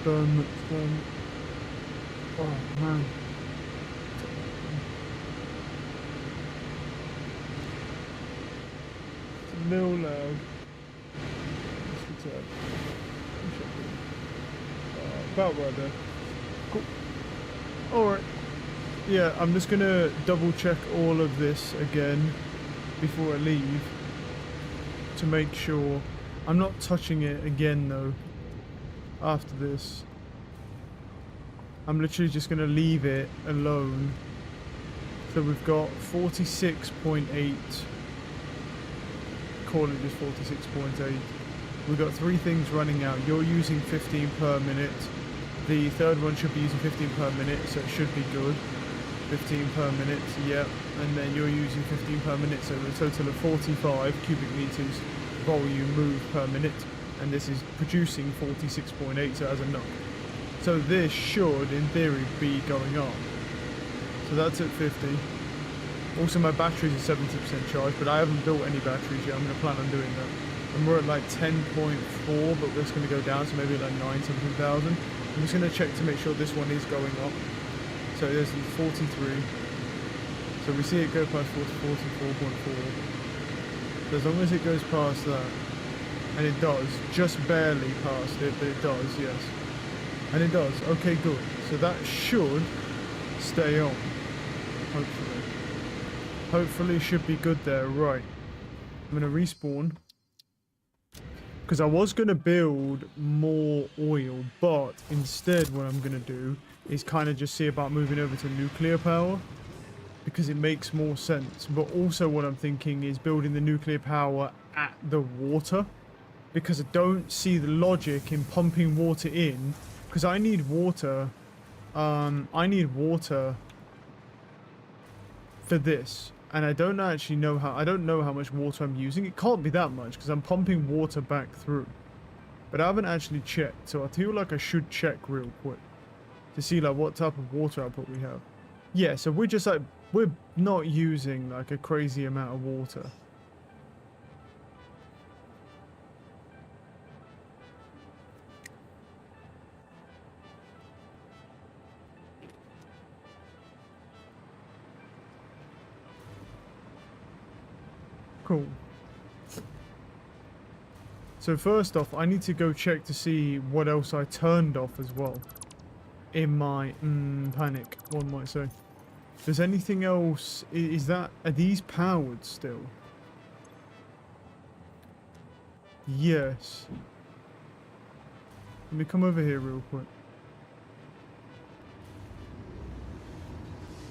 Done. Done. Oh man. It's a little loud. Let's return. About right there. Cool. Alright. Yeah, I'm just gonna double check all of this again before I leave to make sure. I'm not touching it again though after this. I'm literally just gonna leave it alone. So we've got 46.8. Call it just 46.8. We've got 3 things running out. You're using 15 per minute. The third one should be using 15 per minute, so it should be good. 15 per minute, yeah. And then you're using 15 per minute, so a total of 45 cubic meters volume move per minute. And this is producing 46.8, so as enough. So this should, in theory, be going on. So that's at 50. Also, my batteries are 70% charged, but I haven't built any batteries yet. I'm going to plan on doing that. And we're at like 10.4, but that's going to go down, so maybe like 9-something thousand. I'm just going to check to make sure this one is going up. So there's 43. So we see it go past 44.4. So as long as it goes past that, and it does, just barely past it, but it does, yes. And it does. Okay, good. So that should stay on, hopefully. Hopefully should be good there. Right. I'm going to respawn. Because I was going to build more oil, but instead what I'm going to do is kind of just see about moving over to nuclear power. Because it makes more sense. But also what I'm thinking is building the nuclear power at the water. Because I don't see the logic in pumping water in. Because I need water. I need water for this. And I don't actually know how, I don't know how much water I'm using. It can't be that much because I'm pumping water back through. But I haven't actually checked, so I feel like I should check real quick to see like what type of water output we have. Yeah, so we're just like, we're not using like a crazy amount of water. Cool. So first off, I need to go check to see what else I turned off as well. In my panic, one might say. Does anything else, is that, are these powered still? Yes. Let me come over here real quick.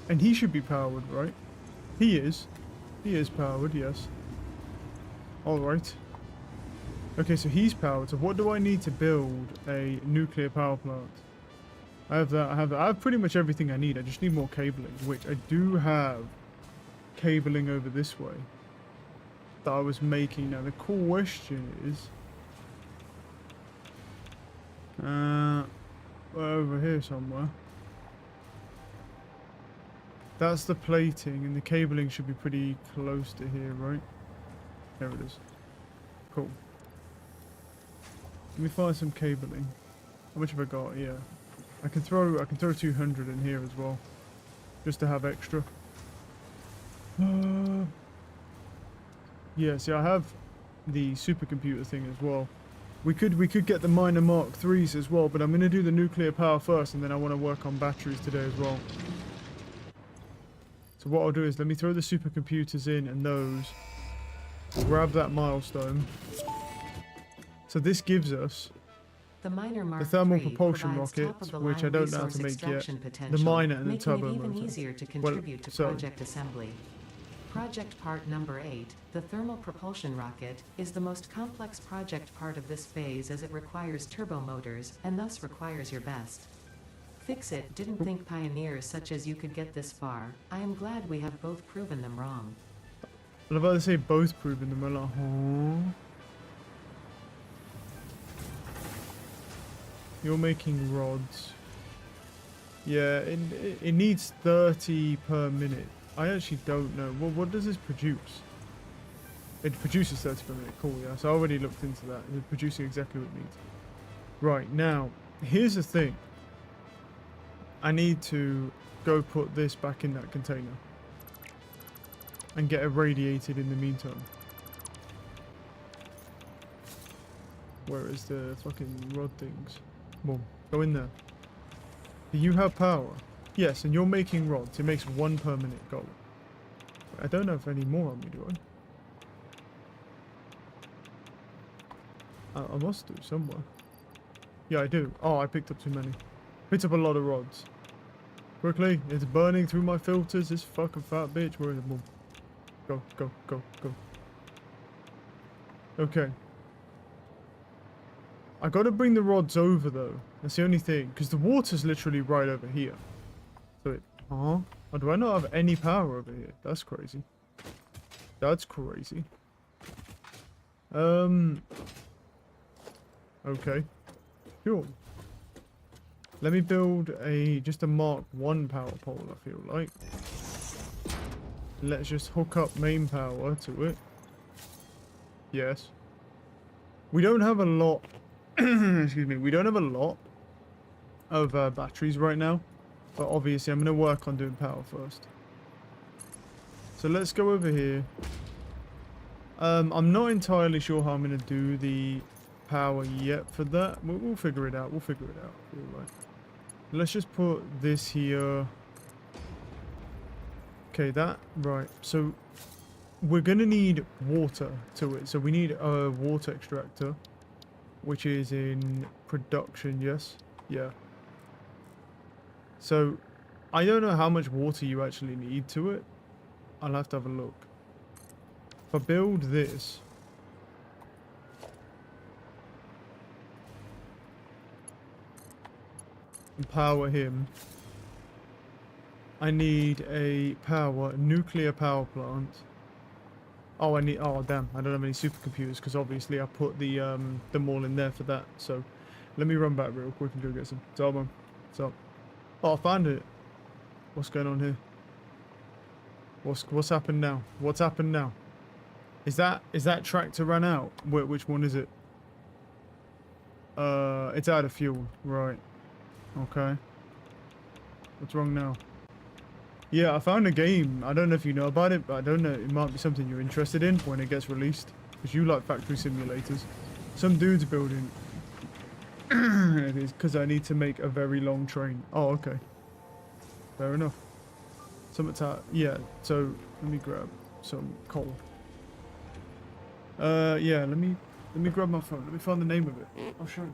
And he should be powered, right? He is. He is powered, yes. Alright. Okay, so he's powered. So what do I need to build a nuclear power plant? I have that, I have that. I have pretty much everything I need. I just need more cabling, which I do have cabling over this way that I was making. Now the question is... over here somewhere. That's the plating, and the cabling should be pretty close to here, right? There it is. Cool. Let me find some cabling. How much have I got? Yeah. I can throw 200 in here as well. Just to have extra. Yeah, see I have the supercomputer thing as well. We could get the minor Mark 3s as well, but I'm gonna do the nuclear power first and then I wanna work on batteries today as well. So what I'll do is let me throw the supercomputers in and those. Grab that milestone. So this gives us the thermal propulsion rocket, which I don't know how to make yet. The miner and the turbo motor. Making it even easier to contribute to project assembly. Project part number 8, the thermal propulsion rocket, is the most complex project part of this phase as it requires turbo motors and thus requires your best. Fix it, didn't think pioneers such as you could get this far. I am glad we have both proven them wrong. I love how they say both proven them wrong. Like, you're making rods. Yeah, it needs 30 per minute. I actually don't know. Well, what does this produce? It produces 30 per minute. Cool, yeah. So I already looked into that. It's producing exactly what it needs. Right, now, Here's the thing. I need to go put this back in that container. And get irradiated in the meantime. Where is the fucking rod things? Boom. Go in there. Do you have power? Yes, and you're making rods. It makes 1 per minute. Go. I don't have any more on me, do I? I must do somewhere. Yeah, I do. Oh, I picked up too many. Picked up a lot of rods. Quickly, it's burning through my filters. This fucking fat bitch. Where is it? Boom. Go, go, go, go. Okay. I gotta bring the rods over though. That's the only thing. Because the water's literally right over here. So it... Huh? Oh, do I not have any power over here? That's crazy. That's crazy. Okay. Cool. Let me build just a Mark 1 power pole, I feel like. Let's just hook up main power to it. Yes. We don't have a lot... excuse me. We don't have a lot of batteries right now. But obviously I'm going to work on doing power first. So let's go over here. I'm not entirely sure how I'm going to do the power yet for that. We'll figure it out. We'll figure it out. I feel like. Let's just put this here. Okay, that... Right. So we're going to need water to it. So we need a water extractor. Which is in production, yes? Yeah. So, I don't know how much water you actually need to it. I'll have to have a look. If I build this... and power him... I need a nuclear power plant. Oh, oh damn, I don't have any supercomputers because obviously I put them all in there for that. So, let me run back real quick and go get some. What's up, man? What's up? Oh, I found it. What's going on here? What's happened now? What's happened now? Is that tractor ran out? Which one is it? It's out of fuel. Right. Okay. What's wrong now? Yeah, I found a game. I don't know if you know about it, but I don't know. It might be something you're interested in when it gets released. Because you like factory simulators. Some dude's building. It is because I need to make a very long train. Oh, okay. Fair enough. Yeah, so let me grab some coal. Yeah, let me grab my phone. Let me find the name of it. I'll show you.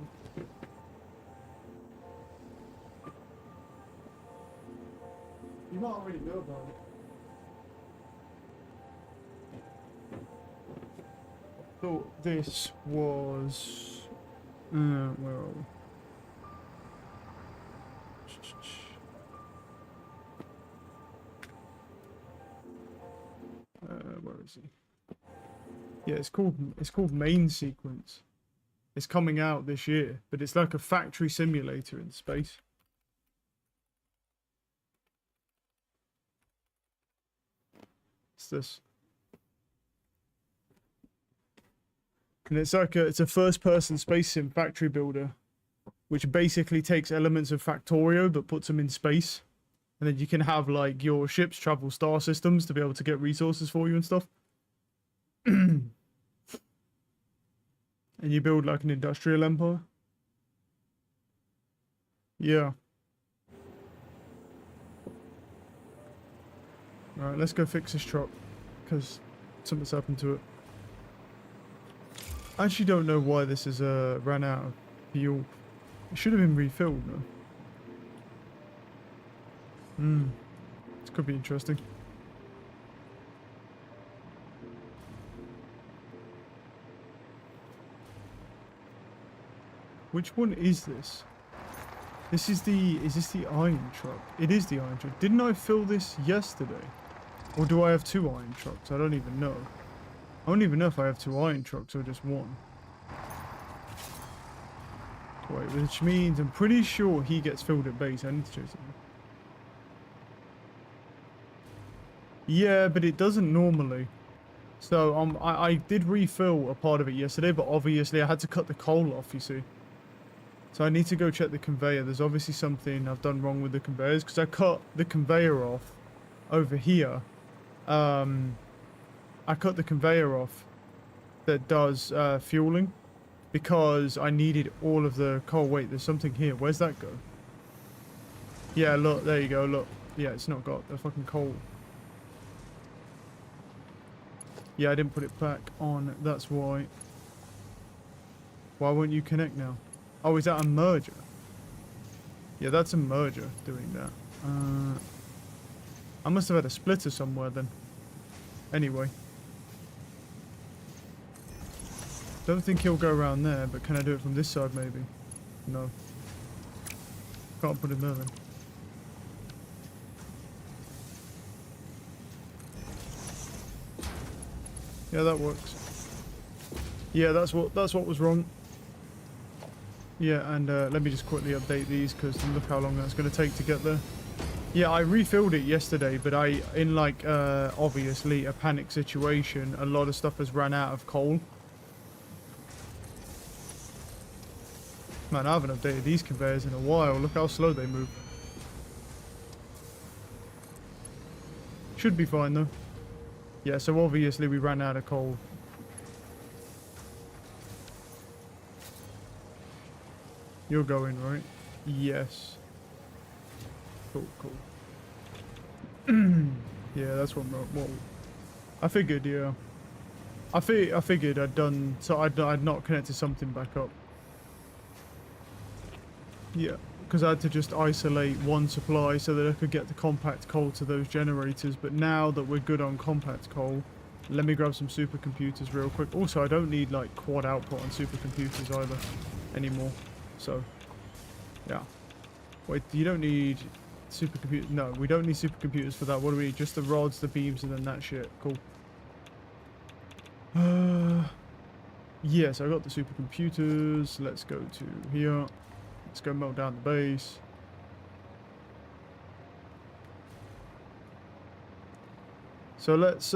You might already know about it. Thought this was... where are we? Where is he? Yeah, it's called Main Sequence. It's coming out this year, but it's like a factory simulator in space. What's this? And it's like it's a first-person space sim factory builder, which basically takes elements of Factorio but puts them in space, and then you can have like your ships travel star systems to be able to get resources for you and stuff. And you build like an industrial empire. Yeah. Alright, let's go fix this truck, because something's happened to it. I actually don't know why this is ran out of fuel. It should have been refilled, no? This could be interesting. Which one is this? Is this the iron truck? It is the iron truck. Didn't I fill this yesterday? Or do I have 2 iron trucks? I don't even know. I don't even know if I have 2 iron trucks or just 1. Wait, which means I'm pretty sure he gets filled at base. I need to check something. Yeah, but it doesn't normally. So I did refill a part of it yesterday, but obviously I had to cut the coal off, you see. So I need to go check the conveyor. There's obviously something I've done wrong with the conveyors because I cut the conveyor off over here. I cut the conveyor off that does fueling because I needed all of the coal. Wait, there's something here. Where's that go? Yeah, look, there you go, look. Yeah, it's not got the fucking coal. Yeah, I didn't put it back on, that's why. Why won't you connect now? Oh, is that a merger? Yeah, that's a merger doing that. I must have had a splitter somewhere then. Anyway. Don't think he'll go around there, but can I do it from this side maybe? No. Can't put him there then. Yeah, that works. Yeah, that's what was wrong. Yeah, and let me just quickly update these because look how long that's going to take to get there. Yeah, I refilled it yesterday, but in like obviously a panic situation, a lot of stuff has ran out of coal. Man, I haven't updated these conveyors in a while. Look how slow they move. Should be fine though. Yeah, so obviously we ran out of coal. You're going, right? Yes. Cool, cool. Yeah, that's what I figured, yeah. I figured I'd done, so I'd not connected something back up. Yeah, because I had to just isolate one supply so that I could get the compact coal to those generators. But now that we're good on compact coal, let me grab some supercomputers real quick. Also, I don't need like quad output on supercomputers either anymore. So, yeah. Wait, you don't need supercomputers? No, we don't need supercomputers for that. What do we need? Just the rods, the beams, and then that shit. Cool. Yes, I got the supercomputers. Let's go to here. Let's go melt down the base. So let's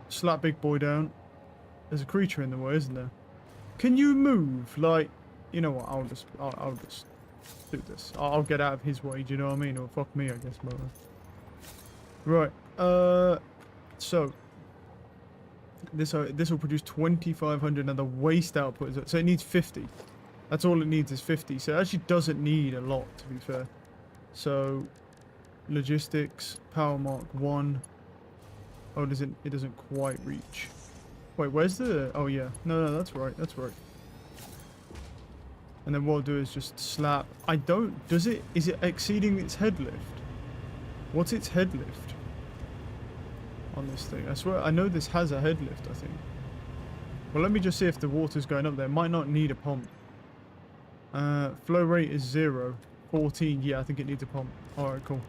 slap big boy down. There's a creature in the way, isn't there? Can you move? Like, you know what? I'll just do this. I'll get out of his way. Do you know what I mean? Or fuck me, I guess. But, right. So this will produce 2,500, and the waste output is, so it needs 50. That's all it needs is 50. So it actually doesn't need a lot, to be fair. So logistics, power mark 1. Oh, it doesn't quite reach. Wait, where's the, oh yeah. No, that's right. That's right. And then what I'll do is just slap. Is it exceeding its head lift? What's its head lift on this thing? I swear, I know this has a head lift, I think. Well, let me just see if the water's going up there. It might not need a pump. Flow rate is 0. 14, yeah, I think it needs a pump. Alright, cool.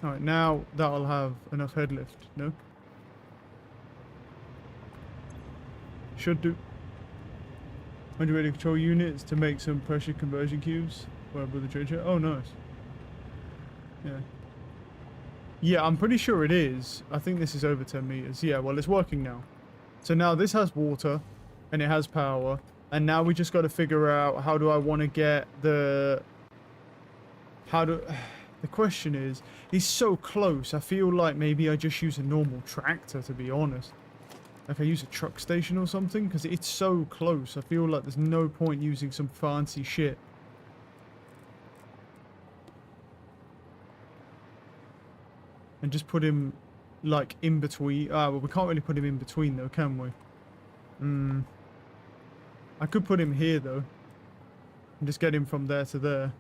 Alright, now that'll have enough head lift, no? Should do. 100 control units to make some pressure conversion cubes. Where with the treasure? Oh, nice. Yeah. Yeah, I'm pretty sure it is. I think this is over 10 meters. Yeah, well, it's working now. So now this has water, and it has power. And now we just got to figure out how do I want to get the... The question is, he's so close. I feel like maybe I just use a normal tractor, to be honest. Like I use a truck station or something, because it's so close. I feel like there's no point using some fancy shit. And just put him, like, in between. Ah, well, we can't really put him in between, though, can we? I could put him here, though. And just get him from there to there.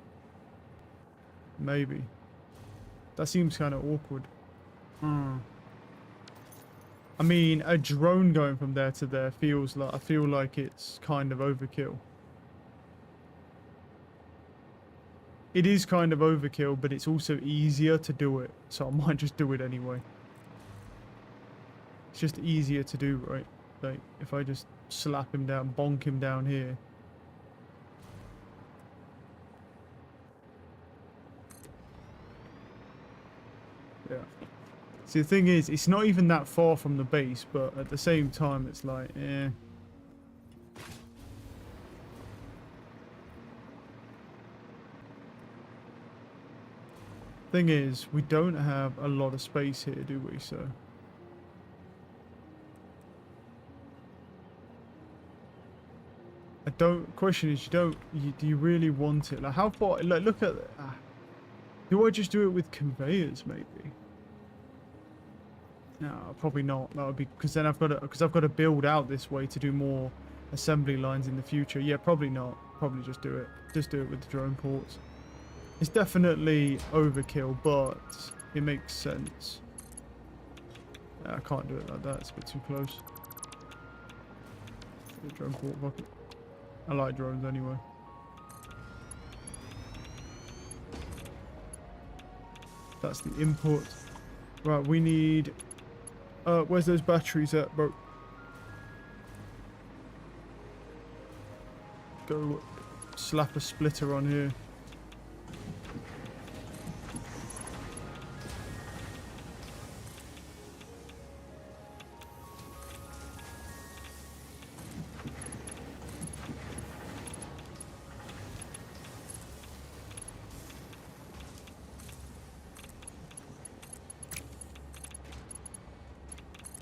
Maybe. That seems kind of awkward. I mean, a drone going from there to there feels like... I feel like it's kind of overkill. It is kind of overkill, but it's also easier to do it. So I might just do it anyway. It's just easier to do, right? Like, if I just slap him down, bonk him down here. Yeah. See, the thing is, it's not even that far from the base, but at the same time, it's like, eh. Thing is, we don't have a lot of space here, do we? So I don't. Question is, do you really want it? Like, how far? Like, look at. Do I just do it with conveyors, maybe? No, probably not. That would be because then I've got to build out this way to do more assembly lines in the future. Yeah, probably not. Probably just do it. Just do it with the drone ports. It's definitely overkill, but it makes sense. I can't do it like that. It's a bit too close. The drone port bucket. I like drones anyway. That's the input. Right, we need... where's those batteries at, bro? Go slap a splitter on here.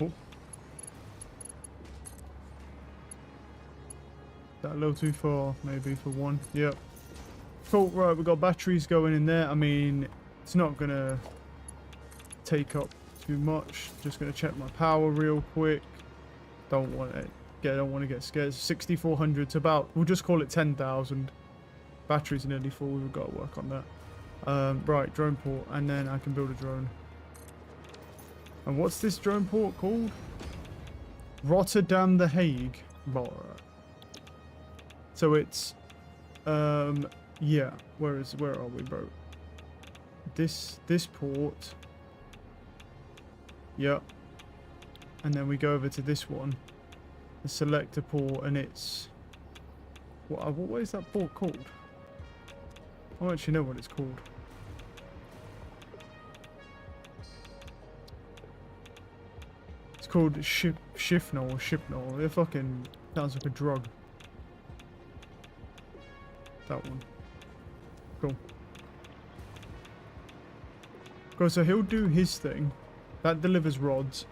Oh. That a little too far, maybe, for one. Yep. Cool, right, we've got batteries going in there. I mean, it's not gonna take up too much. Just gonna check my power real quick. Don't want to get scared. 6,400 to about, we'll just call it 10,000. Batteries are nearly full, we've got to work on that. Right, drone port, and then I can build a drone. And what's this drone port called? Rotterdam The Hague. Right. So it's, yeah, where are we, bro? This port. Yep. And then we go over to this one, the selector port, and it's what is that port called? I don't actually know what it's called. It's called Shifnal or Shipnal. It fucking sounds like a drug. That one. Cool. Cool, so he'll do his thing. That delivers rods.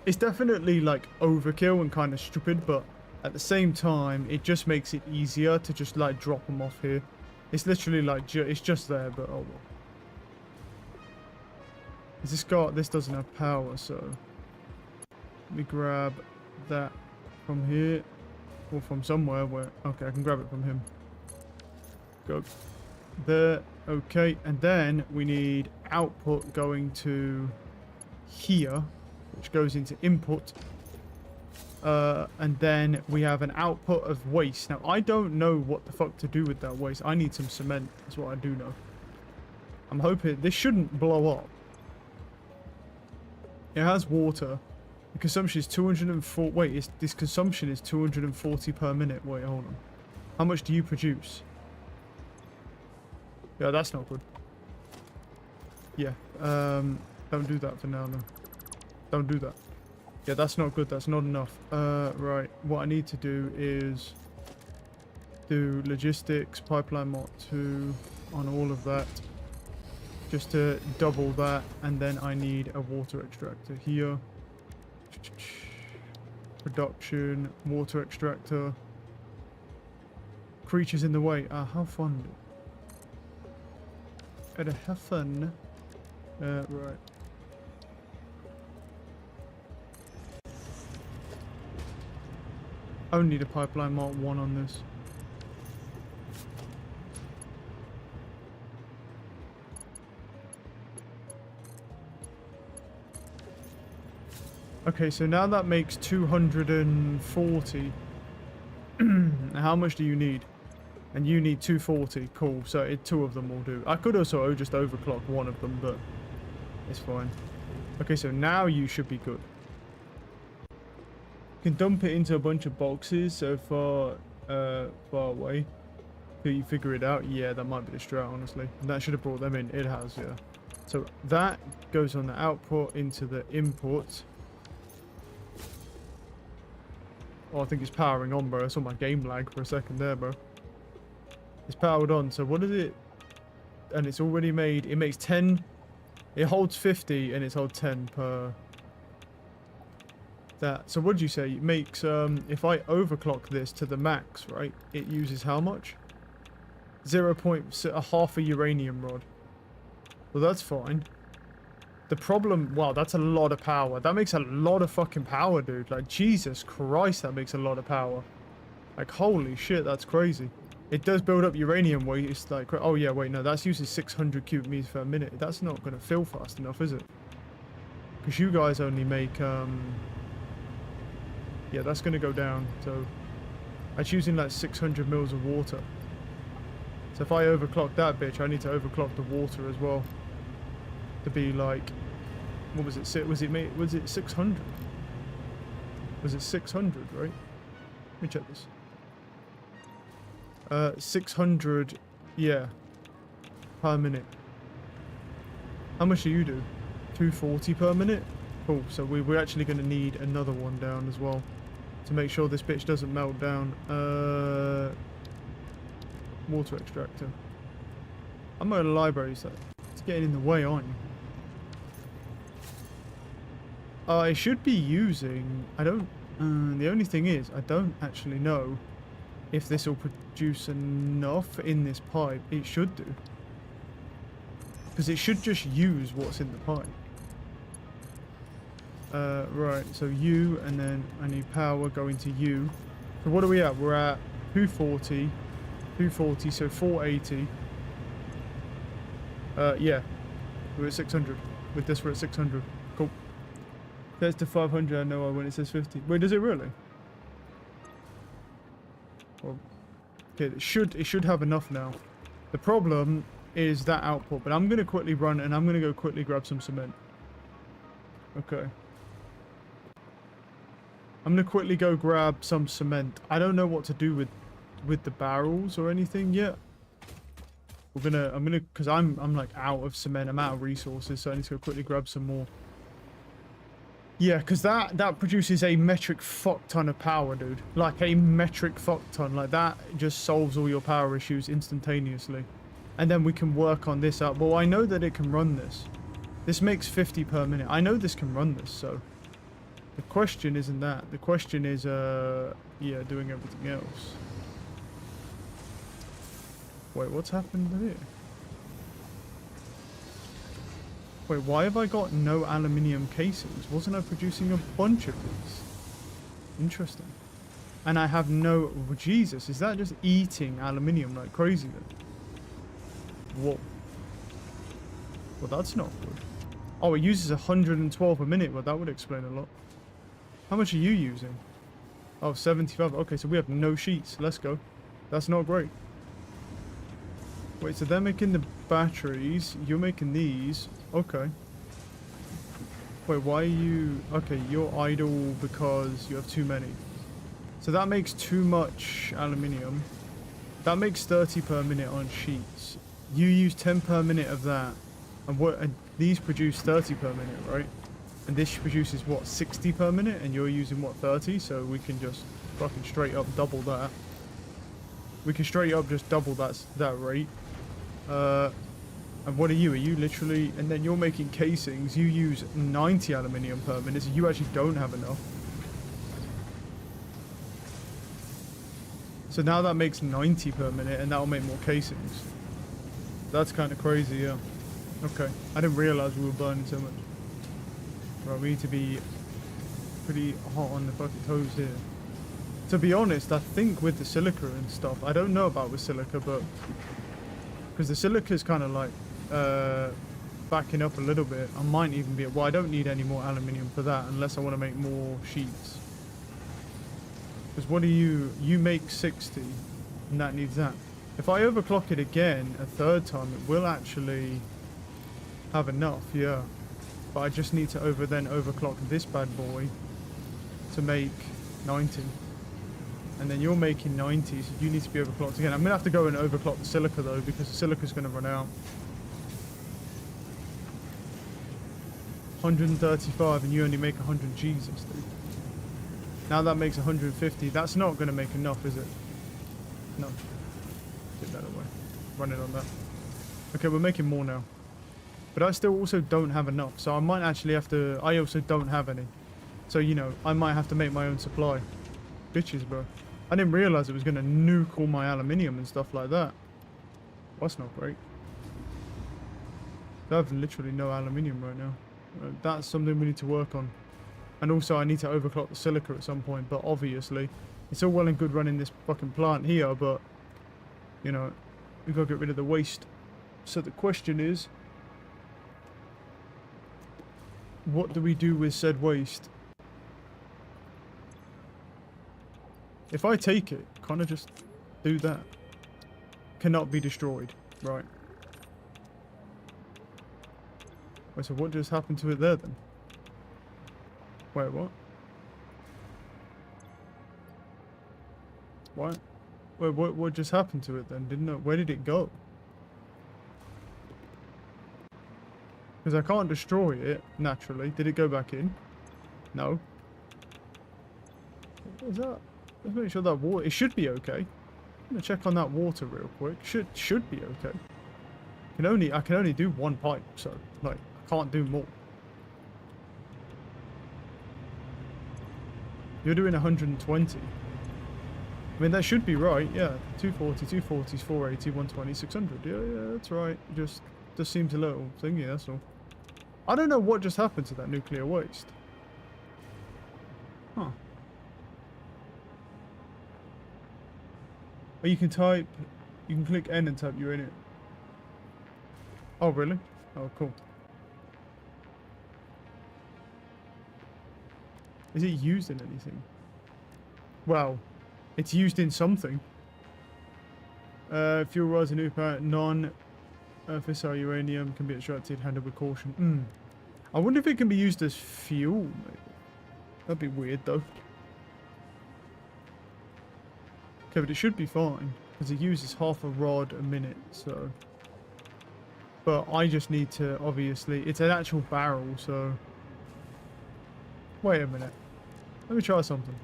It's definitely like overkill and kind of stupid, but at the same time, it just makes it easier to just like drop them off here. It's literally like, it's just there, but oh well. This doesn't have power, so let me grab that from here or from somewhere where, okay, I can grab it from him. Go there, okay, and then we need output going to here, which goes into input, and then we have an output of waste. Now I don't know what the fuck to do with that waste. I need some cement, that's what I do know. I'm hoping this shouldn't blow up. It has water. The consumption is 204. Wait, this consumption is 240 per minute. Wait, hold on. How much do you produce? Yeah, that's not good. Yeah, don't do that for now, no. Don't do that. Yeah, that's not good. That's not enough. Right. What I need to do is do logistics, pipeline mod 2 on all of that. Just to double that. And then I need a water extractor here. Production, water extractor. Creatures in the way. How fun. Gotta have fun. Right. I only need a pipeline mark 1 on this. Okay, so now that makes 240. How much do you need? And you need 240. Cool. So 2 of them will do. I could also just overclock 1 of them, but it's fine. Okay, so now you should be good. You can dump it into a bunch of boxes so far away. Till you figure it out. Yeah, that might be the strat, honestly. And that should have brought them in. It has, yeah. So that goes on the output into the input. Oh, I think it's powering on, bro. I saw my game lag for a second there, bro. It's powered on. So what is it? And it's already made. It makes 10. It holds 50 and it's holds 10 per that. So what did you say? It makes, if I overclock this to the max, right? It uses how much? 0. A half a uranium rod. Well, that's fine. The problem, wow, that's a lot of power. That makes a lot of fucking power, dude. Like, Jesus Christ, that makes a lot of power. Like, holy shit, that's crazy. It does build up uranium waste, like, oh yeah, wait, no, that's using 600 cubic meters per minute. That's not going to fill fast enough, is it? Because you guys only make, yeah, that's going to go down, so that's using like 600 mils of water. So if I overclock that bitch, I need to overclock the water as well. To be like, what was it? Was it 600? Was it 600, right? Let me check this. 600, yeah, per minute. How much do you do? 240 per minute? Cool, so we're actually going to need another one down as well to make sure this bitch doesn't melt down. Water extractor. I'm at a library, so it's getting in the way, aren't you? I should be using, I don't, the only thing is, I don't actually know if this will produce enough in this pipe. It should do. Because it should just use what's in the pipe. Right, so U, and then I need power going to U. So what are we at? We're at 240, so 480. Yeah, we're at 600. With this, we're at 600. Cool. There's to 500, I know when it says 50. Wait, does it really? Well, okay, it should have enough now. The problem is that output, but I'm going to quickly run and I'm going to go quickly grab some cement. Okay. I'm going to quickly go grab some cement. I don't know what to do with the barrels or anything yet. Because I'm like out of cement, I'm out of resources, so I need to go quickly grab some more. Yeah, because that produces a metric fuck ton of power, dude. Like a metric fuck ton. Like that just solves all your power issues instantaneously. And then we can work on this out. Well, I know that it can run this. This makes 50 per minute. I know this can run this, so the question isn't that. The question is, yeah, doing everything else. Wait, what's happened here? Wait, why have I got no aluminium casings? Wasn't I producing a bunch of these? Interesting. And I have no... Oh, Jesus, is that just eating aluminium like crazy then? Whoa. Well, that's not good. Oh, it uses 112 a minute. Well, that would explain a lot. How much are you using? Oh, 75. Okay, so we have no sheets. Let's go. That's not great. Wait, so they're making the batteries. You're making these. Okay. Wait, why are you... Okay, you're idle because you have too many. So that makes too much aluminium. That makes 30 per minute on sheets. You use 10 per minute of that. And these produce 30 per minute, right? And this produces, what, 60 per minute? And you're using, what, 30? So we can just fucking straight up double that. We can straight up just double that rate. And what are you? Are you literally... And then you're making casings. You use 90 aluminium per minute, so you actually don't have enough. So now that makes 90 per minute, and that'll make more casings. That's kind of crazy, yeah. Okay. I didn't realize we were burning so much. Right, we need to be pretty hot on the fucking toes here. To be honest, I think with the silica and stuff, I don't know about with silica, but... Because the silica is kind of like backing up a little bit. I might even be... Well, I don't need any more aluminium for that unless I want to make more sheets. Because what do you... You make 60 and that needs that. If I overclock it again a third time, it will actually have enough, yeah. But I just need to overclock this bad boy to make 90. And then you're making 90, so you need to be overclocked again. I'm going to have to go and overclock the silica though, because the silica's going to run out. 135 and you only make 100. Jesus, dude. Now that makes 150. That's not going to make enough, is it? No. Get that away. Running on that. Okay, we're making more now. But I still also don't have enough. So I might actually have to... I also don't have any. So, you know, I might have to make my own supply. Bitches, bro. I didn't realize it was going to nuke all my aluminium and stuff like that. That's not great. I have literally no aluminium right now. That's something we need to work on. And also I need to overclock the silica at some point. But obviously, it's all well and good running this fucking plant here. But, you know, we've got to get rid of the waste. So the question is, what do we do with said waste? If I take it, kind of just do that. Cannot be destroyed. Right. Wait, so what just happened to it there then? Wait, what? What? Wait, what just happened to it then? Didn't know. Where did it go? Because I can't destroy it, naturally. Did it go back in? No. What was that? Let's make sure that water... It should be okay. I'm going to check on that water real quick. Should be okay. I can only do one pipe, so, like, I can't do more. You're doing 120. I mean, that should be right, yeah. 240, 240, 480, 120, 600. Yeah, that's right. Just seems a little thingy, that's all. I don't know what just happened to that nuclear waste. Huh. Oh, you can click N and type you're in it. Oh, really? Oh, cool. Is it used in anything? Well, it's used in something. Fuel rods and non-fissile uranium can be extracted, handled with caution. I wonder if it can be used as fuel, maybe. That'd be weird, though. Okay, but it should be fine, because it uses half a rod a minute, so... But I just need to, obviously... It's an actual barrel, so... Wait a minute. Let me try something.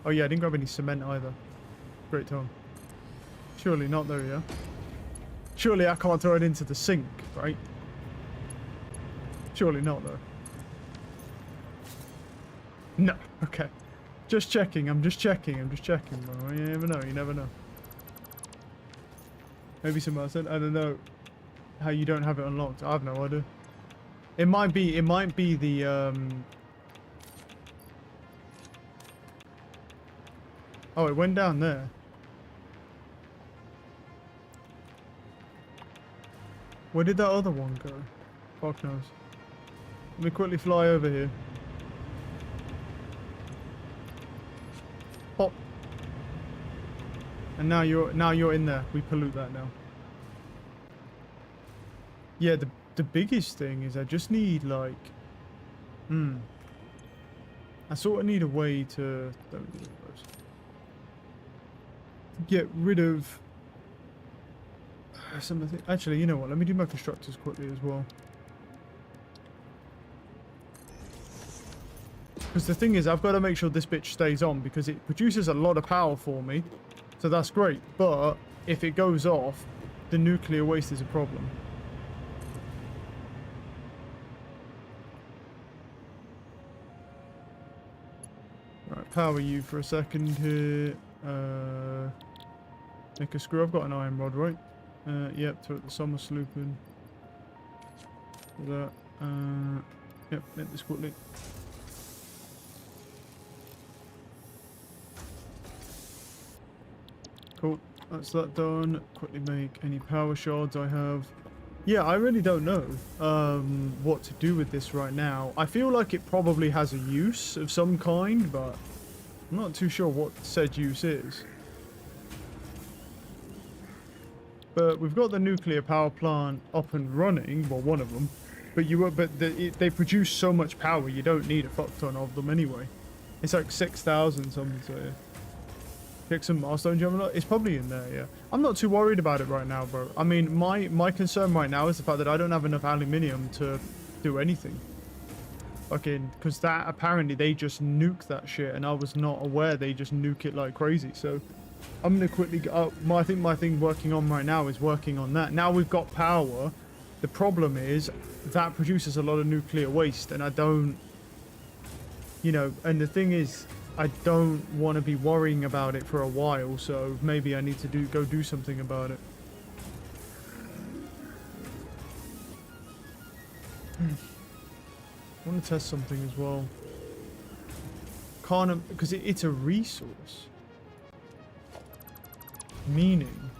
Oh yeah, I didn't grab any cement either. Great time. Surely not though, yeah? Surely I can't throw it into the sink, right? Surely not though. No, okay. Just checking, I'm just checking, bro. You never know, you never know. Maybe someone else said, I don't know how you don't have it unlocked. I have no idea. It might be the, Oh, it went down there. Where did that other one go? Fuck knows. Let me quickly fly over here. Pop. And now you're in there. We pollute that now. Yeah, the biggest thing is I just need like I sort of need a way to get rid of some of the... Actually, you know what? Let me do my constructors quickly as well. Because the thing is, I've got to make sure this bitch stays on because it produces a lot of power for me. So that's great. But if it goes off, the nuclear waste is a problem. Right, power you for a second here. Make a screw. I've got an iron rod, right? Yep, throw it the summer slooping. That. Yep, make this quickly. Cool. That's that done. Quickly make any power shards I have. Yeah, I really don't know what to do with this right now. I feel like it probably has a use of some kind, but I'm not too sure what said use is. But we've got the nuclear power plant up and running, well, one of them. But they produce so much power, you don't need a fuck ton of them anyway. It's like 6,000 something, so yeah. Pick some milestone gem. It's probably in there, yeah. I'm not too worried about it right now, bro. I mean, my concern right now is the fact that I don't have enough aluminium to do anything. Fucking, because that apparently they just nuke that shit, and I was not aware they just nuke it like crazy. So I'm gonna quickly get up. I think my thing working on right now is working on that. Now we've got power. The problem is that produces a lot of nuclear waste, and I don't, you know, and the thing is, I don't want to be worrying about it for a while, so maybe I need to go do something about it. I want to test something as well. Can't, because it's a resource. Meaning,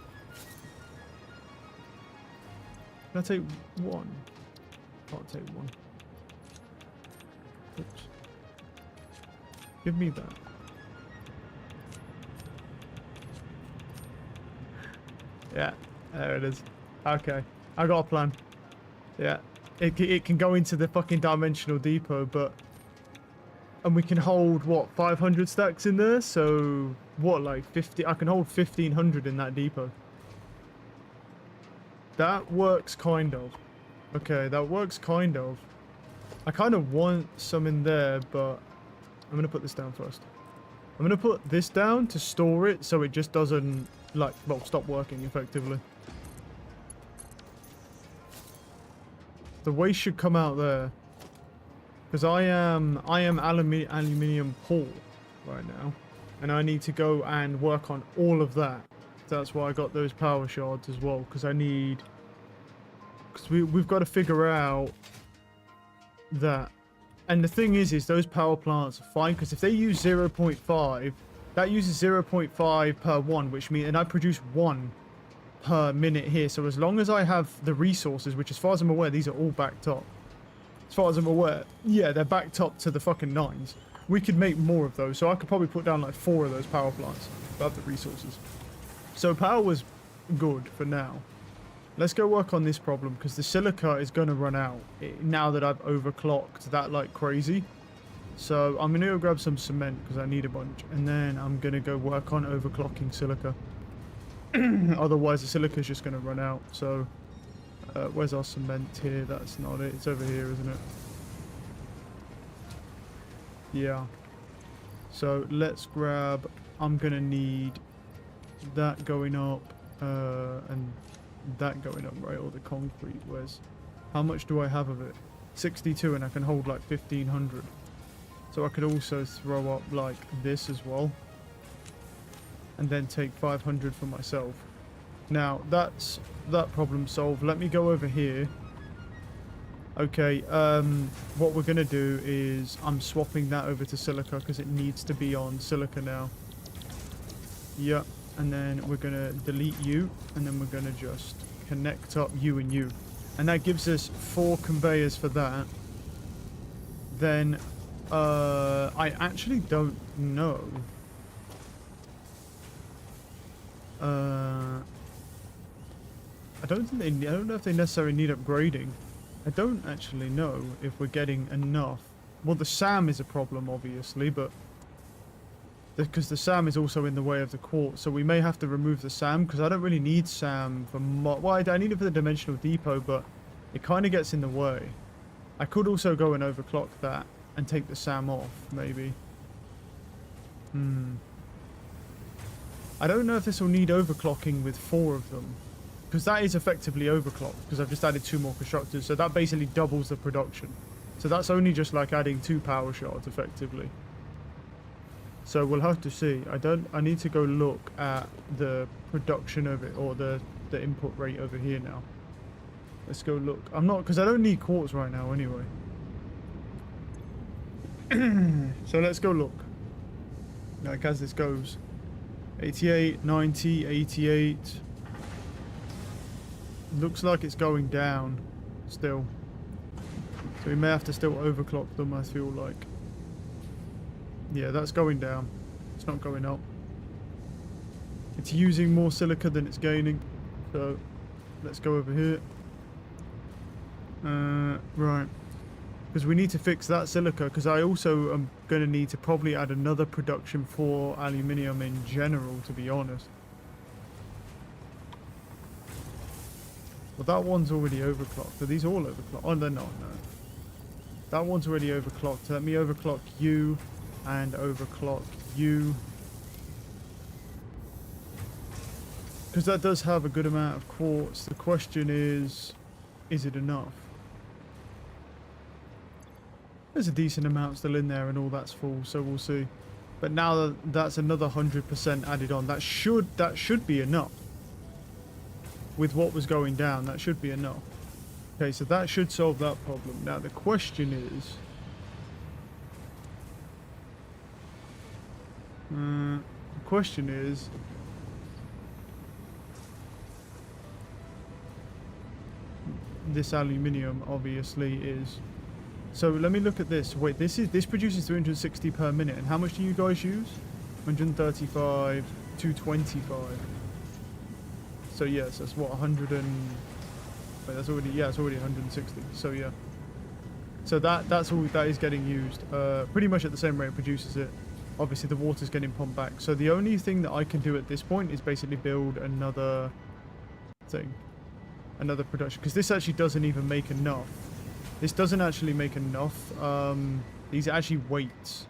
can I take one? Can't take one. Oops. Give me that. Yeah, there it is. Okay, I got a plan. Yeah, it can go into the fucking dimensional depot, but... And we can hold, what, 500 stacks in there? So, what, like 50? I can hold 1,500 in that depot. That works kind of. Okay, that works kind of. I kind of want some in there, but I'm going to put this down first. I'm going to put this down to store it so it just doesn't, like, well, stop working effectively. The waste should come out there. Because I am aluminium poor right now. And I need to go and work on all of that. That's why I got those power shards as well. Because I need... Because we've got to figure out that. And the thing is those power plants are fine. Because if they use 0.5, that uses 0.5 per one. Which means... And I produce 1 per minute here. So as long as I have the resources, which as far as I'm aware, these are all backed up. As far as I'm aware, yeah, they're backed up to the fucking 9s. We could make more of those, so I could probably put down like 4 of those power plants if I have the resources. So power was good for now. Let's go work on this problem, because the silica is going to run out now that I've overclocked that like crazy. So I'm going to go grab some cement, because I need a bunch. And then I'm going to go work on overclocking silica. Otherwise, the silica is just going to run out, so... where's our cement here? That's not it. It's over here, isn't it? Yeah. So let's grab... I'm going to need that going up and that going up, right? Or the concrete. Where's... How much do I have of it? 62, and I can hold like 1,500. So I could also throw up like this as well. And then take 500 for myself. Now, that's that problem solved. Let me go over here. Okay, what we're going to do is I'm swapping that over to silica because it needs to be on silica now. Yep, and then we're going to delete you, and then we're going to just connect up you and you. And that gives us 4 conveyors for that. Then, I actually don't know. I don't know if they necessarily need upgrading. I don't actually know if we're getting enough. Well, the SAM is a problem, obviously, but... Because the SAM is also in the way of the quartz, so we may have to remove the SAM, because I don't really need SAM for... Well, I need it for the dimensional depot, but it kind of gets in the way. I could also go and overclock that and take the SAM off, maybe. I don't know if this will need overclocking with 4 of them. Because that is effectively overclocked, because I've just added 2 more constructors, so that basically doubles the production. So that's only just like adding 2 power shards, effectively. So we'll have to see. I need to go look at the production of it, or the input rate over here now. Let's go look. I'm not, because I don't need quartz right now anyway. So let's go look. Like as this goes. 88, 90, 88... Looks like it's going down still. So we may have to still overclock them, I feel like. Yeah, that's going down. It's not going up. It's using more silica than it's gaining. So let's go over here. Right. Because we need to fix that silica, because I also am going to need to probably add another production for aluminium in general, to be honest. Well, that one's already overclocked. Are these all overclocked? Oh, they're not, no. That one's already overclocked. Let me overclock you and overclock you. Because that does have a good amount of quartz. The question is it enough? There's a decent amount still in there and all that's full, so we'll see. But now that that's another 100% added on, that should be enough. With what was going down, that should be enough. Okay, so that should solve that problem. Now the question is... this aluminium obviously is... So let me look at this. Wait, this produces 360 per minute. And how much do you guys use? 135, 225. So yes, that's what, 100 and... Wait, that's already, yeah, it's already 160. So yeah. So that's all that is getting used. Pretty much at the same rate it produces it. Obviously the water's getting pumped back. So the only thing that I can do at this point is basically build another thing. Another production. Because this actually doesn't even make enough. This doesn't actually make enough. These are actually weights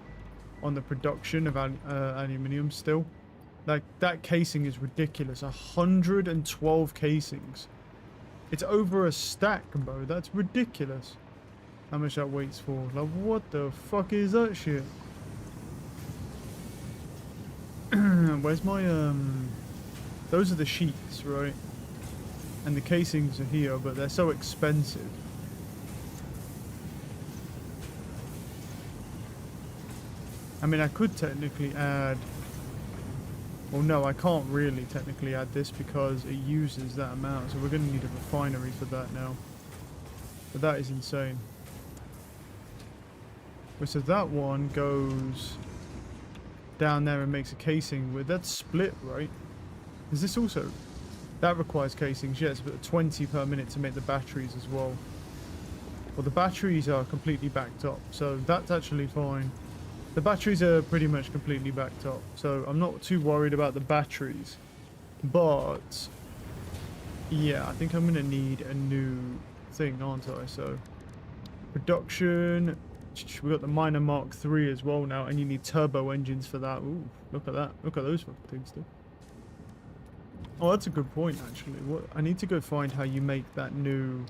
on the production of aluminium still. Like, that casing is ridiculous. 112 casings. It's over a stack, bro. That's ridiculous. How much that weights for. Like, what the fuck is that shit? Where's my, Those are the sheets, right? And the casings are here, but they're so expensive. I mean, I could technically add... Well, no, I can't really technically add this because it uses that amount. So we're going to need a refinery for that now. But that is insane. So that one goes down there and makes a casing with... That's split, right? Is this also... That requires casings, yes, but 20 per minute to make the batteries as well. Well, the batteries are completely backed up, so that's actually fine. The batteries are pretty much completely backed up, so I'm not too worried about the batteries. But, yeah, I think I'm going to need a new thing, aren't I? So, production, we got the Miner Mark III as well now, and you need turbo engines for that. Ooh, look at that. Look at those fucking things, dude. Oh, that's a good point, actually. What I need to go find how you make that new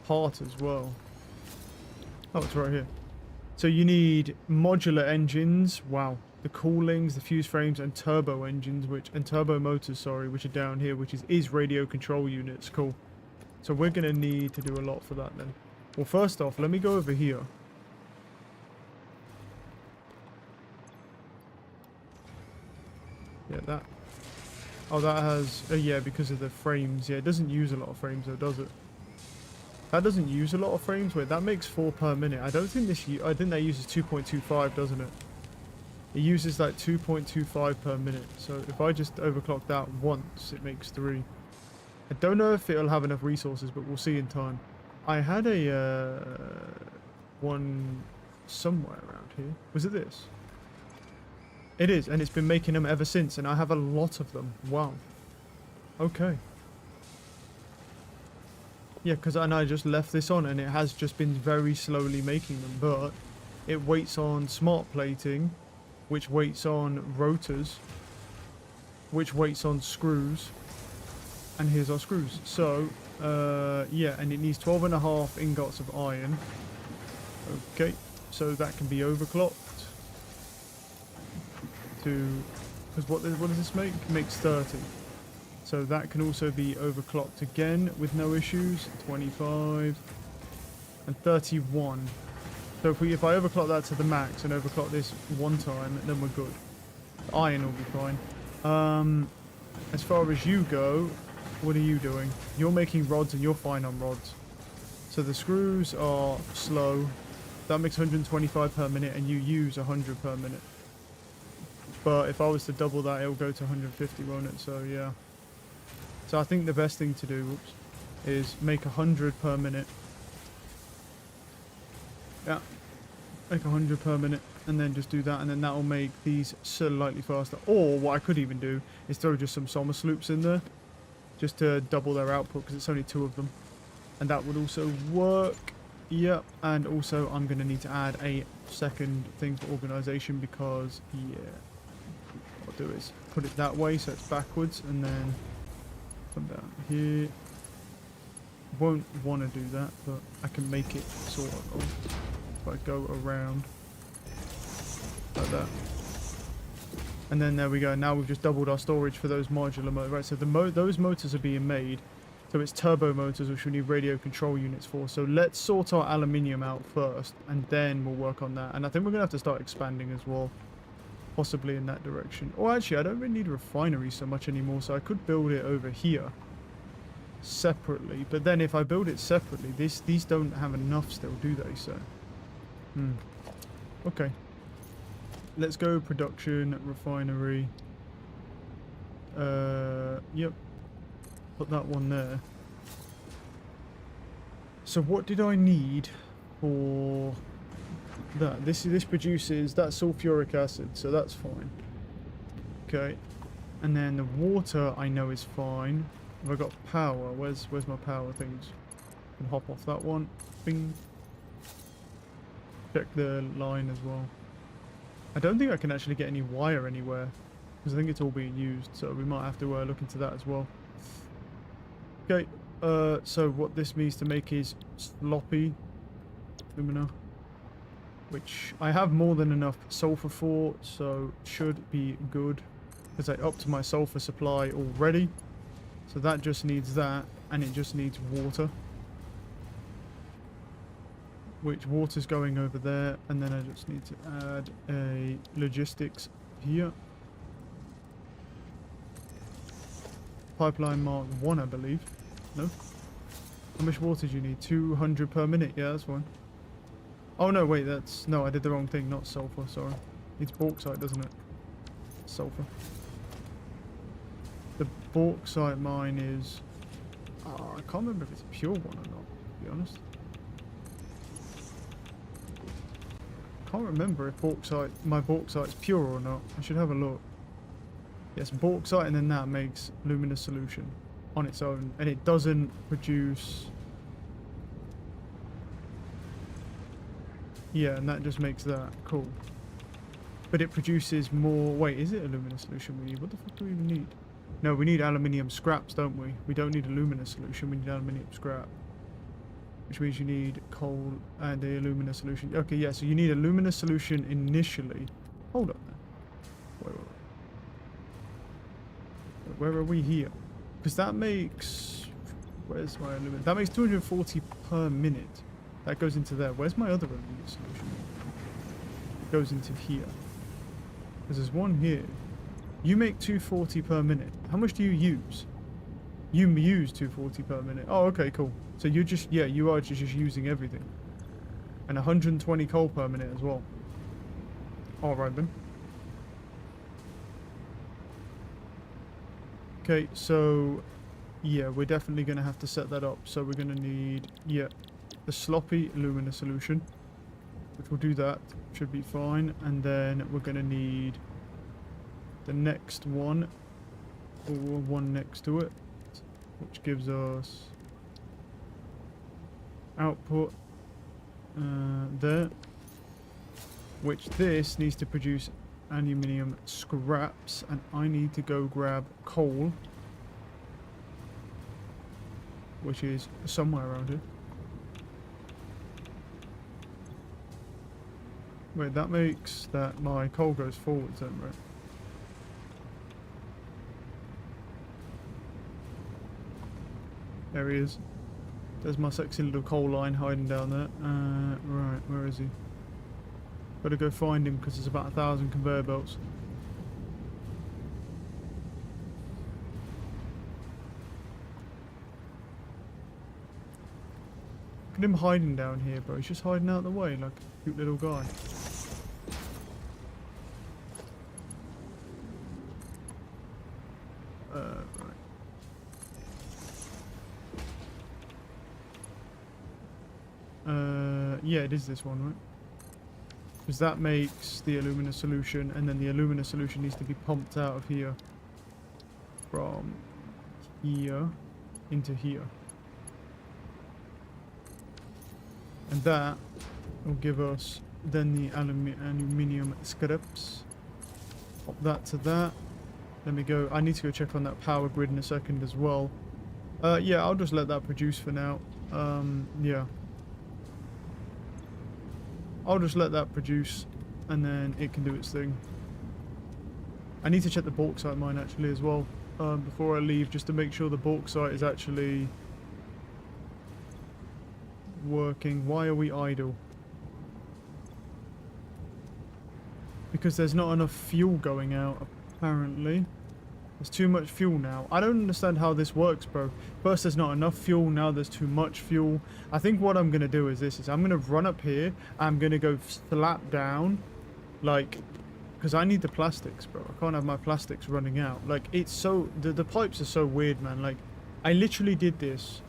part as well. Oh, it's right here. So you need modular engines. Wow. The coolings, the fuse frames, and turbo engines, and turbo motors, sorry, which are down here, which is radio control units. Cool. So we're going to need to do a lot for that then. Well, first off, let me go over here. Yeah, that. Oh, that has... yeah, because of the frames. Yeah, it doesn't use a lot of frames, though, does it? That doesn't use a lot of frames. Wait, that makes 4 per minute. I don't think this... I think that uses 2.25, doesn't it? It uses like 2.25 per minute. So if I just overclock that once, it makes 3. I don't know if it'll have enough resources, but we'll see in time. I had a... one somewhere around here. Was it this? It is, and it's been making them ever since, and I have a lot of them. Wow. Okay. Yeah, because I just left this on, and it has just been very slowly making them, but it waits on smart plating, which waits on rotors, which waits on screws, and here's our screws. So, yeah, and it needs 12.5 ingots of iron. Okay, so that can be overclocked. Because what does this make? It makes 30. So that can also be overclocked again with no issues. 25 and 31. So if I overclock that to the max and overclock this one time, then we're good. The iron will be fine. As far as you go, what are you doing? You're making rods and you're fine on rods. So the screws are slow. That makes 125 per minute and you use 100 per minute. But if I was to double that, it'll go to 150, won't it? So, yeah. So I think the best thing to do, is make 100 per minute. Yeah. Make 100 per minute. And then just do that. And then that will make these slightly faster. Or what I could even do is throw just some Somers loops in there. Just to double their output, because it's only 2 of them. And that would also work. Yep, and also I'm going to need to add a second thing for organization because, yeah, what I'll do is put it that way so it's backwards and then come down here. Won't want to do that, but I can make it sort of if I go around like that. And then there we go. Now we've just doubled our storage for those modular motors. Right, so those motors are being made. So it's turbo motors, which we need radio control units for. So let's sort our aluminium out first, and then we'll work on that. And I think we're going to have to start expanding as well. Possibly in that direction. Oh, actually, I don't really need a refinery so much anymore, so I could build it over here separately. But then if I build it separately, these don't have enough still, do they? So, okay. Let's go production, refinery. Yep. Put that one there. So what did I need for that? This produces that sulfuric acid, so that's fine. Okay. And then the water I know is fine. Have I got power? Where's my power things? I can hop off that one. Bing. Check the line as well. I don't think I can actually get any wire anywhere because I think it's all being used, so we might have to look into that as well. Okay, so what this means to make is sloppy alumina, which I have more than enough sulfur for, so should be good because I upped my sulfur supply already. So that just needs that, and it just needs water. Which water's going over there, and then I just need to add a logistics here. Pipeline Mark 1, I believe. No? How much water do you need? 200 per minute? Yeah, that's fine. Oh no, wait, that's... No, I did the wrong thing, not sulfur, sorry. It's bauxite, doesn't it? Sulfur. The bauxite mine is... Oh, I can't remember if it's a pure one or not, to be honest. Can't remember if my bauxite's pure or not. I should have a look. Yes, bauxite, and then that makes luminous solution on its own, and it doesn't produce. Yeah, and that just makes that cool. But it produces more. Wait, is it a luminous solution we need? What the fuck do we even need? No, we need aluminium scraps, don't we? We don't need a luminous solution. We need aluminium scrap. Which means you need coal and a luminous solution. Okay, yeah, so you need a luminous solution initially. Hold on there. Wait. Where are we here? Because that makes... Where's my aluminum? That makes 240 per minute. That goes into there. Where's my other aluminum solution? It goes into here. Because there's one here. You make 240 per minute. How much do you use? You use 240 per minute. Oh, okay, cool. So you're just, yeah, you are just using everything. And 120 coal per minute as well. Alright then. Okay, so, yeah, we're definitely going to have to set that up. So we're going to need, yeah, the sloppy luminous solution. Which will do that. Should be fine. And then we're going to need the next one. Or one next to it. Which gives us output there, which this needs to produce aluminium scraps, and I need to go grab coal, which is somewhere around here. Wait, that makes that my coal goes forwards then, right? There he is. There's my sexy little coal line hiding down there. Right, where is he? Gotta go find him because there's about 1,000 conveyor belts. Look at him hiding down here, bro. He's just hiding out of the way like a cute little guy. Right. Yeah, it is this one, right? Because that makes the alumina solution, and then the alumina solution needs to be pumped out of here. From here into here. And that will give us then the aluminium scraps. Pop that to that. Let me go. I need to go check on that power grid in a second as well. Yeah, I'll just let that produce for now. Yeah. I'll just let that produce, and then it can do its thing. I need to check the bauxite mine actually as well, before I leave, just to make sure the bauxite is actually working. Why are we idle? Because there's not enough fuel going out, apparently. There's too much fuel now. I don't understand how this works, bro. First there's not enough fuel, now there's too much fuel. I think what I'm going to do is this, is I'm going to run up here, I'm going to go slap down, like, because I need the plastics, bro. I can't have my plastics running out. Like, it's so, the pipes are so weird, man. Like, I literally did this.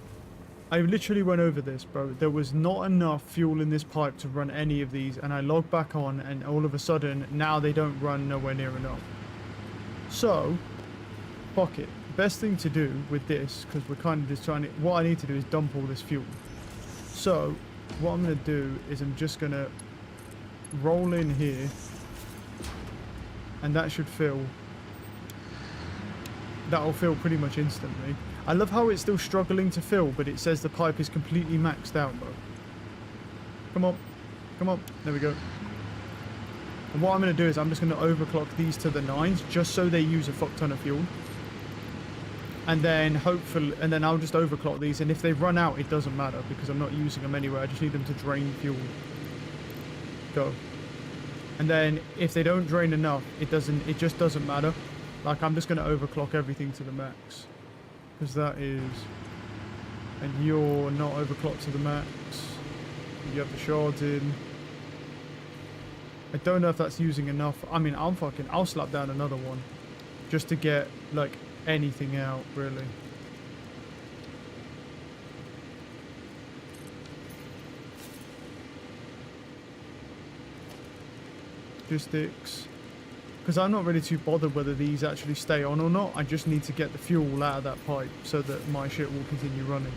I literally went over this, bro. There was not enough fuel in this pipe to run any of these, and I logged back on, and all of a sudden, now they don't run nowhere near enough. So, fuck it. Best thing to do with this, because we're kind of just trying to, what I need to do is dump all this fuel. So, what I'm going to do is I'm just going to roll in here, and that should fill. That'll fill pretty much instantly. I love how it's still struggling to fill, but it says the pipe is completely maxed out, bro. Come on. Come on. There we go. And what I'm going to do is I'm just going to overclock these to the 9s, just so they use a fuck ton of fuel. And then hopefully, and then I'll just overclock these, and if they run out, it doesn't matter, because I'm not using them anyway. I just need them to drain fuel. Go. And then if they don't drain enough, it just doesn't matter. Like, I'm just going to overclock everything to the max. Because that is... And you're not overclocked to the max. You have the shards in. I don't know if that's using enough. I mean, I'll slap down another one. Just to get, like, anything out, really. Logistics. Because I'm not really too bothered whether these actually stay on or not. I just need to get the fuel out of that pipe so that my shit will continue running.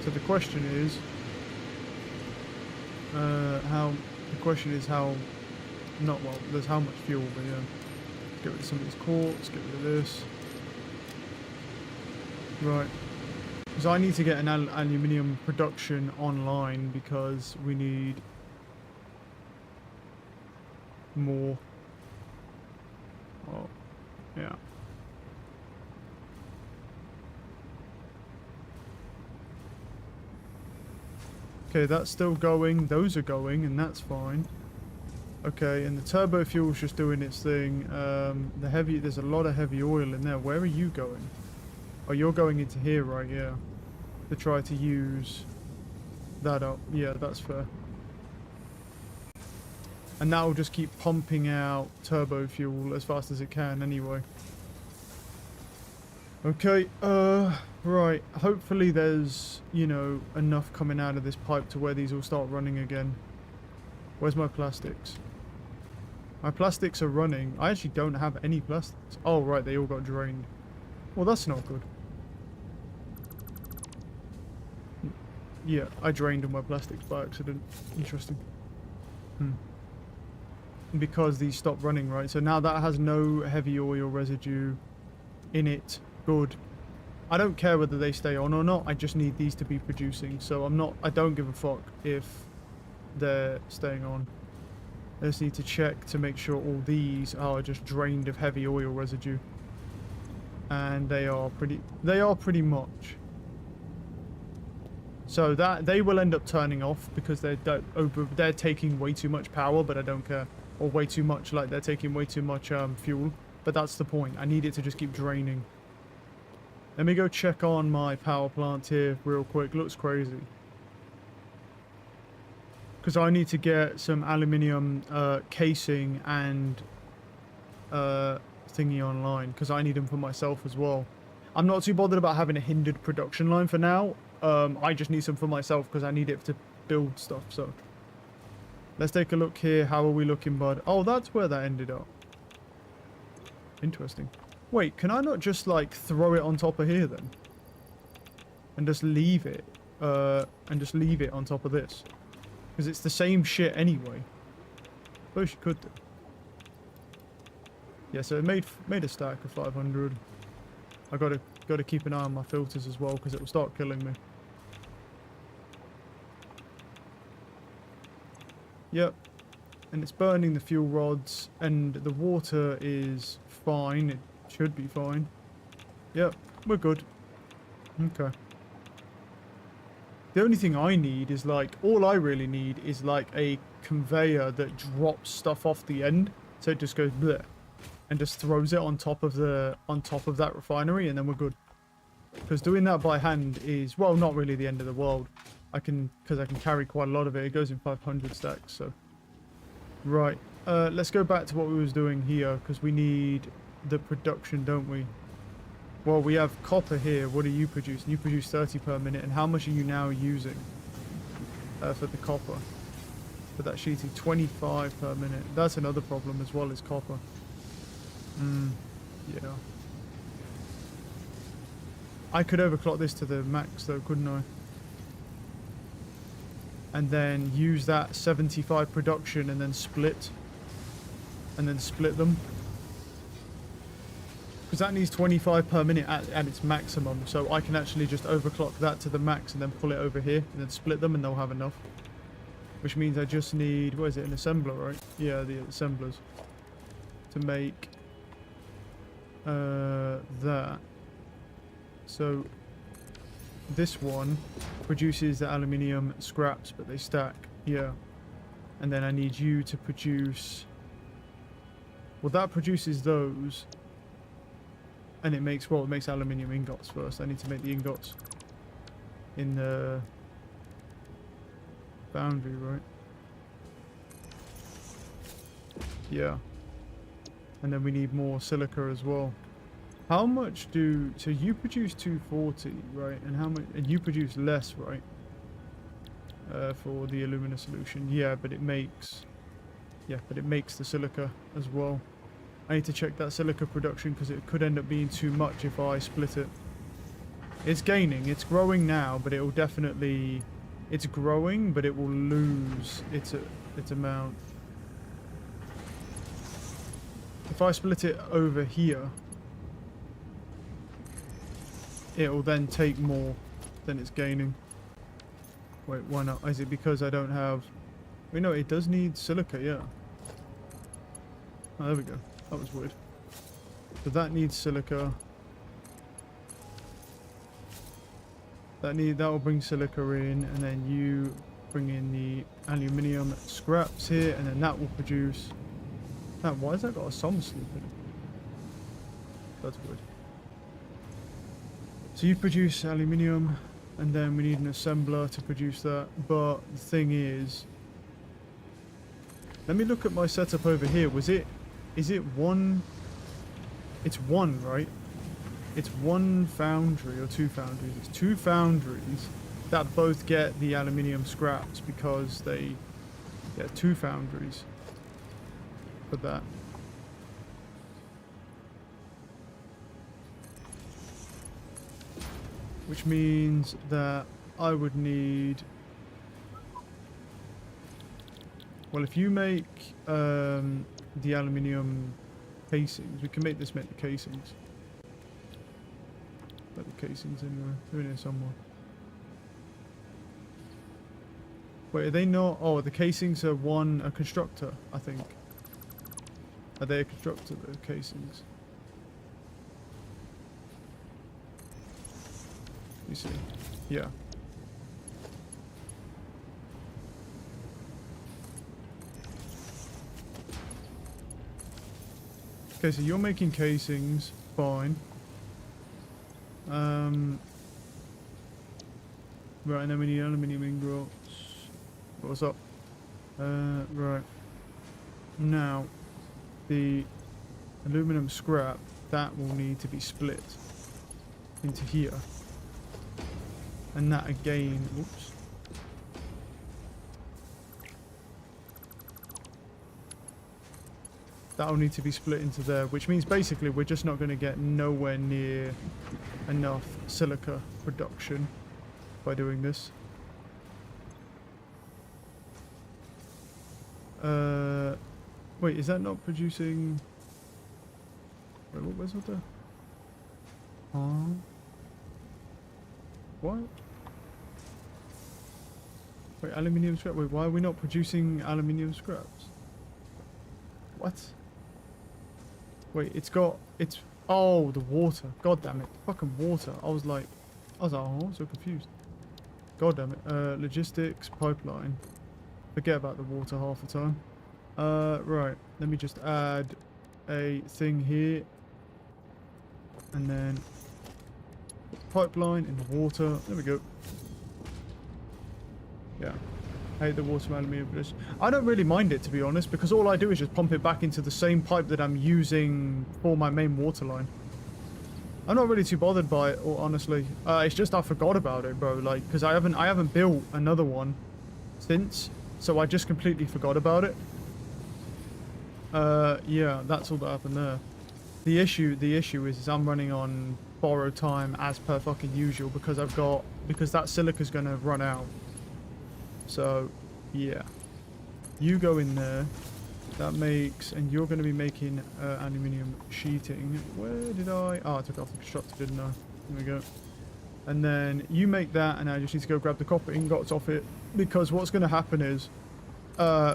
So the question is, not well, there's how much fuel, but yeah. Let's get rid of some of these quartz, get rid of this. Right. Because I need to get an aluminium production online because we need more. Oh, yeah. Okay, that's still going. Those are going, and that's fine. Okay, and the turbo fuel's just doing its thing. There's a lot of heavy oil in there. Where are you going? Oh, you're going into here, right? Yeah. To try to use that up. Yeah, that's fair. And that will just keep pumping out turbo fuel as fast as it can anyway. Okay, right. Hopefully there's, you know, enough coming out of this pipe to where these will start running again. Where's my plastics? My plastics are running. I actually don't have any plastics. Oh, right, they all got drained. Well, that's not good. Yeah, I drained all my plastics by accident. Interesting. Because these stopped running, right? So now that has no heavy oil residue in it. Good. I don't care whether they stay on or not. I just need these to be producing. So I don't give a fuck if they're staying on. I just need to check to make sure all these are just drained of heavy oil residue. And they are pretty much. So that they will end up turning off because they're taking way too much power, but I don't care. Or way too much, like they're taking way too much fuel. But that's the point. I need it to just keep draining. Let me go check on my power plant here real quick. Looks crazy. Because I need to get some aluminium casing and thingy online. Because I need them for myself as well. I'm not too bothered about having a hindered production line for now. I just need some for myself because I need it to build stuff. So let's take a look here. How are we looking, bud? Oh, that's where that ended up. Interesting. Wait, can I not just, like, throw it on top of here, then? And just leave it, on top of this? Because it's the same shit anyway. Suppose you could do. Yeah, so it made a stack of 500. I gotta keep an eye on my filters as well, because it will start killing me. Yep. And it's burning the fuel rods, and the water is fine. It should be fine. Yep, we're good. Okay. The only thing I need is, like, all I really need is, like, a conveyor that drops stuff off the end. So it just goes bleh, and just throws it on top of that refinery, and then we're good. Because doing that by hand is, well, not really the end of the world. Because I can carry quite a lot of it. It goes in 500 stacks, so. Right. Let's go back to what we was doing here, because we need the production, don't we? Well, we have copper here. What are you producing? You produce 30 per minute. And how much are you now using for the copper? For that sheeting, 25 per minute. That's another problem as well as copper. Yeah. I could overclock this to the max though, couldn't I? And then use that 75 production and then split. And then split them. Because that needs 25 per minute at its maximum. So I can actually just overclock that to the max and then pull it over here. And then split them and they'll have enough. Which means I just need, what is it, an assembler, right? Yeah, the assemblers. To make that. So this one produces the aluminium scraps, but they stack. Yeah. And then I need you to produce... Well, that produces those. And it makes, well, it makes aluminium ingots first. I need to make the ingots in the foundry, right? Yeah. And then we need more silica as well. How much do... So you produce 240, right? And how much... And you produce less, right? For the alumina solution. Yeah, but it makes... Yeah, but it makes the silica as well. I need to check that silica production because it could end up being too much if I split it. It's gaining. It's growing now, but it will definitely... It's growing, but it will lose its amount. If I split it over here, it will then take more than it's gaining. Wait, why not? Is it because I don't have... Wait, no, it does need silica, yeah. Oh, there we go. That was weird. So that needs silica. That will bring silica in, and then you bring in the aluminium scraps here, and then that will produce... why has that got a some sleep in it? That's weird. So you produce aluminium, and then we need an assembler to produce that. But the thing is... Let me look at my setup over here. Is it one... It's one, right? It's one foundry or two foundries. It's two foundries that both get the aluminium scraps because they... Yeah, two foundries for that. Which means that I would need... Well, if you make the aluminium casings, we can make the casings. Put the casings anyway. They're in here somewhere. Wait, are they not? Oh, the casings are a constructor, I think. Are they a constructor, the casings? You see? Yeah. Okay, so you're making casings, fine. Right, and then we need aluminium ingots. What's up? Right. Now, the aluminum scrap, that will need to be split into here. And that again, oops. That'll need to be split into there, which means basically we're just not going to get nowhere near enough silica production by doing this. Wait, is that not producing... Wait, where's all the... What? Wait, aluminium scrap? Wait, why are we not producing aluminium scraps? What? Wait, it's... Oh, the water. God damn it. Fucking water. I was like, oh, I'm so confused. God damn it. Logistics, pipeline. Forget about the water half the time. Right. Let me just add a thing here. And then pipeline in the water. There we go. Yeah. I hate the water aluminium, but I don't really mind it, to be honest, because all I do is just pump it back into the same pipe that I'm using for my main water line. I'm not really too bothered by it, or honestly. It's just I forgot about it, bro. Like, because I haven't built another one since, so I just completely forgot about it. Yeah, that's all that happened there. The issue is I'm running on borrowed time as per fucking usual because that silica's gonna run out. So, yeah. You go in there. That makes... And you're going to be making aluminium sheeting. Where did I... Oh, I took off the constructor, didn't I? There we go. And then you make that, and I just need to go grab the copper ingots off it. Because what's going to happen is...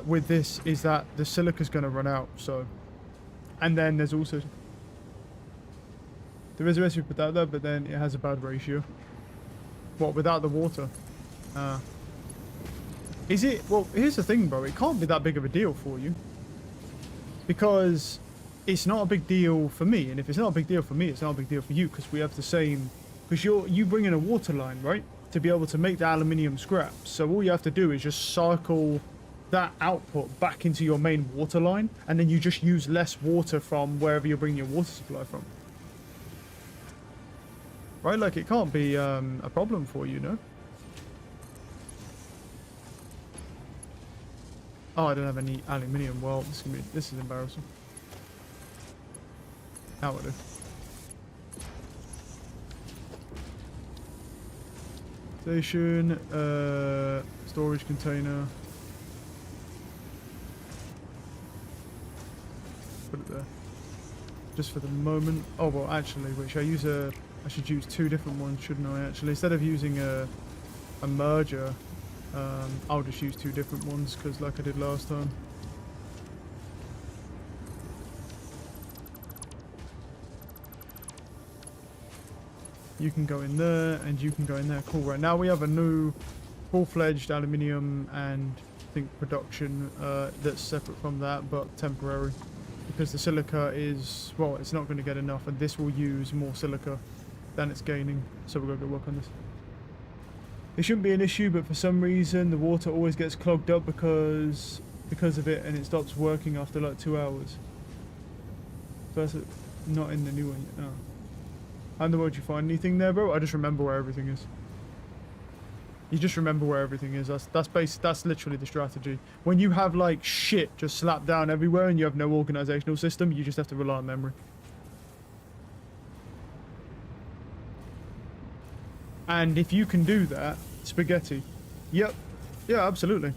with this, is that the silica's going to run out, so... And then there's also... There is a recipe for that, though, but then it has a bad ratio. What, without the water? Is it... Well, here's the thing, bro. It can't be that big of a deal for you. Because it's not a big deal for me. And if it's not a big deal for me, it's not a big deal for you. Because we have the same... Because you bring in a water line, right? To be able to make the aluminium scraps. So all you have to do is just cycle that output back into your main water line. And then you just use less water from wherever you're bringing your water supply from. Right? Like, it can't be a problem for you, no? Oh, I don't have any aluminium. Well, this is embarrassing. How would I do? Station, storage container. Put it there. Just for the moment. Oh well, actually, wait. I should use two different ones, shouldn't I? Actually, instead of using a merger. I'll just use two different ones because like I did last time. You can go in there and you can go in there. Cool, right now we have a new full-fledged aluminium and I think production that's separate from that but temporary because the silica is, well, it's not going to get enough and this will use more silica than it's gaining, so we're going to go work on this. It shouldn't be an issue, but for some reason the water always gets clogged up because of it, and it stops working after like 2 hours. First, not in the new one yet. No. How in the world do you find anything there, bro? I just remember where everything is. You just remember where everything is. That's literally the strategy. When you have like shit just slapped down everywhere and you have no organizational system, you just have to rely on memory. And if you can do that, spaghetti. Yep. Yeah, absolutely.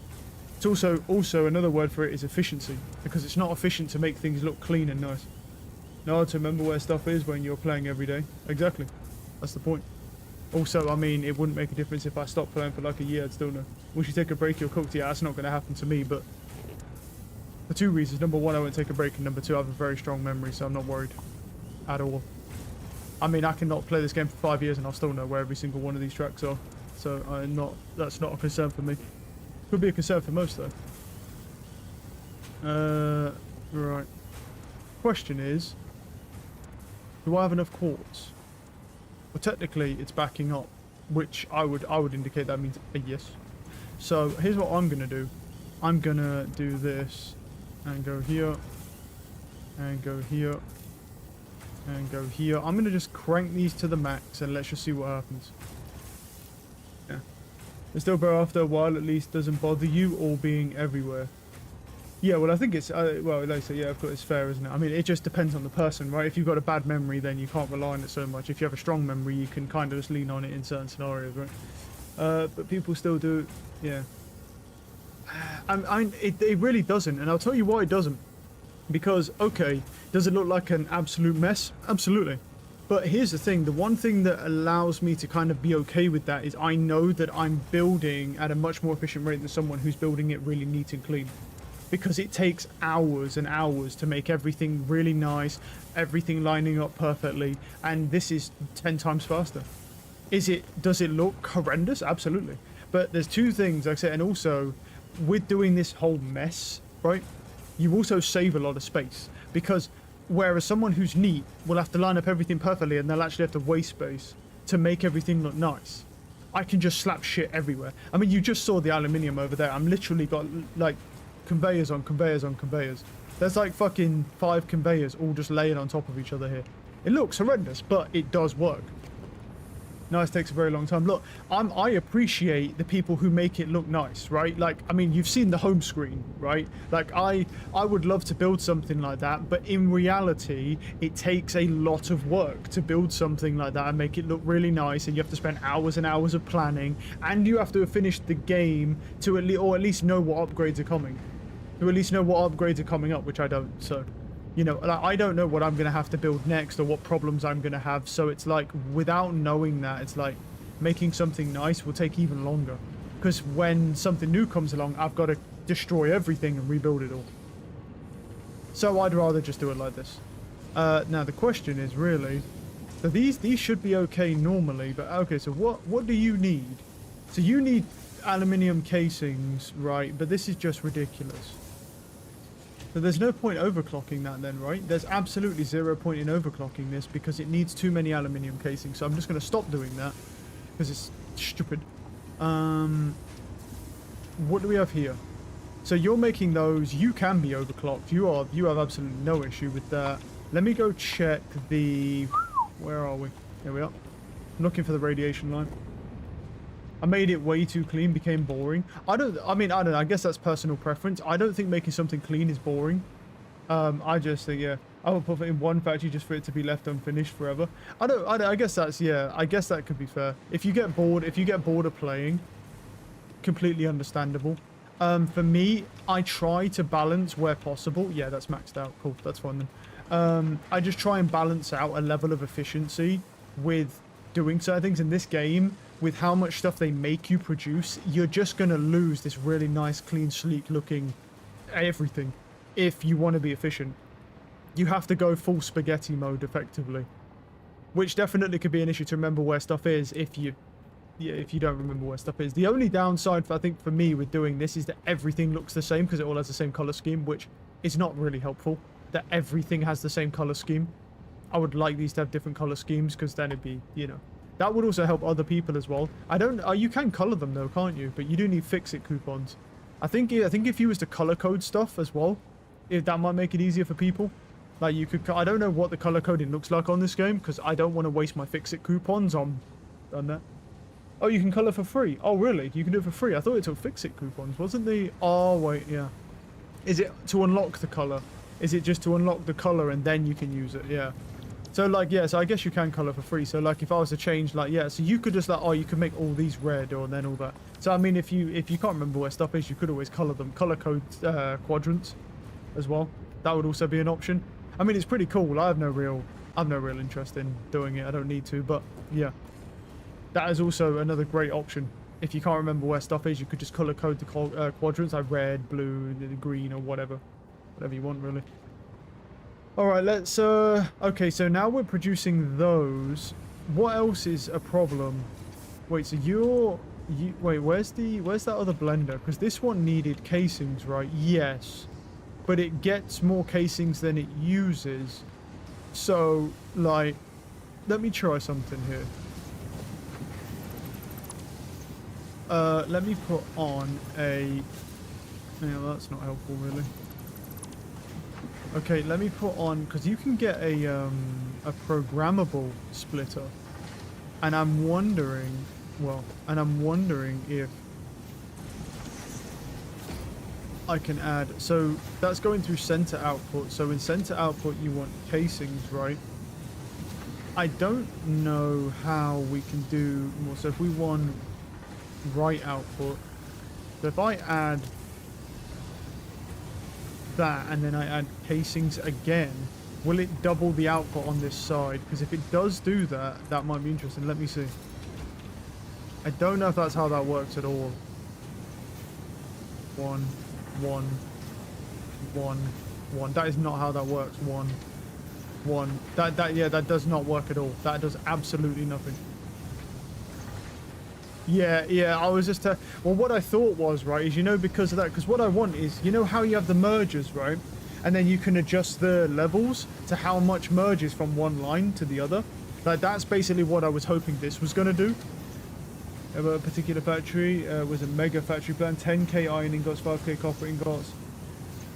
It's also another word for it is efficiency. Because it's not efficient to make things look clean and nice. No, to remember where stuff is when you're playing every day. Exactly. That's the point. Also, I mean, it wouldn't make a difference if I stopped playing for like a year, I'd still know. Once you take a break, you're cooked. Yeah, that's not going to happen to me, but... For two reasons. Number one, I won't take a break, and number two, I have a very strong memory, so I'm not worried. At all. I mean, I can not play this game for 5 years and I'll still know where every single one of these tracks are. So that's not a concern for me. Could be a concern for most though. Right. Question is, do I have enough quartz? Well, technically it's backing up, which I would indicate that means a yes. So here's what I'm gonna do. I'm gonna do this and go here and go here. And go here. I'm going to just crank these to the max and let's just see what happens. Yeah. It's still better after a while, at least doesn't bother you all being everywhere. Yeah, well, I think it's well, like I say, yeah, of course, it's fair, isn't it? I mean, it just depends on the person, right? If you've got a bad memory, then you can't rely on it so much. If you have a strong memory, you can kind of just lean on it in certain scenarios, right? But people still do, yeah. It really doesn't, and I'll tell you why it doesn't. Because, okay, does it look like an absolute mess? Absolutely. But here's the thing, the one thing that allows me to kind of be okay with that is I know that I'm building at a much more efficient rate than someone who's building it really neat and clean. Because it takes hours and hours to make everything really nice, everything lining up perfectly, and this is 10 times faster. Does it look horrendous? Absolutely. But there's two things, like I said, and also, with doing this whole mess, right, you also save a lot of space. Because whereas someone who's neat will have to line up everything perfectly and they'll actually have to waste space to make everything look nice, I can just slap shit everywhere. I mean, you just saw the aluminium over there. I'm literally got, like, conveyors on conveyors on conveyors. There's like fucking 5 conveyors all just laying on top of each other here. It looks horrendous, but it does work. Nice takes a very long time. Look, I appreciate the people who make it look nice, right? Like, I mean, you've seen the home screen, right? Like, I would love to build something like that, but in reality, it takes a lot of work to build something like that and make it look really nice, and you have to spend hours and hours of planning, and you have to have finished the game to at least know what upgrades are coming. To at least know what upgrades are coming up, which I don't, so... You know, like, I don't know what I'm going to have to build next or what problems I'm going to have. So it's like, without knowing that, it's like making something nice will take even longer. Because when something new comes along, I've got to destroy everything and rebuild it all. So I'd rather just do it like this. Now the question is really, so these should be okay normally, but okay, so what do you need? So you need aluminium casings, right? But this is just ridiculous. So there's no point overclocking that then, right? There's absolutely 0 point in overclocking this because it needs too many aluminium casings. So I'm just going to stop doing that because it's stupid. What do we have here? So you're making those. You can be overclocked. You have absolutely no issue with that. Let me go check the... Where are we? There we are. I'm looking for the radiation line. I made it way too clean, became boring. I don't know, I guess that's personal preference. I don't think making something clean is boring. I just think, yeah, I would put it in one factory just for it to be left unfinished forever. I guess that's, yeah, I guess that could be fair. If you get bored of playing, completely understandable. For me, I try to balance where possible. Yeah, that's maxed out. Cool, that's fine then. I just try and balance out a level of efficiency with doing certain things in this game. With how much stuff they make you produce, you're just going to lose this really nice, clean, sleek looking everything if you want to be efficient. You have to go full spaghetti mode effectively, which definitely could be an issue to remember where stuff is if you don't remember where stuff is. The only downside, I think, for me with doing this is that everything looks the same because it all has the same color scheme, which is not really helpful, that everything has the same color scheme. I would like these to have different color schemes because then it'd be, you know... That would also help other people as well. You can color them though, can't you? But you do need fix-it coupons. I think if you was to color code stuff as well, if that might make it easier for people. Like you could, I don't know what the color coding looks like on this game because I don't want to waste my fix-it coupons on that. Oh, you can color for free. Oh, really? You can do it for free. I thought it took fix-it coupons, wasn't the? Oh wait, yeah. Is it to unlock the color? Is it just to unlock the color and then you can use it? Yeah. So, like, yeah, so I guess you can colour for free. So, like, if I was to change, like, yeah, so you could just, like, oh, you could make all these red or then all that. So, I mean, if you can't remember where stuff is, you could always colour them. Colour code quadrants as well. That would also be an option. I mean, it's pretty cool. I have no real interest in doing it. I don't need to, but, yeah. That is also another great option. If you can't remember where stuff is, you could just colour code the quadrants, like red, blue, green, or whatever. Whatever you want, really. Alright, let's, okay, so now we're producing those. What else is a problem? Wait, so wait, where's that other blender? Because this one needed casings, right? Yes. But it gets more casings than it uses. So, like, let me try something here. Let me put on a... Yeah, that's not helpful, really. Okay, let me put on, because you can get a programmable splitter, and I'm wondering if I can add. So that's going through center output. So in center output, you want casings, right? I don't know how we can do more. So if we want right output, so if I add that and then I add casings again, will it double the output on this side? Because if it does do that, that might be interesting. Let me see. I don't know if that's how that works at all. 1, 1, 1, 1. That is not how that works. 1, 1. Yeah, that does not work at all. That does absolutely nothing. Yeah, I was just... well, what I thought was, right, is, you know, because of that, because what I want is, you know how you have the mergers, right? And then you can adjust the levels to how much merges from one line to the other. Like, that's basically what I was hoping this was going to do. A particular factory was a mega factory plan, 10k iron ingots, 5k copper ingots.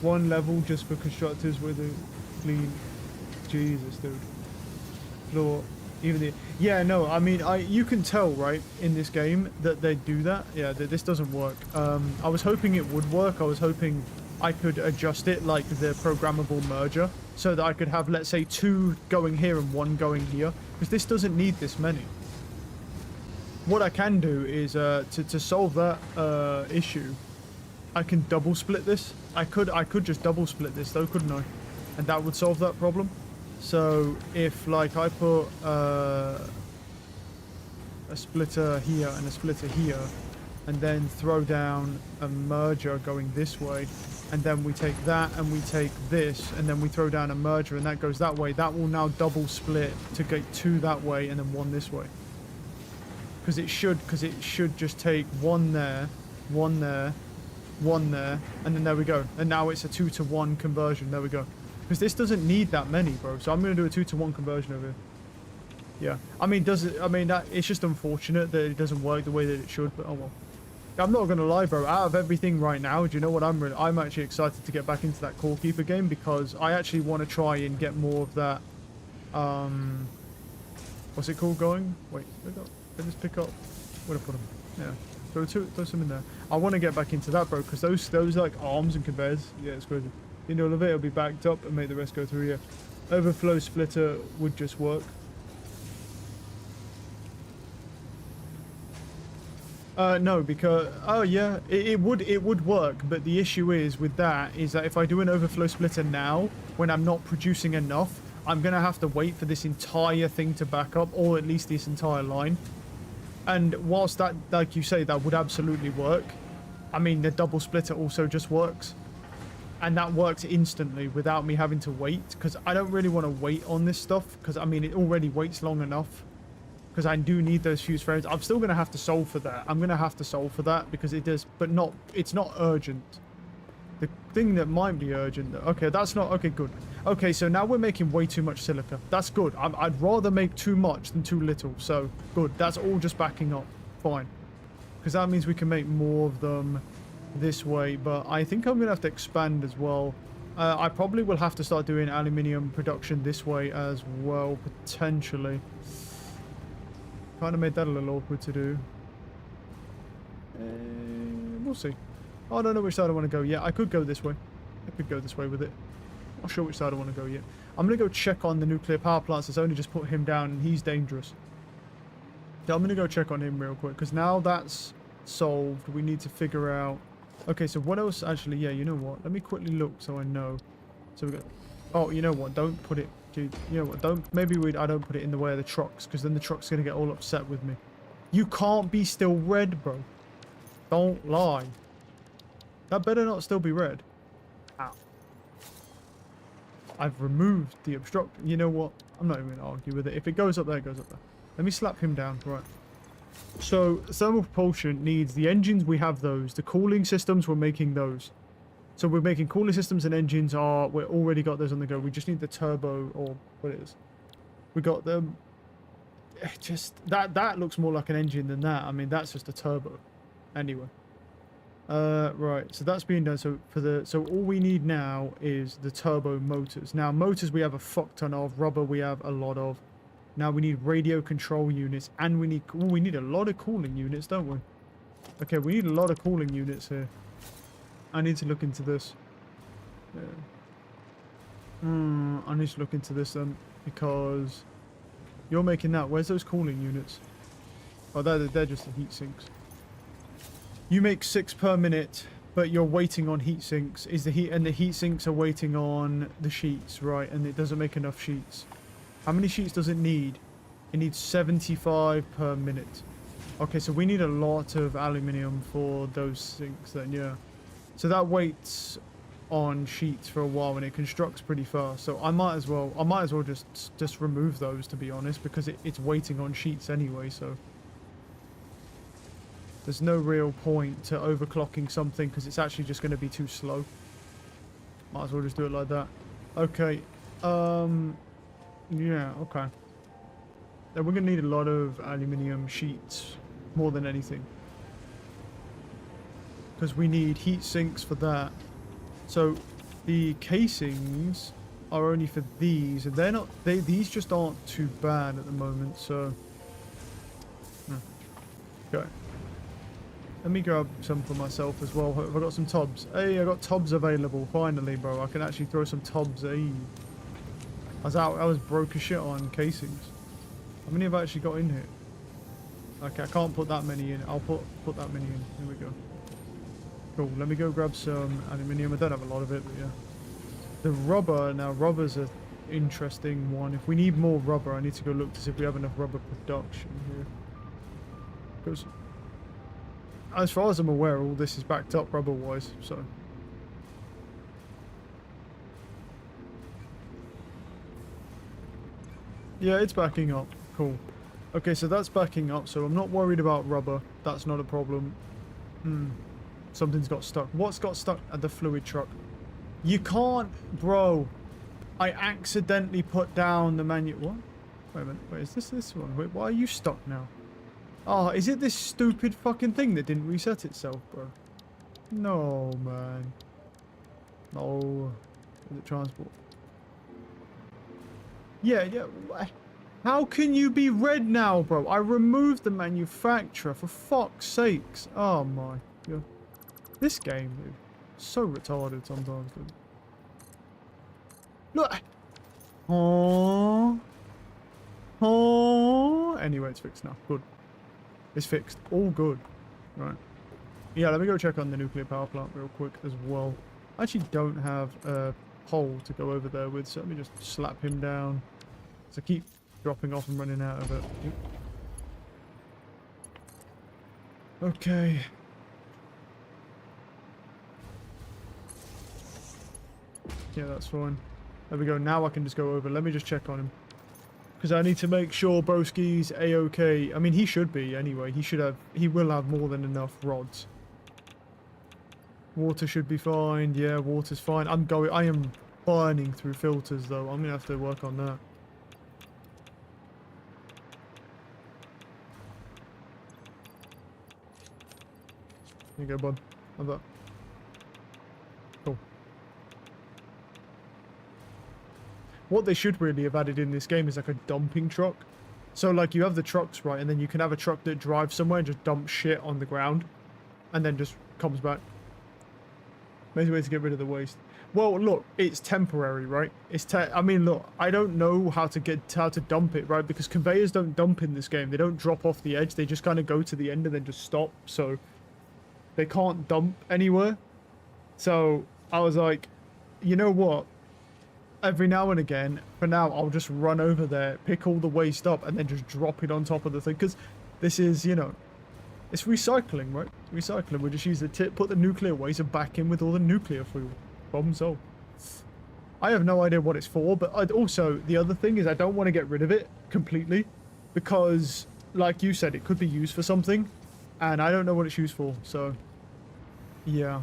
One level just for constructors with a clean... Jesus, dude. Floor... Even the... Yeah, no, I mean, you can tell, right, in this game that they do that. Yeah, this doesn't work. I was hoping it would work. I was hoping I could adjust it like the programmable merger so that I could have, let's say, 2 going here and 1 going here. Because this doesn't need this many. What I can do is, to solve that issue, I can double split this. I could just double split this though, couldn't I? And that would solve that problem. So if, like, I put a splitter here and a splitter here, and then throw down a merger going this way, and then we take that and we take this, and then we throw down a merger and that goes that way, that will now double split to get 2 that way and then 1 this way. Because it should just take 1 there, 1 there, 1 there, and then there we go. And now it's a 2-to-1 conversion. There we go. Because this doesn't need that many, bro. So I'm going to do a 2-to-1 conversion over here. Yeah. I mean, it's just unfortunate that it doesn't work the way that it should, but oh well. I'm not going to lie, bro. Out of everything right now, do you know what I'm actually excited to get back into that Core Keeper game, because I actually want to try and get more of that, what's it called going? Wait, let us pick up. Where'd I put them? Yeah. Throw some in there. I want to get back into that, bro, because those like arms and conveyors, yeah, it's crazy. You know, of it will be backed up and make the rest go through here. Overflow splitter would just work. No, because oh yeah, it would work, but the issue is with that is that if I do an overflow splitter now, when I'm not producing enough, I'm gonna have to wait for this entire thing to back up, or at least this entire line. And whilst that, like you say, that would absolutely work, I mean, the double splitter also just works. And that works instantly without me having to wait, because I don't really want to wait on this stuff, because I mean, it already waits long enough, because I do need those fuse frames. I'm still going to have to solve for that. I'm going to have to solve for that because it does, but not, it's not urgent. The thing that might be urgent, okay, that's not, okay, good. Okay, so now we're making way too much silica. That's good. I'd rather make too much than too little, so good. That's all just backing up. Fine. Because that means we can make more of them this way, but I think I'm gonna have to expand as well. I probably will have to start doing aluminium production this way as well, potentially. Kind of made that a little awkward to do. We'll see. I don't know which side I want to go yet. I could go this way. I could go this way with it. Not sure which side I want to go yet. I'm gonna go check on the nuclear power plants. It's only just put him down and he's dangerous. So I'm gonna go check on him real quick, because now that's solved. We need to figure out. Okay, so what else? Actually, yeah, you know what? Let me quickly look so I know. So we got... Oh, you know what? Don't put it... Dude, you know what? I don't put it in the way of the trucks, because then the truck's going to get all upset with me. You can't be still red, bro. Don't lie. That better not still be red. Ow. I've removed the obstruction. You know what? I'm not even going to argue with it. If it goes up there, it goes up there. Let me slap him down. Right. So, thermal propulsion needs the engines, we have those. The cooling systems, we're making those. So we're making cooling systems and engines we're already got those on the go. We just need the turbo, or what it is. We got them. Just, that looks more like an engine than that. I mean, that's just a turbo. Anyway. Right, so that's being done. So all we need now is the turbo motors. Now, motors we have a fuck ton of. Rubber we have a lot of. Now we need radio control units, and we need a lot of cooling units, don't we? Okay, we need a lot of cooling units here. I need to look into this. Yeah. I need to look into this then, because you're making that. Where's those cooling units? Oh, they're just the heat sinks. You make 6 per minute, but you're waiting on heat sinks. And the heat sinks are waiting on the sheets, right? And it doesn't make enough sheets. How many sheets does it need? It needs 75 per minute. Okay, so we need a lot of aluminium for those sinks then, yeah. So that waits on sheets for a while and it constructs pretty fast. So I might as well just remove those, to be honest, because it's waiting on sheets anyway, so there's no real point to overclocking something because it's actually just going to be too slow. Might as well just do it like that. Okay. Yeah, okay. Then we're going to need a lot of aluminium sheets more than anything, because we need heat sinks for that. So the casings are only for these, and these just aren't too bad at the moment, so okay. Let me grab some for myself as well. Have I got some tubs? Hey, I got tubs available finally, bro. I can actually throw some tubs. Hey, I was broke as shit on casings. How many have I actually got in here? Okay, I can't put that many in. I'll put that many in. Here we go. Cool. Let me go grab some aluminium. I don't have a lot of it, but yeah. The rubber. Now, rubber's an interesting one. If we need more rubber, I need to go look to see if we have enough rubber production here. Because as far as I'm aware, all this is backed up rubber-wise, so. Yeah, it's backing up. Cool. Okay, so that's backing up, so I'm not worried about rubber. That's not a problem. Something's got stuck. What's got stuck at the fluid truck? You can't, bro. I accidentally put down the What? Wait a minute. Wait, is this one? Wait, why are you stuck now? Oh, is it this stupid fucking thing that didn't reset itself, bro? No, man. No. Is it transport? Yeah. How can you be red now, bro? I removed the manufacturer, for fuck's sakes. Oh my god. This game, dude. So retarded sometimes, dude. Look. Oh. Anyway, it's fixed now. Good. It's fixed. All good. Right. Yeah, let me go check on the nuclear power plant real quick as well. I actually don't have a pole to go over there with, so let me just slap him down. So keep dropping off and running out of it. Okay. Yeah, that's fine. There we go. Now I can just go over. Let me just check on him. Because I need to make sure broski's A-okay. I mean, he should be anyway. He will have more than enough rods. Water should be fine. Yeah, water's fine. I am burning through filters though. I'm going to have to work on that. There you go, bud. Have that. Cool. What they should really have added in this game is like a dumping truck. So like you have the trucks, right, and then you can have a truck that drives somewhere and just dumps shit on the ground and then just comes back. Amazing way to get rid of the waste. Well, look, it's temporary, right? I mean, look, I don't know how to dump it, right? Because conveyors don't dump in this game. They don't drop off the edge. They just kind of go to the end and then just stop. So they can't dump anywhere. So I was like, you know what? Every now and again, for now, I'll just run over there, pick all the waste up, and then just drop it on top of the thing. Because this is, you know, it's recycling, right? Recycling. We'll just use the tip, put the nuclear waste, and back in with all the nuclear fuel. Problem solved. I have no idea what it's for, but also, the other thing is I don't want to get rid of it completely. Because, like you said, it could be used for something. And I don't know what it's used for, so yeah.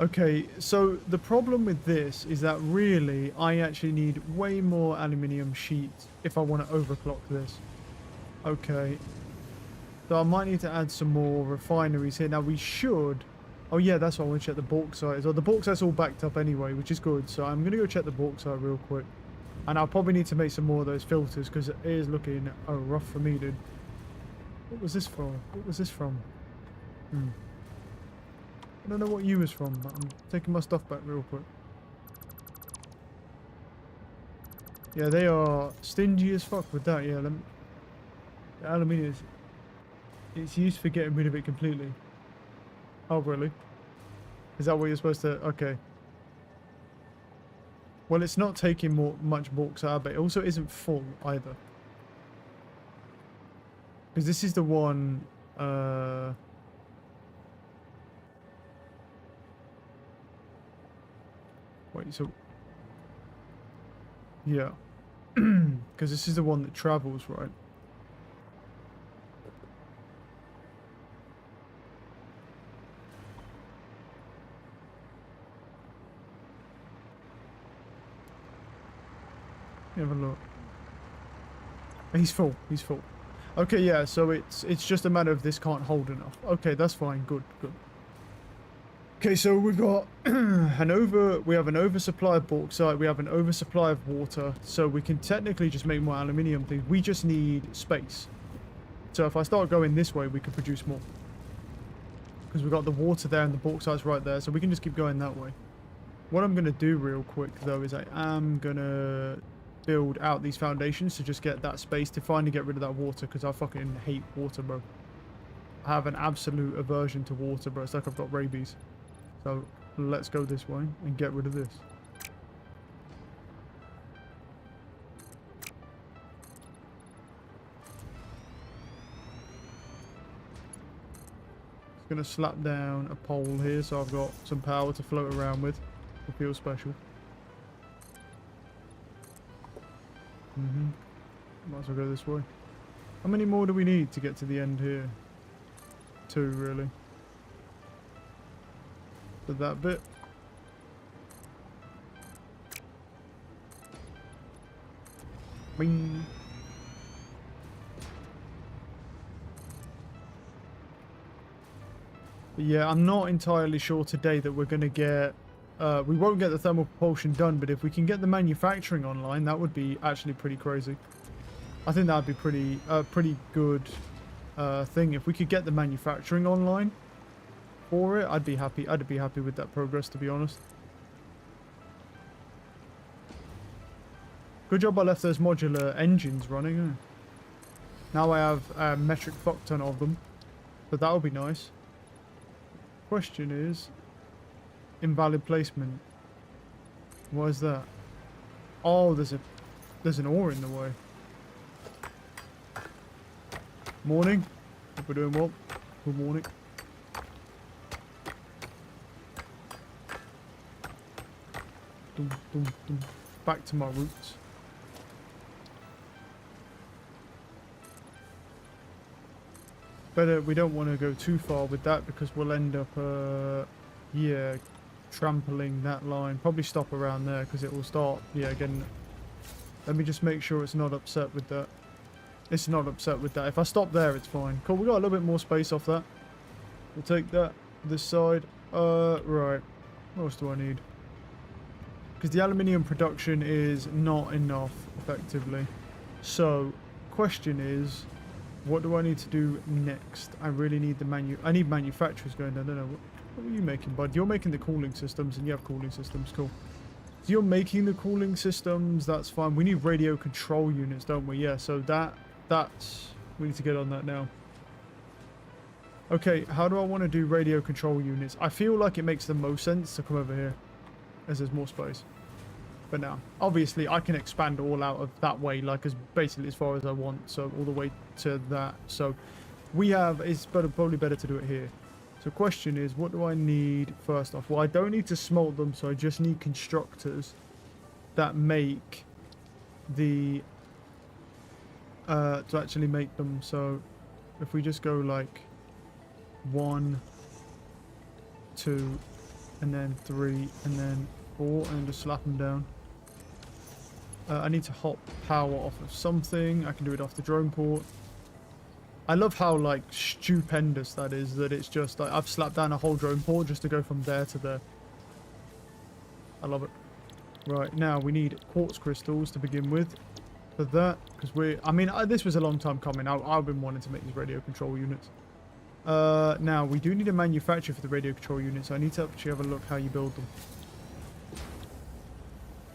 Okay, so the problem with this is that really I actually need way more aluminium sheets if I want to overclock this. Okay. So I might need to add some more refineries here. Now we should... Oh yeah, that's why I want to check the bauxite as well. The bauxite's all backed up anyway, which is good. So I'm going to go check the bauxite real quick. And I'll probably need to make some more of those filters because it is looking rough for me, dude. What was this from? What was this from? I don't know what you was from, but I'm taking my stuff back real quick. Yeah, they are stingy as fuck with that. Yeah, the aluminium is... It's used for getting rid of it completely. Oh, really? Is that what you're supposed to... Okay. Well, it's not taking much bauxite, but it also isn't full either. Because this is the one... Wait, so... Yeah. Because this is the one that travels, right? Have a look. He's full. He's full. Okay, yeah. So it's just a matter of this can't hold enough. Okay, that's fine. Good. Good. Okay, so we've got we have an oversupply of bauxite. We have an oversupply of water. So we can technically just make more aluminium things. We just need space. So if I start going this way, we can produce more. Because we've got the water there and the bauxite's right there. So we can just keep going that way. What I'm going to do real quick, though, is I am going to build out these foundations to just get that space to finally get rid of that water, because I fucking hate water, bro. I have an absolute aversion to water, bro. It's like I've got rabies. So let's go this way and get rid of this. Just gonna slap down a pole here so I've got some power to float around with. I feel special. Might as well go this way. How many more do we need to get to the end here? 2, really. For that bit. Bing. But yeah, I'm not entirely sure today that we're going to get... we won't get the thermal propulsion done, but if we can get the manufacturing online, that would be actually pretty crazy. I think that would be pretty good thing. If we could get the manufacturing online for it, I'd be happy. I'd be happy with that progress, to be honest. Good job I left those modular engines running. Eh? Now I have a metric fuck ton of them, but that would be nice. Question is, invalid placement. What is that? Oh, there's an ore in the way. Morning. Hope we're doing well. Good morning. Dum, dum, dum. Back to my roots. Better, we don't want to go too far with that because we'll end up, yeah, trampling that line. Probably stop around there because it will start, yeah, again. Let me just make sure it's not upset with that. It's not upset with that. If I stop there, it's fine. Cool, we got a little bit more space off that. We'll take that, this side. Right. What else do I need? Because the aluminium production is not enough, effectively. So, question is, what do I need to do next? I really need the I need manufacturers going. I don't know. What were you making, bud? You're making the cooling systems, and you have cooling systems. Cool. So you're making the cooling systems. That's fine. We need radio control units, don't we? Yeah. So that's we need to get on that now. Okay. How do I want to do radio control units? I feel like it makes the most sense to come over here, as there's more space. But now, obviously, I can expand all out of that way, like as basically as far as I want, so all the way to that. So we have, it's probably better to do it here. So question is, what do I need first off? Well, I don't need to smelt them, so I just need constructors that make the, to actually make them. So if we just go like 1, 2, and then 3, and then 4, and just slap them down. I need to hop power off of something. I can do it off the drone port. I love how like stupendous that is, that it's just like I've slapped down a whole drone port just to go from there to there. I love it. Right, now we need quartz crystals to begin with for that, because I mean, this was a long time coming. I've been wanting to make these radio control units. Now, we do need a manufacturer for the radio control units. So I need to actually have a look how you build them.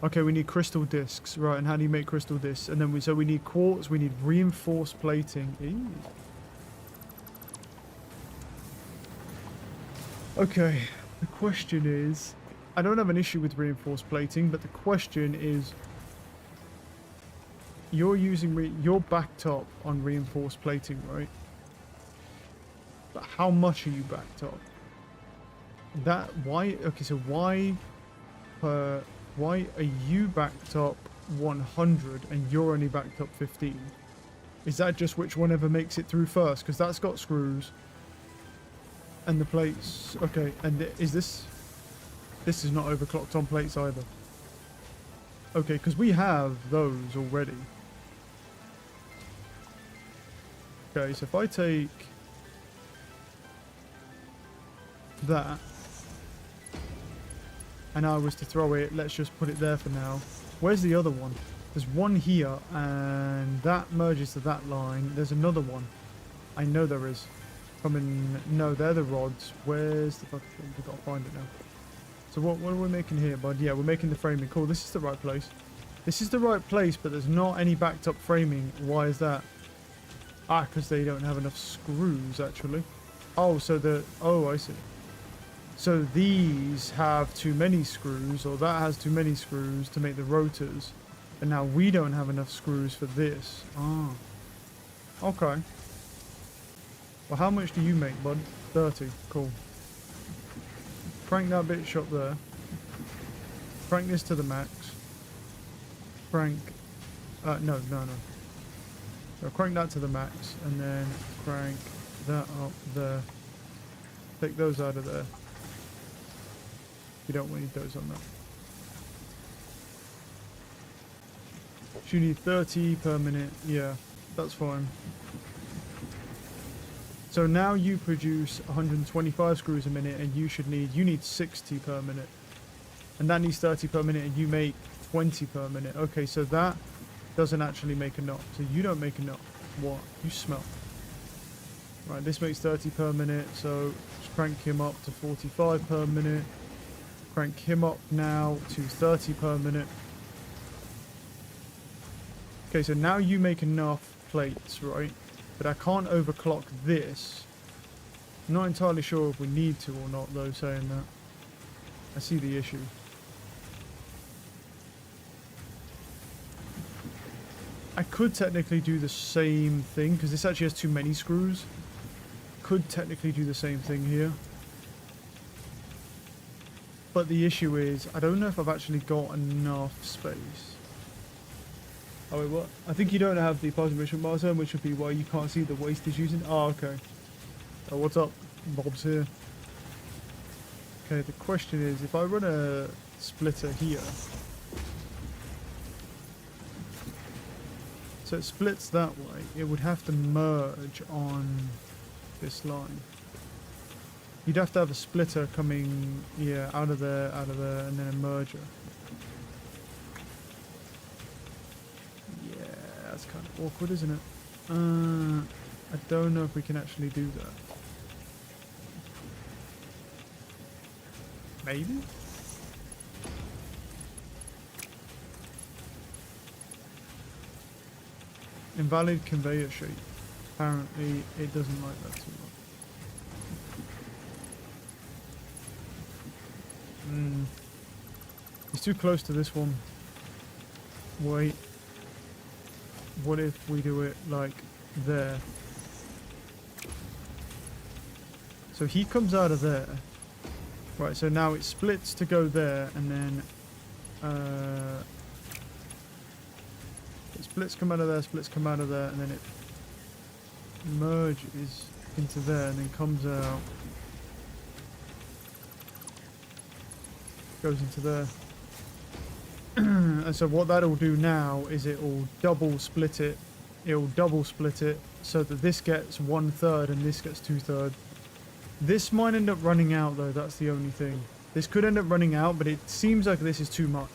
Okay, we need crystal discs. Right, and how do you make crystal discs? And then we need quartz, we need reinforced plating. Ew. Okay, the question is... I don't have an issue with reinforced plating, but the question is... You're using... You're backed up on reinforced plating, right? But how much are you backed up? That... Why... Okay, so why... Why are you backed up 100 and you're only backed up 15? Is that just which one ever makes it through first? Because that's got screws. And the plates... Okay, and is this... This is not overclocked on plates either. Okay, because we have those already. Okay, so if I take... that... and I was to throw it, let's just put it there for now. Where's the other one? There's one here, and that merges to that line. There's another one. I know there is. Coming... No, they're the rods. Where's the fucking thing? We've got to find it now. So what are we making here, bud? Yeah, we're making the framing. Cool, this is the right place. This is the right place, but there's not any backed up framing. Why is that? Ah, because they don't have enough screws, actually. Oh, so the... Oh, I see. So these have too many screws, or that has too many screws to make the rotors. And now we don't have enough screws for this. Ah. Okay. Well, how much do you make, bud? 30. Cool. Crank that bitch up there. Crank this to the max. Crank... no. So crank that to the max, and then crank that up there. Take those out of there. You don't need those on that. So you need 30 per minute. Yeah, that's fine. So now you produce 125 screws a minute, and you need 60 per minute. And that needs 30 per minute, and you make 20 per minute. Okay, so that doesn't actually make enough. So you don't make enough. What? You smell. Right, this makes 30 per minute, so just crank him up to 45 per minute. Crank him up now to 30 per minute. Okay, so now you make enough plates, right? But I can't overclock this. I'm not entirely sure if we need to or not, though, saying that. I see the issue. I could technically do the same thing, because this actually has too many screws. Could technically do the same thing here. But the issue is, I don't know if I've actually got enough space. Oh wait, what? I think you don't have the positive mission milestone, which would be why you can't see the wastage using. Oh, okay. Oh, what's up? Bob's here. Okay, the question is, if I run a splitter here, so it splits that way, it would have to merge on this line. You'd have to have a splitter coming, yeah, out of there, and then a merger. Yeah, that's kind of awkward, isn't it? I don't know if we can actually do that. Maybe? Invalid conveyor shape. Apparently, it doesn't like that too much. It's too close to this one. Wait. What if we do it like there? So he comes out of there. Right, so now it splits to go there, and then splits come out of there, splits come out of there, and then it merges into there, and then comes out, goes into there. And so what that'll do now is it'll double split it. It'll double split it so that this gets 1/3 and this gets 2/3. This might end up running out though, that's the only thing. This could end up running out, but it seems like this is too much.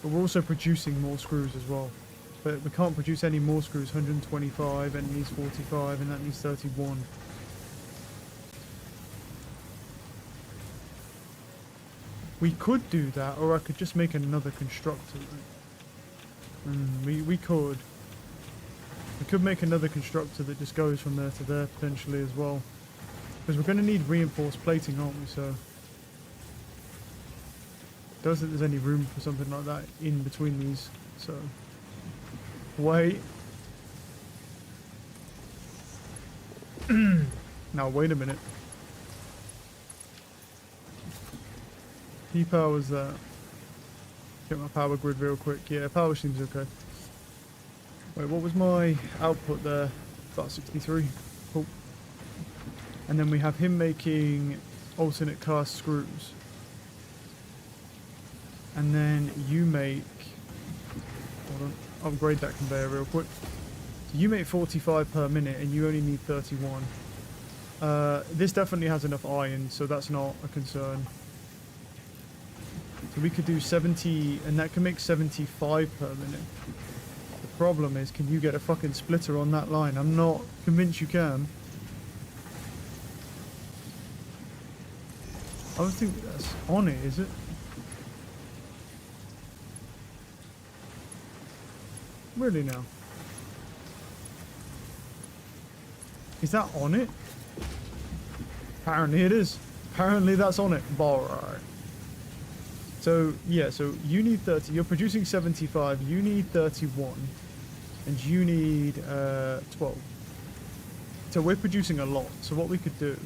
But we're also producing more screws as well. But we can't produce any more screws. 125, and it needs 45, and that needs 31. We could do that, or I could just make another constructor. We could. We could make another constructor that just goes from there to there, potentially, as well. Because we're going to need reinforced plating, aren't we? So don't think there's any room for something like that in between these. So wait. Now wait a minute. P-power's there. Get my power grid real quick. Yeah, power seems okay. Wait, what was my output there? About 63. Cool. And then we have him making alternate cast screws. And then you make... Hold on. Upgrade that conveyor real quick. So you make 45 per minute and you only need 31. This definitely has enough iron, so that's not a concern. So we could do 70, and that can make 75 per minute. The problem is, can you get a fucking splitter on that line? I'm not convinced you can. I don't think that's on it, is it? Really now? Is that on it? Apparently it is. Apparently that's on it. Alright. So, yeah, so you need 30. You're producing 75. You need 31. And you need 12. So we're producing a lot. So what we could do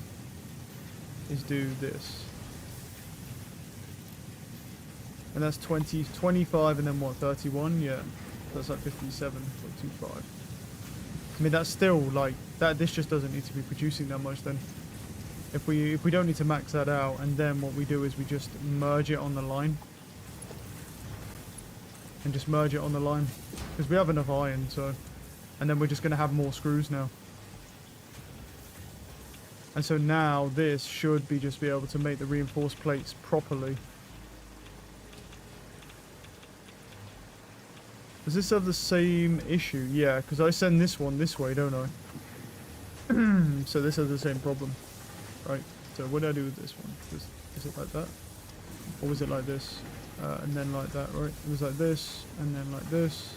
is do this. And that's 20, 25, and then what, 31? Yeah. That's like 57.25. I mean, that's still like that. This just doesn't need to be producing that much then. If we don't need to max that out, and then what we do is we just merge it on the line. And just merge it on the line. Because we have enough iron, so... And then we're just going to have more screws now. And so now this should be just be able to make the reinforced plates properly. Does this have the same issue? Yeah, because I send this one this way, don't I? So this has the same problem. Right, so what do I do with this one? Is it like that? Or was it like this? And then like that, right? It was like this, and then like this.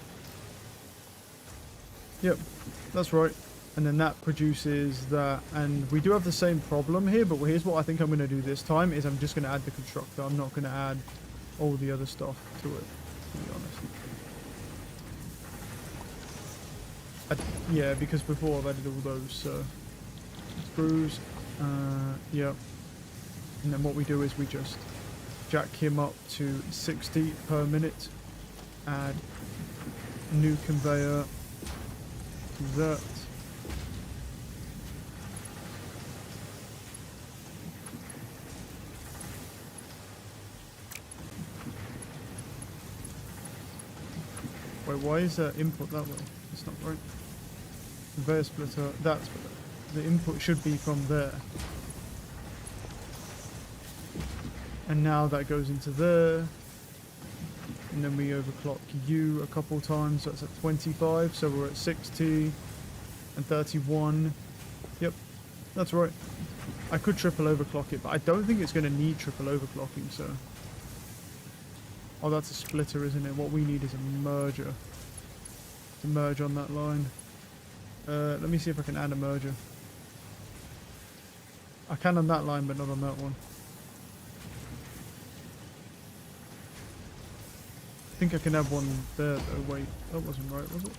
Yep, that's right. And then that produces that. And we do have the same problem here, but here's what I think I'm going to do this time, is I'm just going to add the constructor. I'm not going to add all the other stuff to it, to be honest. Yeah, because before I've added all those, so... Screws. Yep. And then what we do is we just jack him up to 60 per minute. Add new conveyor to that. Wait, why is that input that way? It's not right. Conveyor splitter, that's the input should be from there. And now that goes into there. And then we overclock U a couple times, so it's at 25, so we're at 60 and 31. Yep, that's right. I could triple overclock it, but I don't think it's going to need triple overclocking, so... Oh, that's a splitter, isn't it? What we need is a merger. To merge on that line. Let me see if I can add a merger. I can on that line, but not on that one. I think I can have one there, though. Wait, that wasn't right, was it?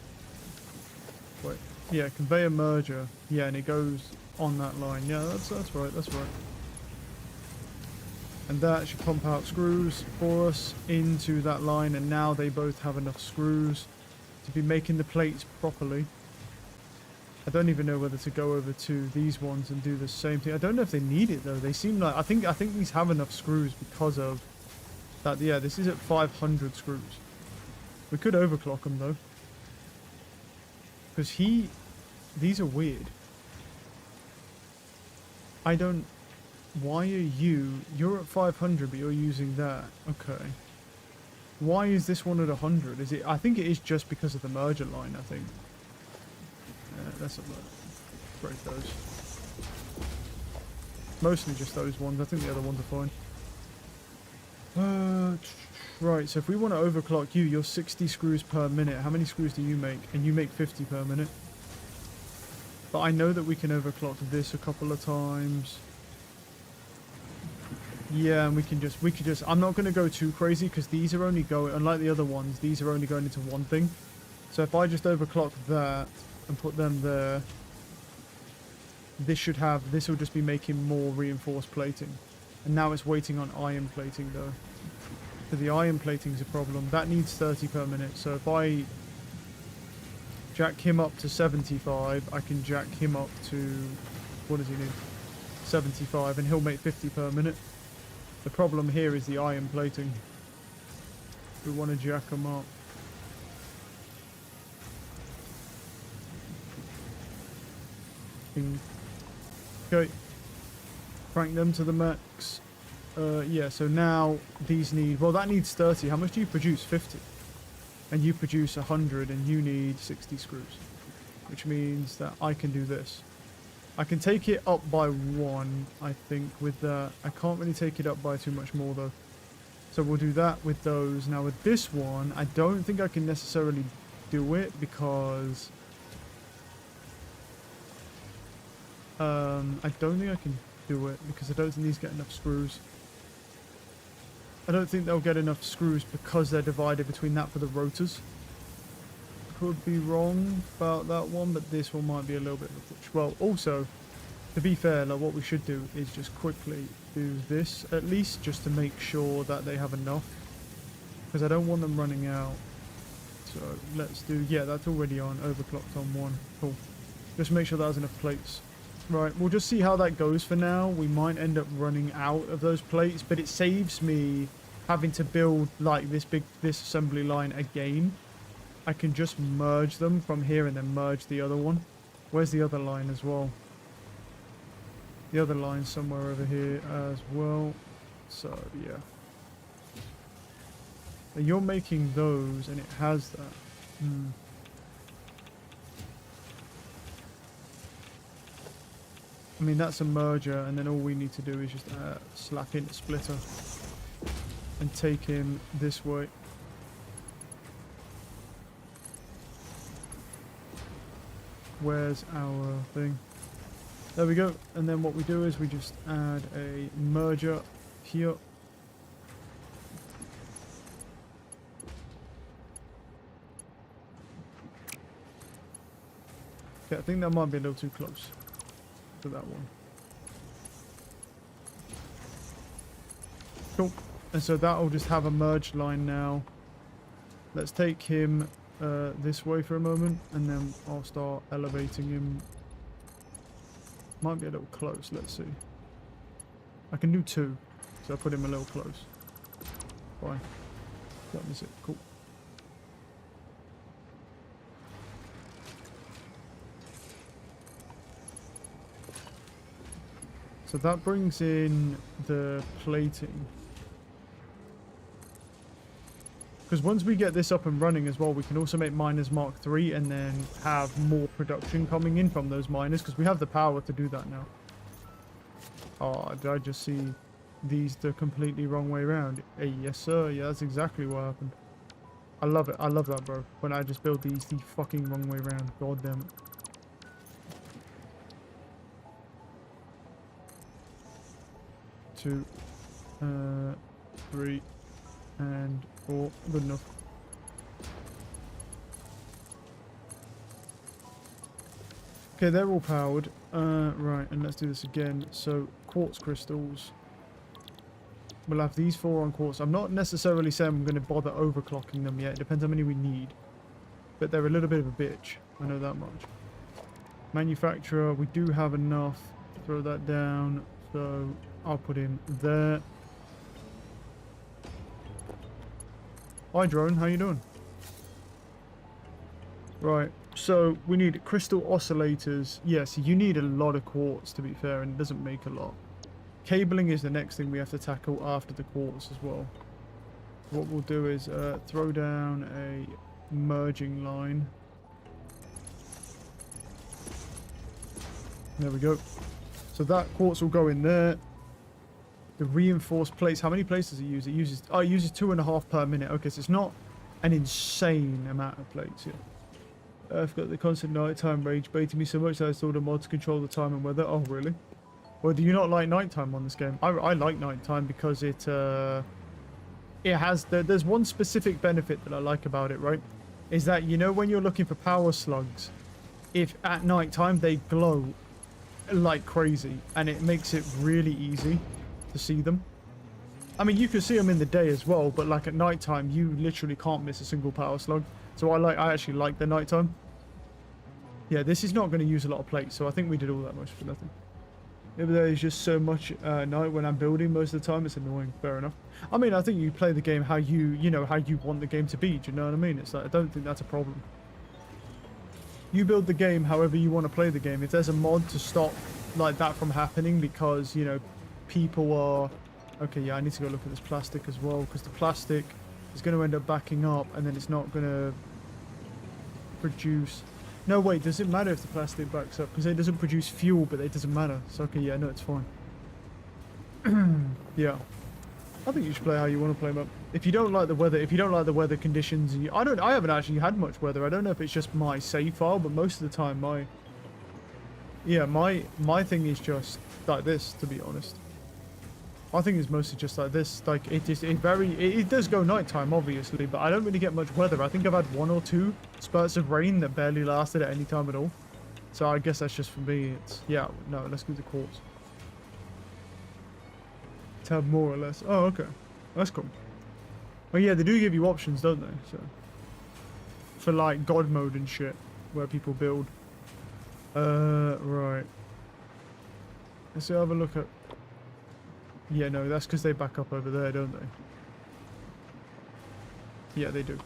Wait, yeah, conveyor merger. Yeah, and it goes on that line. Yeah, that's right, that's right. And that should pump out screws for us into that line, and now they both have enough screws to be making the plates properly. I don't even know whether to go over to these ones and do the same thing. I don't know if they need it though. They seem like, I think these have enough screws because of that. Yeah, this is at 500 screws. We could overclock them though, because these are weird. I don't. Why are you're at 500 but you're using that? Okay. Why is this one at 100? Is it? I think it is just because of the merger line, I think. Let's break those. Mostly just those ones. I think the other ones are fine. Right, so if we want to overclock you, you're 60 screws per minute. How many screws do you make? And you make 50 per minute. But I know that we can overclock this a couple of times. Yeah, and we could just, I'm not going to go too crazy because these are only going, unlike the other ones, these are only going into one thing. So if I just overclock that and put them there, this will just be making more reinforced plating. And now it's waiting on iron plating though. So the iron plating is a problem. That needs 30 per minute. So if I jack him up to 75, I can jack him up to, what does he need? 75, and he'll make 50 per minute. The problem here is the iron plating. We want to jack them up. Okay. Crank them to the max. Yeah, so now these need... Well, that needs 30. How much do you produce? 50. And you produce 100, and you need 60 screws. Which means that I can do this. I can take it up by 1, I think, with that. I can't really take it up by too much more, though. So we'll do that with those. Now, with this one, I don't think I can necessarily do it because... I don't think I can do it because I don't think these get enough screws. I don't think they'll get enough screws because they're divided between that for the rotors. Could be wrong about that one, but this one might be a little bit of a push. Well, also, to be fair, like what we should do is just quickly do this, at least, just to make sure that they have enough. Because I don't want them running out. So let's do, yeah, that's already on, overclocked on 1. Cool. Just make sure that has enough plates. Right, we'll just see how that goes for now. We might end up running out of those plates, but it saves me having to build like this assembly line again. I can just merge them from here and then merge the other one. Where's the other line as well? The other line's somewhere over here as well. So, yeah. And you're making those and it has that. I mean, that's a merger, and then all we need to do is just slap in a splitter and take him this way. Where's our thing? There we go. And then what we do is we just add a merger here. Okay, I think that might be a little too close to that one. Cool. And so that'll just have a merged line now. Let's take him this way for a moment, and then I'll start elevating him. Might be a little close, let's see. I can do 2, so I'll put him a little close. Fine. That was it. Cool. So that brings in the plating. Because once we get this up and running as well, we can also make miners Mark III and then have more production coming in from those miners, because we have the power to do that now. Oh, did I just see these the completely wrong way around? Hey, yes sir, yeah, that's exactly what happened. I love it, I love that, bro. When I just build these the fucking wrong way around, god damn it. Two, 3, and 4. Good enough. Okay, they're all powered. Right, and let's do this again. So, quartz crystals. We'll have these 4 on quartz. I'm not necessarily saying I'm going to bother overclocking them yet. It depends how many we need. But they're a little bit of a bitch. I know that much. Manufacturer, we do have enough. Throw that down. So, I'll put him there. Hi drone, how you doing? Right, so we need crystal oscillators. Yes, you need a lot of quartz to be fair, and it doesn't make a lot. Cabling is the next thing we have to tackle after the quartz as well. what we'll do is throw down a merging line. There we go. So that quartz will go in there. The reinforced plates, how many plates does it use? It uses 2.5 per minute. Okay, so it's not an insane amount of plates here. I've got the constant nighttime rage baiting me so much that I installed a mod to control the time and weather. Oh, really? Well, do you not like nighttime on this game? I like nighttime because it has... There's one specific benefit that I like about it, right? Is that, you know, when you're looking for power slugs, if at nighttime they glow like crazy, and it makes it really easy to see them. I mean, you can see them in the day as well, but like at nighttime, you literally can't miss a single power slug. So I actually like the nighttime. Yeah, this is not going to use a lot of plates, so I think we did all that much for nothing. Maybe there is just so much night when I'm building most of the time. It's annoying. Fair enough. I mean, I think you play the game how you know, how you want the game to be. Do you know what I mean? It's like, I don't think that's a problem. You build the game however you want to play the game. If there's a mod to stop like that from happening because, you know, people are... Okay, yeah, I need to go look at this plastic as well, because the plastic is going to end up backing up and then it's not going to produce... No, wait, does it matter if the plastic backs up? Because it doesn't produce fuel, but it doesn't matter. So, okay, yeah, no, it's fine. Yeah. I think you should play how you want to play them up. If you don't like the weather conditions, I haven't actually had much weather. I don't know if it's just my save file, but most of the time my thing is just like this, to be honest. I think it's mostly just like this. Like it does go nighttime, obviously, but I don't really get much weather. I think I've had 1 or 2 spurts of rain that barely lasted at any time at all. So I guess that's just for me. It's, yeah, no, let's go to quartz. Tab more or less. Oh, okay. That's cool. Oh yeah, they do give you options, don't they? So for like God mode and shit, where people build. Right. Let's have a look at... Yeah, no, that's because they back up over there, don't they? Yeah, they do.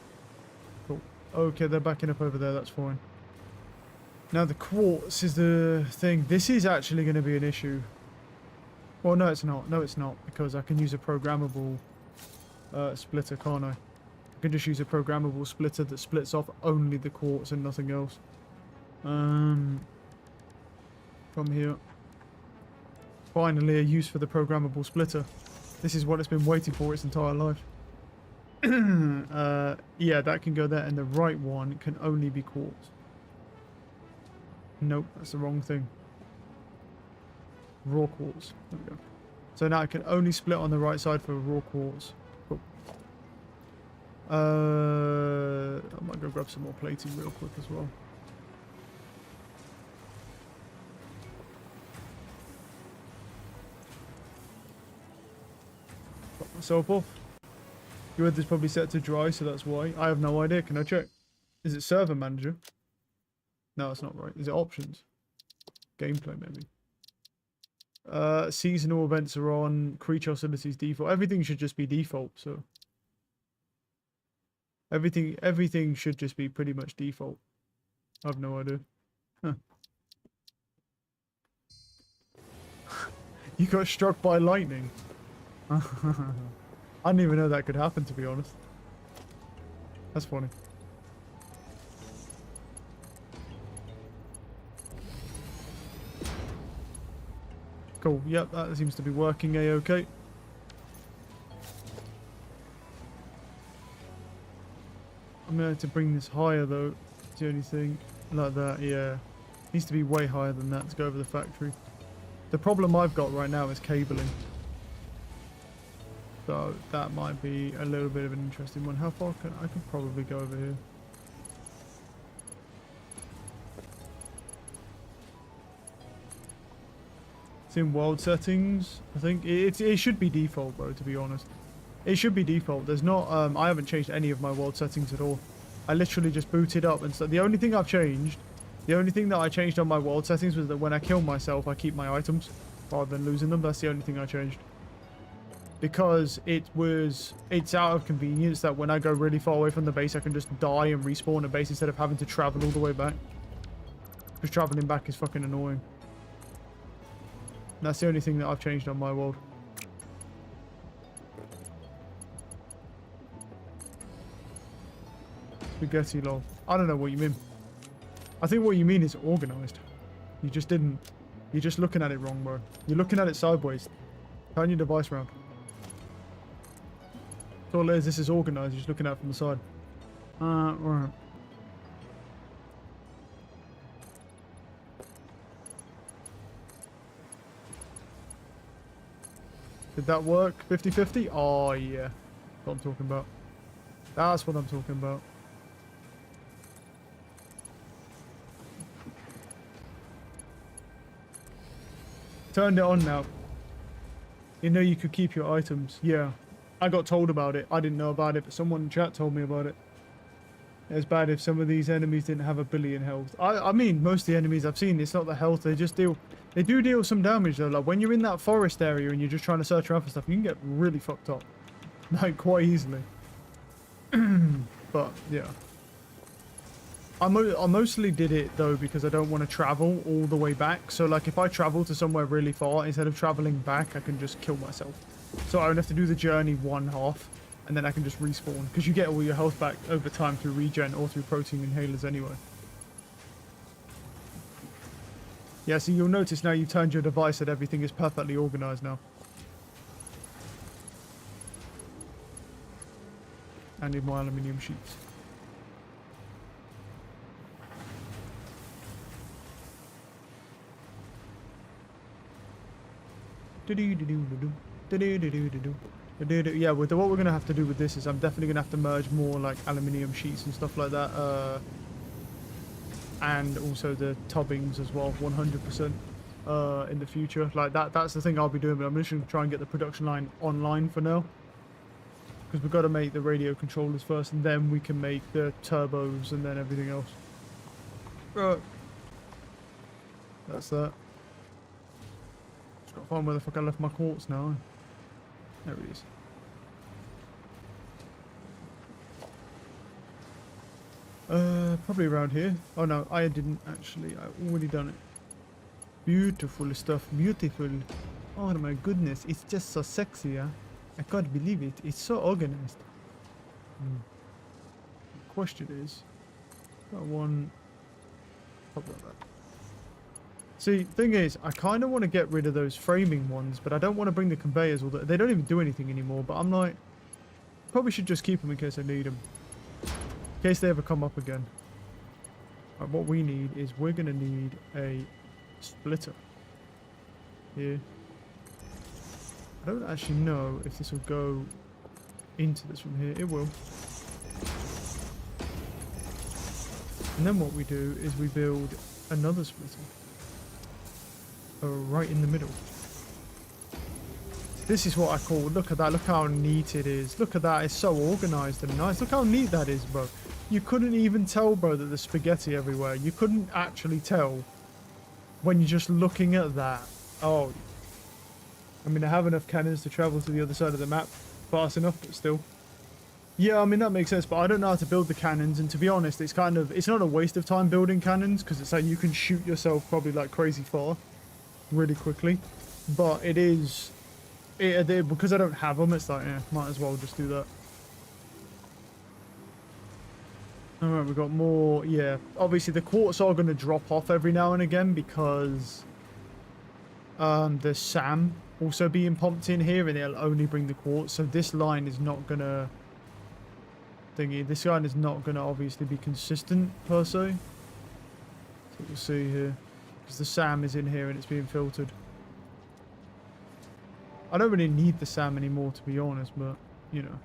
Cool. Okay, they're backing up over there, that's fine. Now the quartz is the thing. This is actually going to be an issue. Well, no, it's not. No, it's not, because I can use a programmable splitter, can't I? I can just use a programmable splitter that splits off only the quartz and nothing else. From here. Finally, a use for the programmable splitter. This is what it's been waiting for its entire life. Yeah, that can go there, and the right one can only be quartz. Nope, that's the wrong thing. Raw quartz. There we go. So now it can only split on the right side for raw quartz. Cool. I might go grab some more plating real quick as well. Got myself off. Your weather's probably set to dry, so that's why. I have no idea. Can I check? Is it server manager? No, that's not right. Is it options? Gameplay, maybe. Seasonal events are on. Creature hostilities default. Everything should just be default, so... Everything should just be pretty much default. I have no idea. Huh. You got struck by lightning. I didn't even know that could happen, to be honest. That's funny. Cool, yep, that seems to be working a-okay. I'm going to have to bring this higher though. Do anything like that, yeah. Needs to be way higher than that to go over the factory. The problem I've got right now is cabling. So that might be a little bit of an interesting one. How far can I could probably go over here. It's in world settings. I think it should be default, bro, to be honest. It should be default. There's not I haven't changed any of my world settings at all. I literally just booted up and so the only thing that I changed on my world settings was that when I kill myself, I keep my items rather than losing them. That's the only thing I changed. Because it's out of convenience that when I go really far away from the base, I can just die and respawn a base instead of having to travel all the way back. Because traveling back is fucking annoying. That's the only thing that I've changed on my world. Spaghetti lol. I don't know what you mean. I think what you mean is organized. You just didn't. You're just looking at it wrong, bro. You're looking at it sideways. Turn your device around. That's all it is. This is organized. You're just looking at it from the side. Right. Did that work? 50-50? Oh, yeah. That's what I'm talking about. That's what I'm talking about. Turned it on now. You know you could keep your items. Yeah. I got told about it. I didn't know about it, but someone in chat told me about it. It's bad if some of these enemies didn't have a billion health. I mean, most of the enemies I've seen, it's not the health. They just deal... They do deal some damage, though. Like, when you're in that forest area and you're just trying to search around for stuff, you can get really fucked up. Like, quite easily. But, yeah. I mostly did it, though, because I don't want to travel all the way back. So, like, if I travel to somewhere really far, instead of traveling back, I can just kill myself. So I don't have to do the journey one half, and then I can just respawn. Because you get all your health back over time through regen or through protein inhalers anyway. Yeah, so you'll notice now you've turned your device that everything is perfectly organized now. I need more aluminium sheets. Yeah, what we're going to have to do with this is I'm definitely going to have to merge more like aluminium sheets and stuff like that. And also the tubbings as well, 100% in the future. Like that's the thing I'll be doing, but I'm just going to try and get the production line online for now. Because we've got to make the radio controllers first, and then we can make the turbos and then everything else. Right. That's that. Just got to find where the fuck I left my quartz now. There it is. Probably around here. Oh no, I didn't actually. I already done it. Beautiful stuff. Beautiful. Oh my goodness, it's just so sexy, huh? I can't believe it. It's so organized. The question is, that one. Pop like that. See, thing is, I kind of want to get rid of those framing ones, but I don't want to bring the conveyors. They don't even do anything anymore. But I'm like, probably should just keep them in case I need them. In case they ever come up again. Right, what we need is we're going to need a splitter. Here. I don't actually know if this will go into this from here. It will. And then what we do is we build another splitter. Right in the middle. This is what I call, look at that, look how neat it is. Look at that, it's so organized and nice. Look how neat that is, bro. You couldn't even tell, bro, that there's spaghetti everywhere. You couldn't actually tell when you're just looking at that. Oh. I mean, I have enough cannons to travel to the other side of the map fast enough, but still. Yeah, I mean, that makes sense, but I don't know how to build the cannons, and to be honest, it's kind of, it's not a waste of time building cannons, because it's like you can shoot yourself probably like crazy far, really quickly, but it is, because I don't have them, it's like, might as well just do that. Alright, we've got more, yeah, obviously the quartz are going to drop off every now and again, because there's SAM also being pumped in here, and it'll only bring the quartz, so this line is not going to, this line is not going to obviously be consistent, per se. So we'll see here. Because the SAM is in here and it's being filtered. I don't really need the SAM anymore, to be honest, but, you know.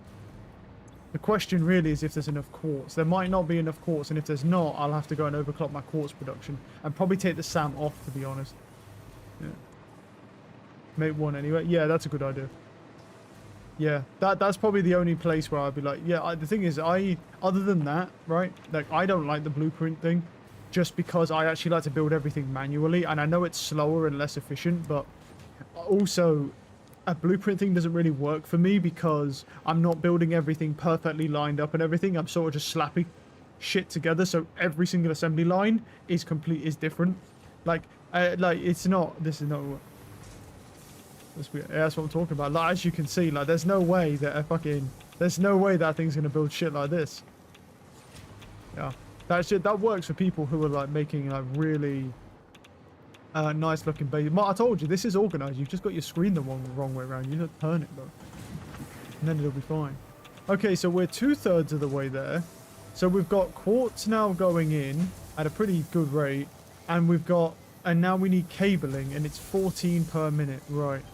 The question really is if there's enough quartz. There might not be enough quartz, and if there's not, I'll have to go and overclock my quartz production. And probably take the SAM off, to be honest. Yeah. Make one anyway. Yeah, that's a good idea. Yeah, that's probably the only place where I'd be like, yeah, the thing is, other than that, right, like, I don't like the blueprint thing, just because I actually like to build everything manually, and I know it's slower and less efficient, but also, a blueprint thing doesn't really work for me, because I'm not building everything perfectly lined up and everything, I'm sort of just slapping shit together, so every single assembly line is different, like, it's not, this is not... That's what I'm talking about. Like, as you can see, like, there's no way that there's no way that thing's gonna build shit like this. Yeah. That works for people who are like making like really nice looking bases. I told you, this is organized. You've just got your screen the wrong way around. You don't turn it though. And then it'll be fine. Okay, so we're 2/3 of the way there. So we've got quartz now going in at a pretty good rate. And now we need cabling, and it's 14 per minute. Right.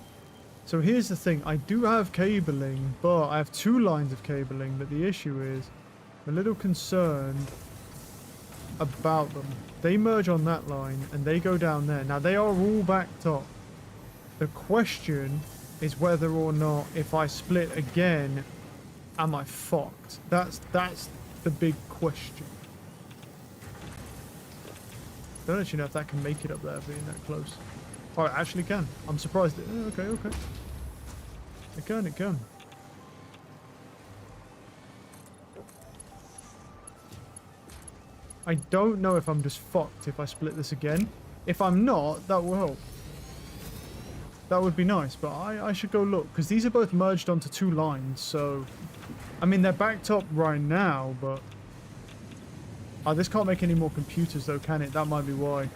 So here's the thing. I do have cabling, but I have 2 lines of cabling. But the issue is, I'm a little concerned about them. They merge on that line, and they go down there. Now, they are all backed up. The question is whether or not, if I split again, am I fucked? That's the big question. Don't actually know if that can make it up there being that close. Oh, it actually can. I'm surprised. Okay. It can. I don't know if I'm just fucked if I split this again. If I'm not, that will help. That would be nice, but I should go look, because these are both merged onto 2 lines, so... I mean, they're backed up right now, but... Oh, this can't make any more computers, though, can it? That might be why.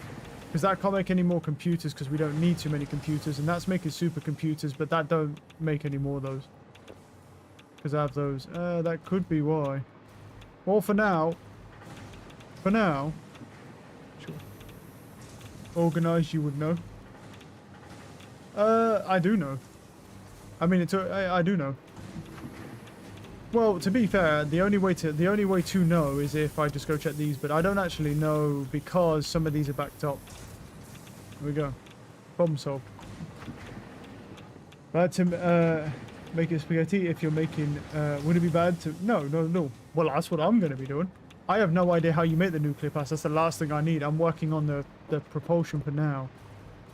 Because that can't make any more computers, because we don't need too many computers, and that's making supercomputers, but that don't make any more of those. Because I have those. That could be why. Well, for now... Sure. Organized, you would know. I do know. I mean, I do know. Well, to be fair, the only way to know is if I just go check these, but I don't actually know because some of these are backed up. There we go. Problem solved. Bad to make it spaghetti if you're making. Would it be bad to? No. Well, that's what I'm going to be doing. I have no idea how you make the nuclear pass. That's the last thing I need. I'm working on the propulsion for now.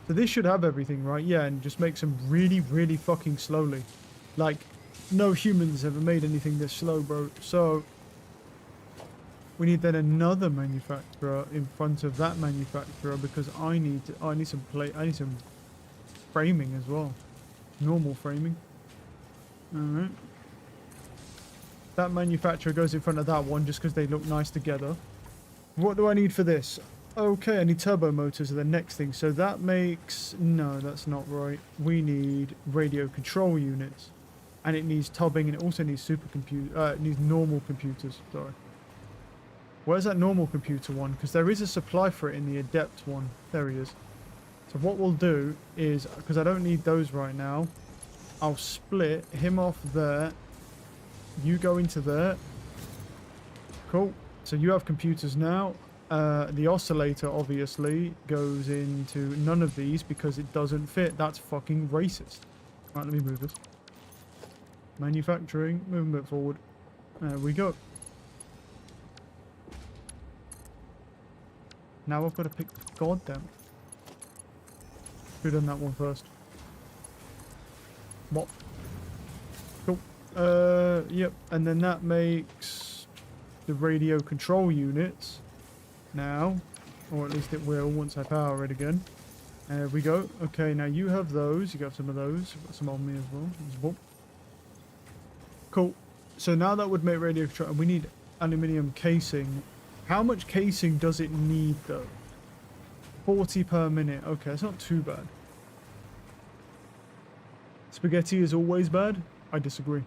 So this should have everything, right? Yeah, and just makes them really, really fucking slowly. Like, no humans ever made anything this slow, bro. So we need then another manufacturer in front of that manufacturer because I need some framing as well. Normal framing. Alright. That manufacturer goes in front of that one just because they look nice together. What do I need for this? Okay, I need turbo motors are the next thing. So that makes... No, that's not right. We need radio control units. And it needs tubbing, and it also needs it needs normal computers. Sorry. Where's that normal computer one? Because there is a supply for it in the Adept one. There he is. So what we'll do is, because I don't need those right now, I'll split him off there. You go into there. Cool. So you have computers now. The oscillator obviously goes into none of these because it doesn't fit. That's fucking racist. Right, let me move this. Manufacturing, move a bit forward. There we go. Now I've got to pick. Goddamn. Who done that one first? What? Cool. Yep. And then that makes the radio control units. Now, or at least it will once I power it again. There we go. Okay, now you have those. You got some of those. You've got some on me as well. Cool. So now that would make radio control. And we need aluminium casing. How much casing does it need though? 40 per minute. Okay, that's not too bad. Spaghetti is always bad? I disagree.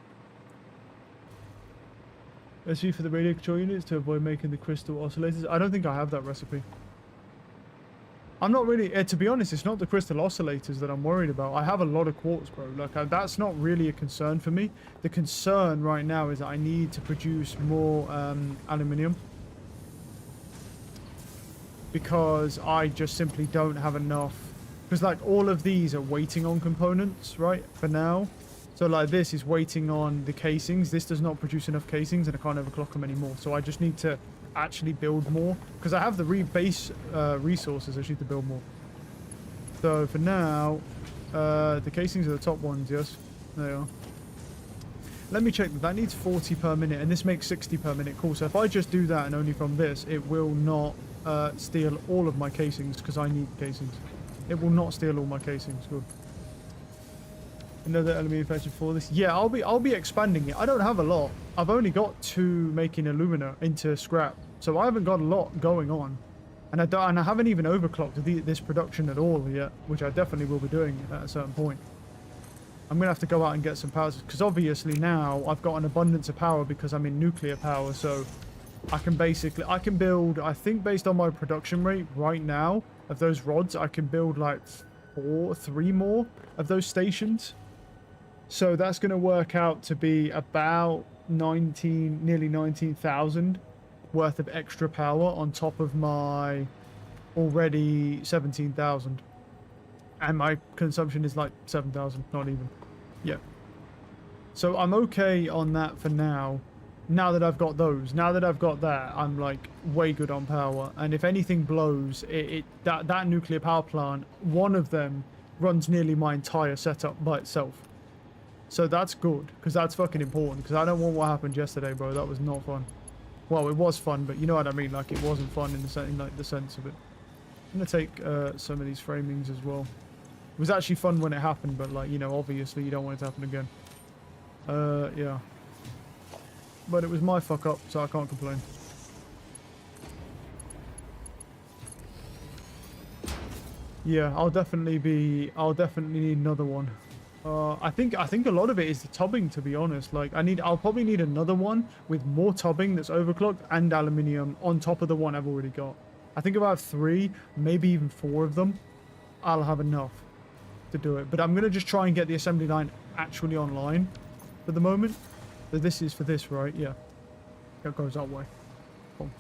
Recipe for the radio control units to avoid making the crystal oscillators. I don't think I have that recipe. I'm not really, to be honest, it's not the crystal oscillators that I'm worried about. I have a lot of quartz, bro. Like, that's not really a concern for me. The concern right now is that I need to produce more aluminium. Because I just simply don't have enough. Because, like, all of these are waiting on components, right, for now. So, like, this is waiting on the casings. This does not produce enough casings, and I can't overclock them anymore. So I just need to actually build more. Because I have the base resources. I just need to build more. So, for now, the casings are the top ones, yes? They are. Let me check that. That needs 40 per minute, and this makes 60 per minute. Cool. So, if I just do that, and only from this, it will not steal all of my casings, because I need casings. It will not steal all my casings. Good. Another aluminium factory for this. Yeah, I'll be expanding it. I don't have a lot. I've only got 2 making alumina into scrap. So I haven't got a lot going on. And I haven't even overclocked this production at all yet, which I definitely will be doing at a certain point. I'm going to have to go out and get some power, because obviously now I've got an abundance of power because I'm in nuclear power, so I can build, I think based on my production rate right now of those rods, I can build like 3 more of those stations. So that's going to work out to be about nearly 19,000 worth of extra power on top of my already 17,000. And my consumption is like 7,000, not even. Yeah. So I'm okay on that for now. Now that I've got those, now that I've got that, I'm like way good on power. And if anything blows, that nuclear power plant, one of them runs nearly my entire setup by itself. So that's good, because that's fucking important. Because I don't want what happened yesterday, bro. That was not fun. Well, it was fun, but you know what I mean. Like it wasn't fun in the sense of it. I'm gonna take some of these framings as well. It was actually fun when it happened, but like, you know, obviously you don't want it to happen again. Yeah. But it was my fuck up, so I can't complain. Yeah, I'll definitely need another one. I think a lot of it is the tubbing, to be honest. Like I'll probably need another one with more tubbing that's overclocked and aluminium on top of the one I've already got. I think if I have 3, maybe even 4 of them, I'll have enough to do it. But I'm going to just try and get the assembly line actually online for the moment. So this is for this, right? Yeah. It goes that way. Cool.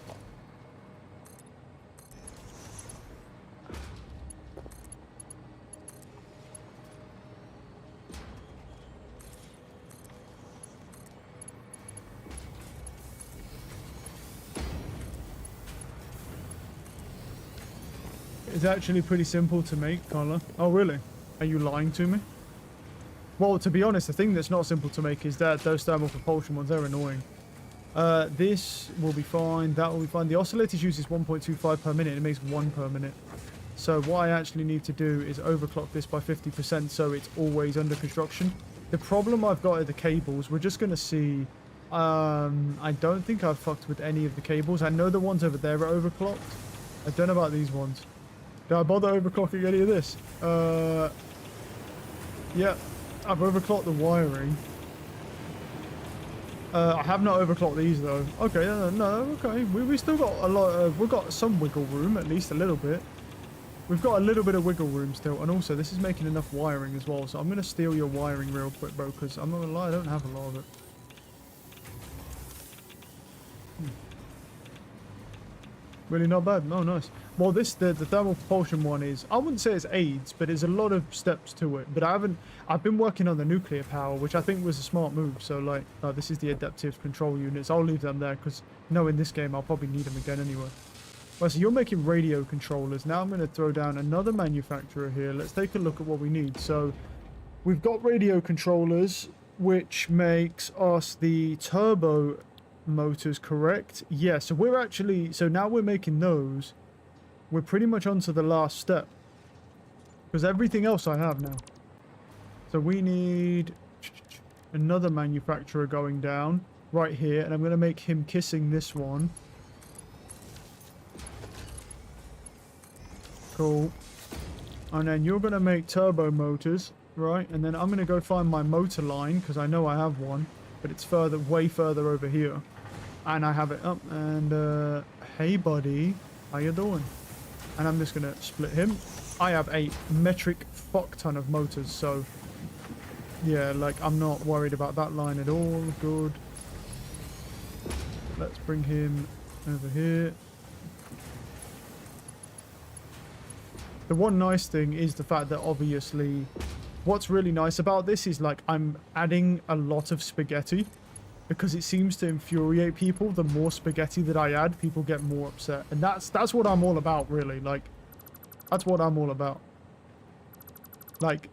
It's actually pretty simple to make, Carla. Oh, really? Are you lying to me? Well, to be honest, the thing that's not simple to make is that those thermal propulsion ones, they're annoying. This will be fine. That will be fine. The oscillator's uses 1.25 per minute. It makes 1 per minute. So what I actually need to do is overclock this by 50% so it's always under construction. The problem I've got are the cables. We're just going to see. I don't think I've fucked with any of the cables. I know the ones over there are overclocked. I don't know about these ones. Did I bother overclocking any of this? Yeah, I've overclocked the wiring. I have not overclocked these though. Okay, no, okay. We still got a lot of, we've got some wiggle room, at least a little bit. We've got a little bit of wiggle room still, and also this is making enough wiring as well, so I'm going to steal your wiring real quick, bro, because I'm not going to lie, I don't have a lot of it. Really not bad. No, nice. Well, the thermal propulsion one is, I wouldn't say it's AIDS, but there's a lot of steps to it. But I've been working on the nuclear power, which I think was a smart move. So like, this is the adaptive control units. I'll leave them there because in this game I'll probably need them again anyway. Right, so you're making radio controllers. Now I'm going to throw down another manufacturer here. Let's take a look at what we need. So we've got radio controllers, which makes us the turbo motors, correct? Yeah, so now we're making those. We're pretty much on to the last step, because everything else I have now. So we need another manufacturer going down right here, and I'm going to make him kissing this one. Cool. And then you're going to make turbo motors, right? And then I'm going to go find my motor line, because I know I have one, but it's way further over here. And I have it up, and hey buddy, how you doing? And I'm just gonna split him. I have a metric fuck ton of motors, so yeah, like I'm not worried about that line at all. Good. Let's bring him over here. The one nice thing is the fact that obviously what's really nice about this is like I'm adding a lot of spaghetti, because it seems to infuriate people. The more spaghetti that I add, people get more upset. And that's what I'm all about, really. Like, that's what I'm all about. Like,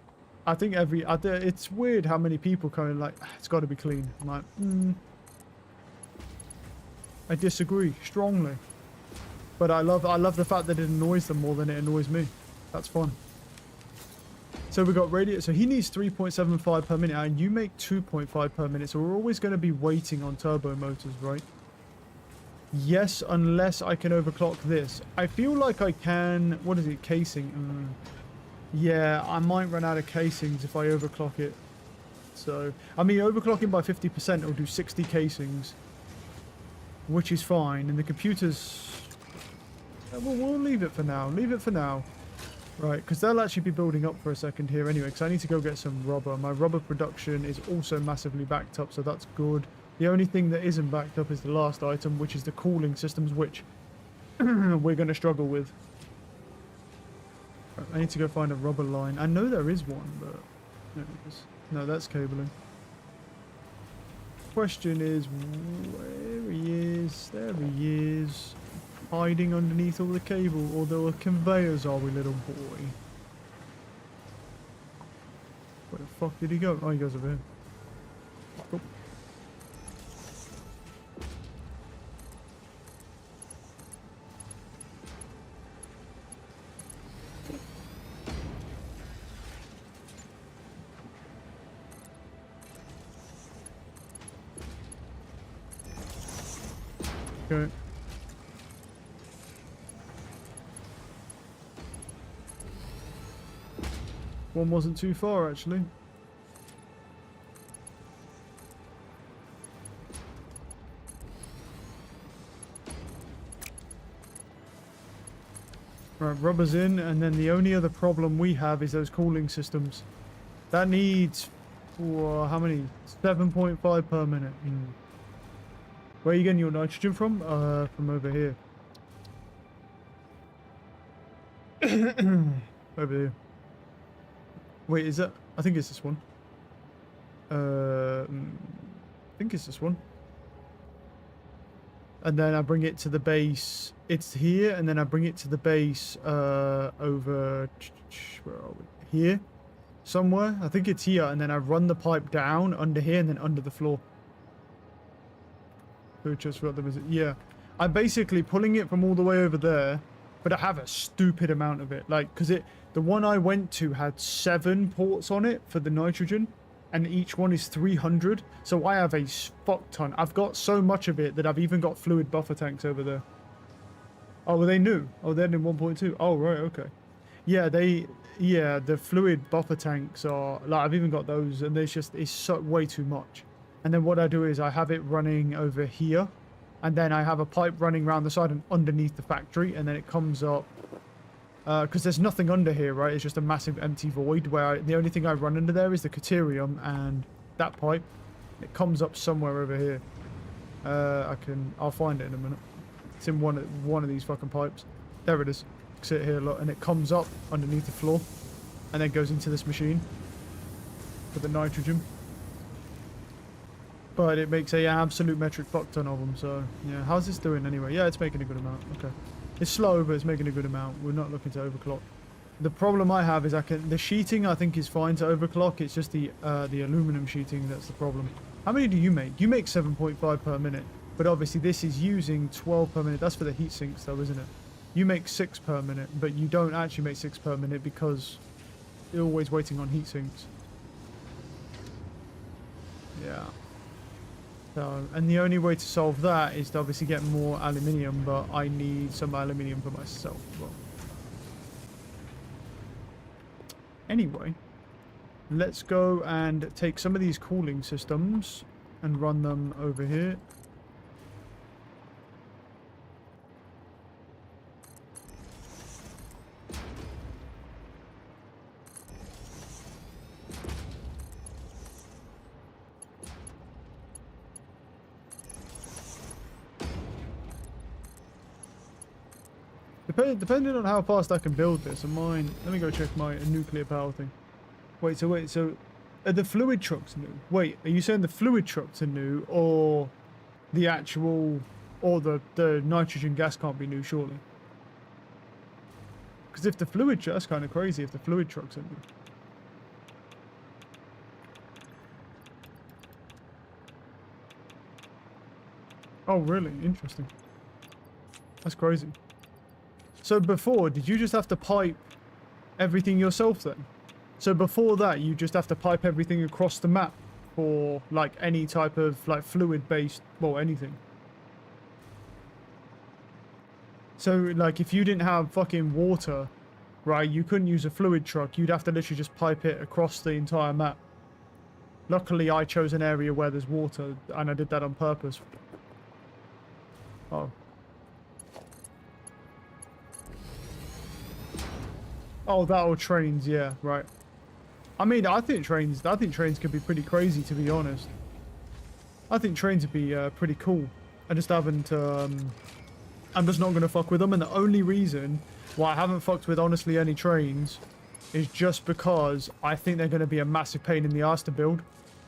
I think it's weird how many people come in like, it's got to be clean. I'm like, I disagree strongly. But I love the fact that it annoys them more than it annoys me. That's fun. So we got radio. So he needs 3.75 per minute, and you make 2.5 per minute. So we're always going to be waiting on turbo motors, right? Yes, unless I can overclock this. I feel like I can... What is it? Casing. Yeah, I might run out of casings if I overclock it. So, I mean, overclocking by 50% will do 60 casings, which is fine. And the computer's... we'll leave it for now. Leave it for now. Right, because they'll actually be building up for a second here anyway, because I need to go get some rubber. My rubber production is also massively backed up, so that's good. The only thing that isn't backed up is the last item, which is the cooling systems, which we're going to struggle with. I need to go find a rubber line. I know there is one, but... No, that's cabling. Question is, where he is? There he is. Hiding underneath all the cable, or the conveyors are we, little boy? Where the fuck did he go? Oh, he goes over here. Cool. Okay. One wasn't too far, actually. Right, rubber's in, and then the only other problem we have is those cooling systems. That needs... how many? 7.5 per minute. Where are you getting your nitrogen from? From over here. Over here. Wait, is that... I think it's this one. I think it's this one. And then I bring it to the base. It's here, and then I bring it to the base over... Where are we? Here? Somewhere? I think it's here, and then I run the pipe down under here and then under the floor. Just what there was... Yeah. I'm basically pulling it from all the way over there, but I have a stupid amount of it. Like, because the one I went to had 7 ports on it for the nitrogen, and each one is 300. So I have a fuck ton. I've got so much of it that I've even got fluid buffer tanks over there. Oh, were they new? Oh, they're in 1.2. Oh, right, okay. Yeah, the fluid buffer tanks are, like, I've even got those, and it's so way too much. And then what I do is I have it running over here, and then I have a pipe running around the side and underneath the factory, and then it comes up. Because there's nothing under here, right? It's just a massive empty void where the only thing I run under there is the caterium and that pipe. It comes up somewhere over here. I'll find it in a minute. It's in one of these fucking pipes. There it is. Sit here, look, and it comes up underneath the floor, and then goes into this machine for the nitrogen. But it makes a absolute metric fuck ton of them. So yeah, how's this doing anyway? Yeah, it's making a good amount. Okay. It's slow, but it's making a good amount. We're not looking to overclock. The problem I have is the sheeting I think is fine to overclock. It's just the aluminum sheeting that's the problem. How many do you make? You make 7.5 per minute, but obviously this is using 12 per minute. That's for the heat sinks though, isn't it? You make 6 per minute, but you don't actually make 6 per minute because you're always waiting on heat sinks. Yeah. So, and the only way to solve that is to obviously get more aluminium, but I need some aluminium for myself as well. Anyway, let's go and take some of these cooling systems and run them over here. Depending on how fast I can build this, and mine. Let me go check my nuclear power thing. Wait, so are the fluid trucks new? Wait, are you saying the fluid trucks are new, or the actual, or the nitrogen gas can't be new, surely? Because if the fluid, that's kind of crazy if the fluid trucks are new. Oh, really? Interesting. That's crazy. So before, did you just have to pipe everything yourself then? So before that, you just have to pipe everything across the map for like any type of like fluid based, well, anything. So, like, if you didn't have fucking water, right, you couldn't use a fluid truck. You'd have to literally just pipe it across the entire map. Luckily, I chose an area where there's water, and I did that on purpose. Oh. Oh, that or trains, yeah, right. I mean, I think trains could be pretty crazy, to be honest. I think trains would be pretty cool. I just haven't, I'm just not going to fuck with them, and the only reason why I haven't fucked with, honestly, any trains is just because I think they're going to be a massive pain in the ass to build.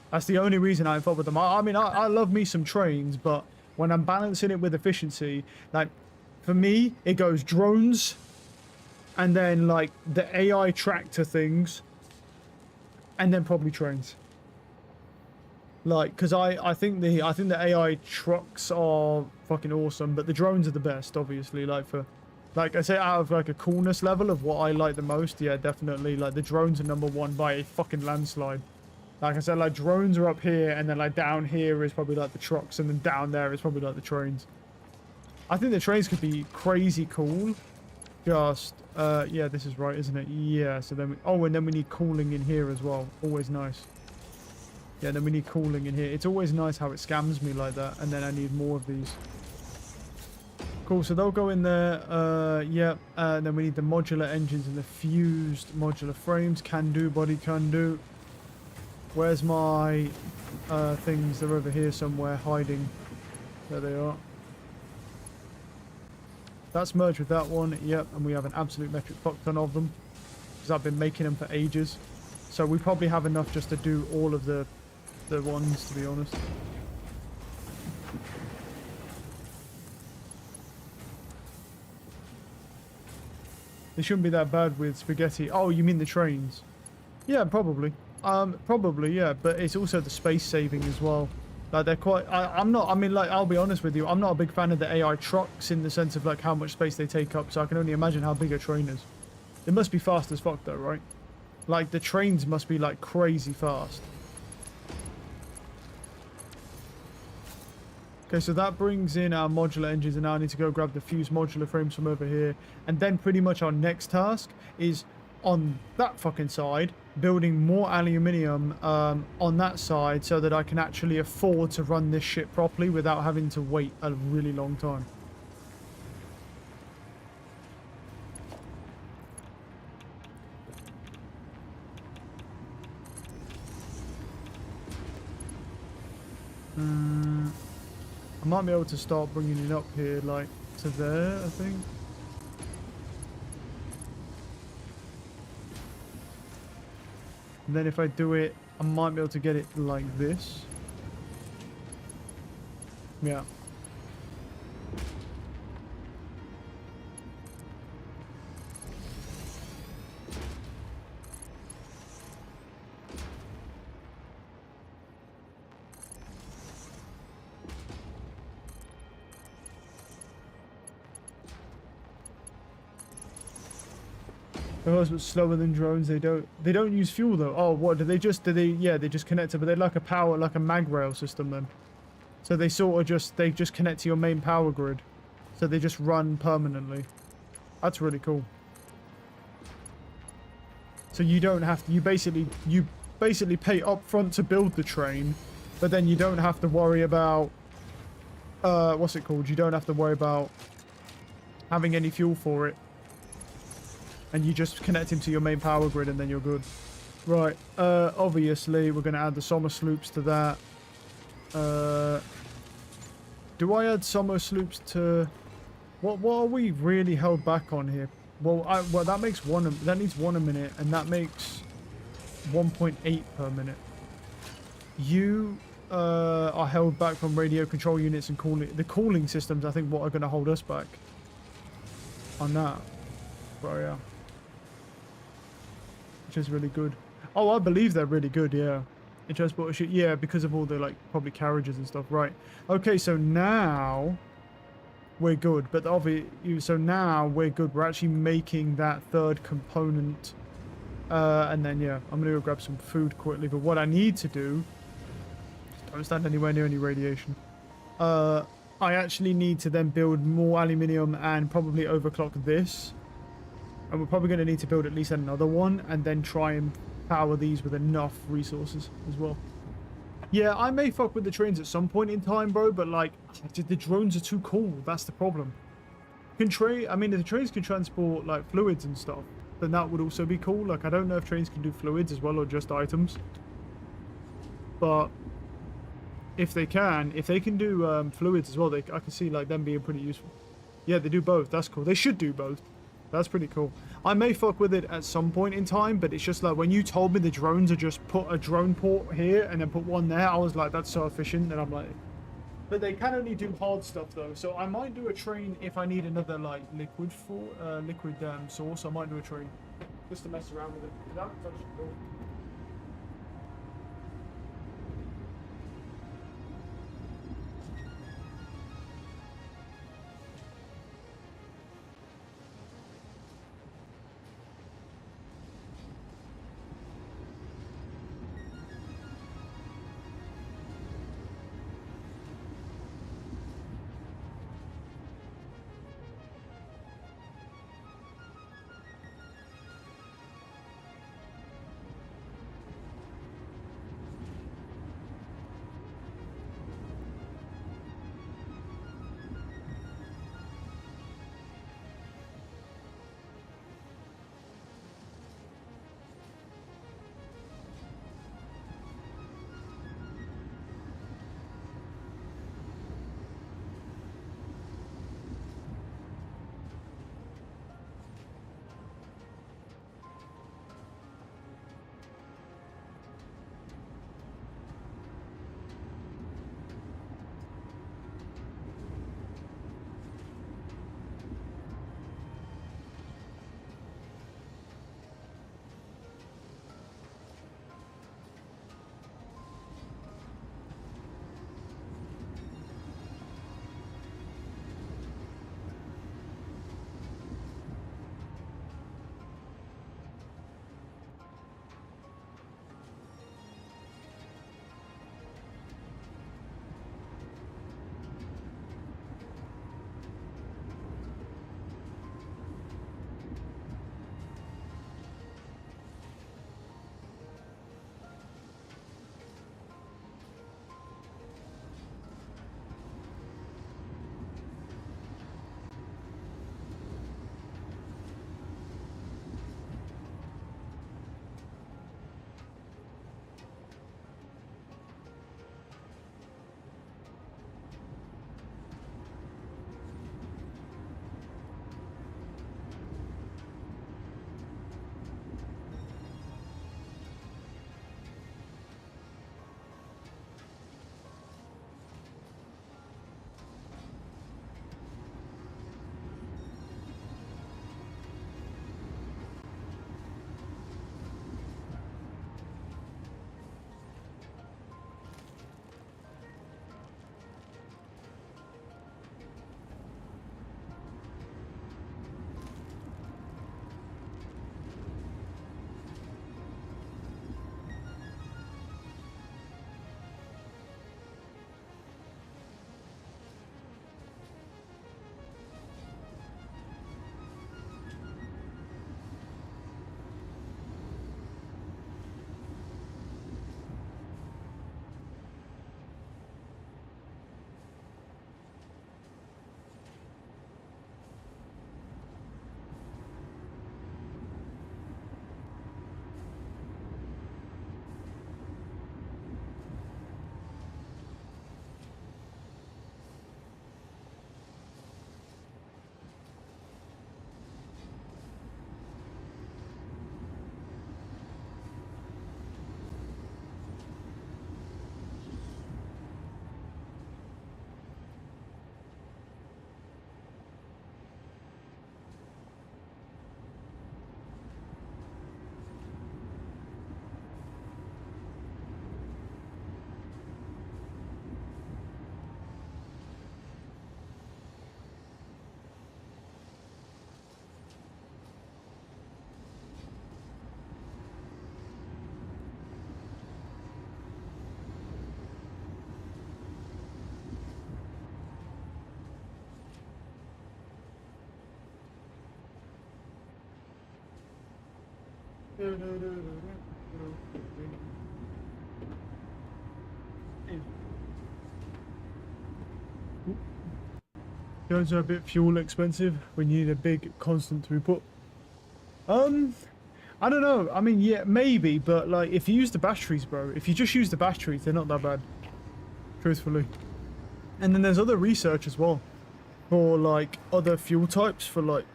That's the only reason I haven't fucked with them. I mean, I love me some trains, but when I'm balancing it with efficiency, like, for me, it goes drones, and then, like, the AI tractor things, and then probably trains. Like, because I think the AI trucks are fucking awesome, but the drones are the best, obviously. Like, for, like I say, out of like a coolness level of what I like the most, yeah, definitely. Like, the drones are number one by a fucking landslide. Like I said, like, drones are up here, and then like down here is probably like the trucks, and then down there is probably like the trains. I think the trains could be crazy cool. Just, yeah, this is right, isn't it? Yeah. So then, and then we need cooling in here as well. Always nice. Yeah, then we need cooling in here. It's always nice how it scams me like that, and then I need more of these. Cool, so they'll go in there. Yeah, and then we need the modular engines and the fused modular frames. Can do, body can do. Where's my things? They're over here somewhere, hiding. There they are. That's merged with that one. Yep, and we have an absolute metric fuck ton of them, because I've been making them for ages. So we probably have enough just to do all of the ones, to be honest. They shouldn't be that bad with spaghetti. Oh, you mean the trains? Yeah, probably. Probably, yeah. But it's also the space saving as well. Like, they're quite... I'm not... I mean, like, I'll be honest with you. I'm not a big fan of the AI trucks in the sense of, like, how much space they take up. So I can only imagine how big a train is. It must be fast as fuck, though, right? Like, the trains must be, like, crazy fast. Okay, so that brings in our modular engines, and now I need to go grab the fused modular frames from over here. And then pretty much our next task is on that fucking side, building more aluminium on that side so that I can actually afford to run this shit properly without having to wait a really long time. I might be able to start bringing it up here, like, to there, I think. And then if I do it, I might be able to get it like this. Yeah. They're also slower than drones. They don't use fuel though. Oh, what do they just yeah, they just connect to, but they're like a mag rail system then. So they sort of just connect to your main power grid. So they just run permanently. That's really cool. So you don't have to, you basically pay up front to build the train, but then you don't have to worry about what's it called? You don't have to worry about having any fuel for it. And you just connect him to your main power grid, and then you're good. Right, obviously, we're going to add the summer sloops to that. Do I add summer sloops to... What are we really held back on here? Well, that makes one... That needs 1 a minute, and that makes 1.8 per minute. You are held back from radio control units and cooling... The cooling systems, I think, what are going to hold us back on that. Bro, yeah. Which is really good. Oh, I believe they're really good, yeah. In transport, yeah, because of all the, like, probably carriages and stuff. Right. Okay, so now we're good. But so now we're good. We're actually making that third component. And then, yeah, I'm going to go grab some food quickly. But what I need to do... Don't stand anywhere near any radiation. I actually need to then build more aluminium and probably overclock this. And we're probably going to need to build at least another one and then try and power these with enough resources as well. Yeah, I may fuck with the trains at some point in time, bro, but like, the drones are too cool. That's the problem. I mean, if the trains can transport like fluids and stuff, then that would also be cool. Like, I don't know if trains can do fluids as well or just items. But if they can do fluids as well, I can see like them being pretty useful. Yeah, they do both. That's cool. They should do both. That's pretty cool. I may fuck with it at some point in time, but it's just like when you told me the drones are just put a drone port here and then put one there, I was like, that's so efficient. And I'm like, but they can only do hard stuff though. So I might do a train if I need another like liquid source. I might do a train just to mess around with it. That's actually cool. Those are a bit fuel expensive when you need a big constant throughput. I don't know. I mean, yeah, maybe, but like if you use the batteries, bro, if you just use the batteries, they're not that bad, truthfully. And then there's other research as well for like other fuel types for like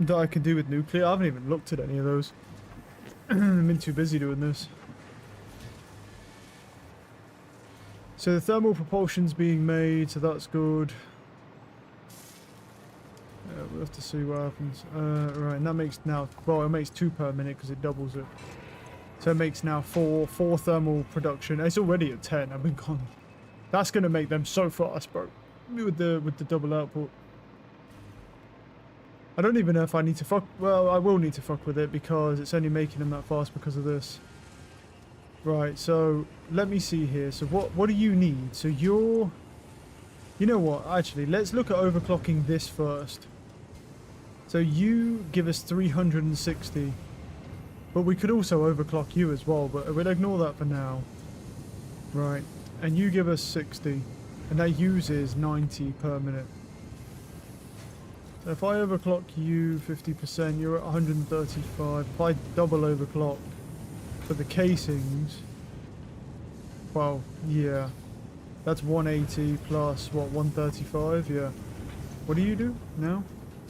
that I can do with nuclear. I haven't even looked at any of those. I've been too busy doing this. So the thermal propulsion's being made, so that's good. We'll have to see what happens. Right, and that makes now, well, it makes 2 per minute because it doubles it. So it makes now 4 thermal production. It's already at 10. I've been gone. That's gonna make them so fast, bro. With the double output. I don't even know if I need to fuck. Well, I will need to fuck with it because it's only making them that fast because of this. Right. So let me see here. So what do you need? So you're. You know what? Actually, let's look at overclocking this first. So you give us 360, but we could also overclock you as well, but we'll ignore that for now. Right, and you give us 60, and that uses 90 per minute. So if I overclock you 50%, you're at 135. If I double overclock for the casings, well, yeah, that's 180 plus, what, 135? Yeah. What do you do now?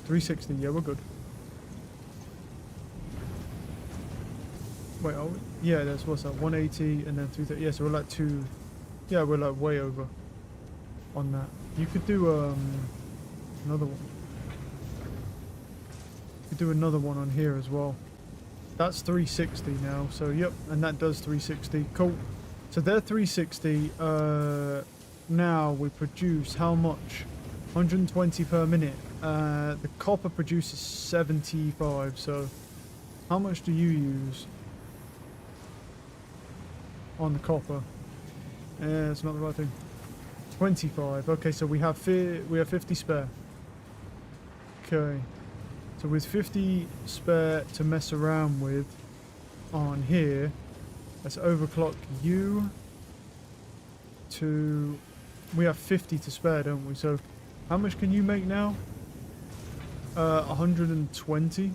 360, yeah, we're good. Wait, oh, yeah, that's what's that, 180 and then 330, yeah, so we're like 2, yeah, we're like way over on that. You could do, another one. You could do another one on here as well. That's 360 now, so yep, and that does 360, cool. So they're 360, now we produce how much? 120 per minute. The copper produces 75, so how much do you use on the copper? Yeah, it's not the right thing. 25. Okay, so we have 50 spare. Okay, so with 50 spare to mess around with on here, let's overclock you to. We have 50 to spare, don't we? So how much can you make now? 120.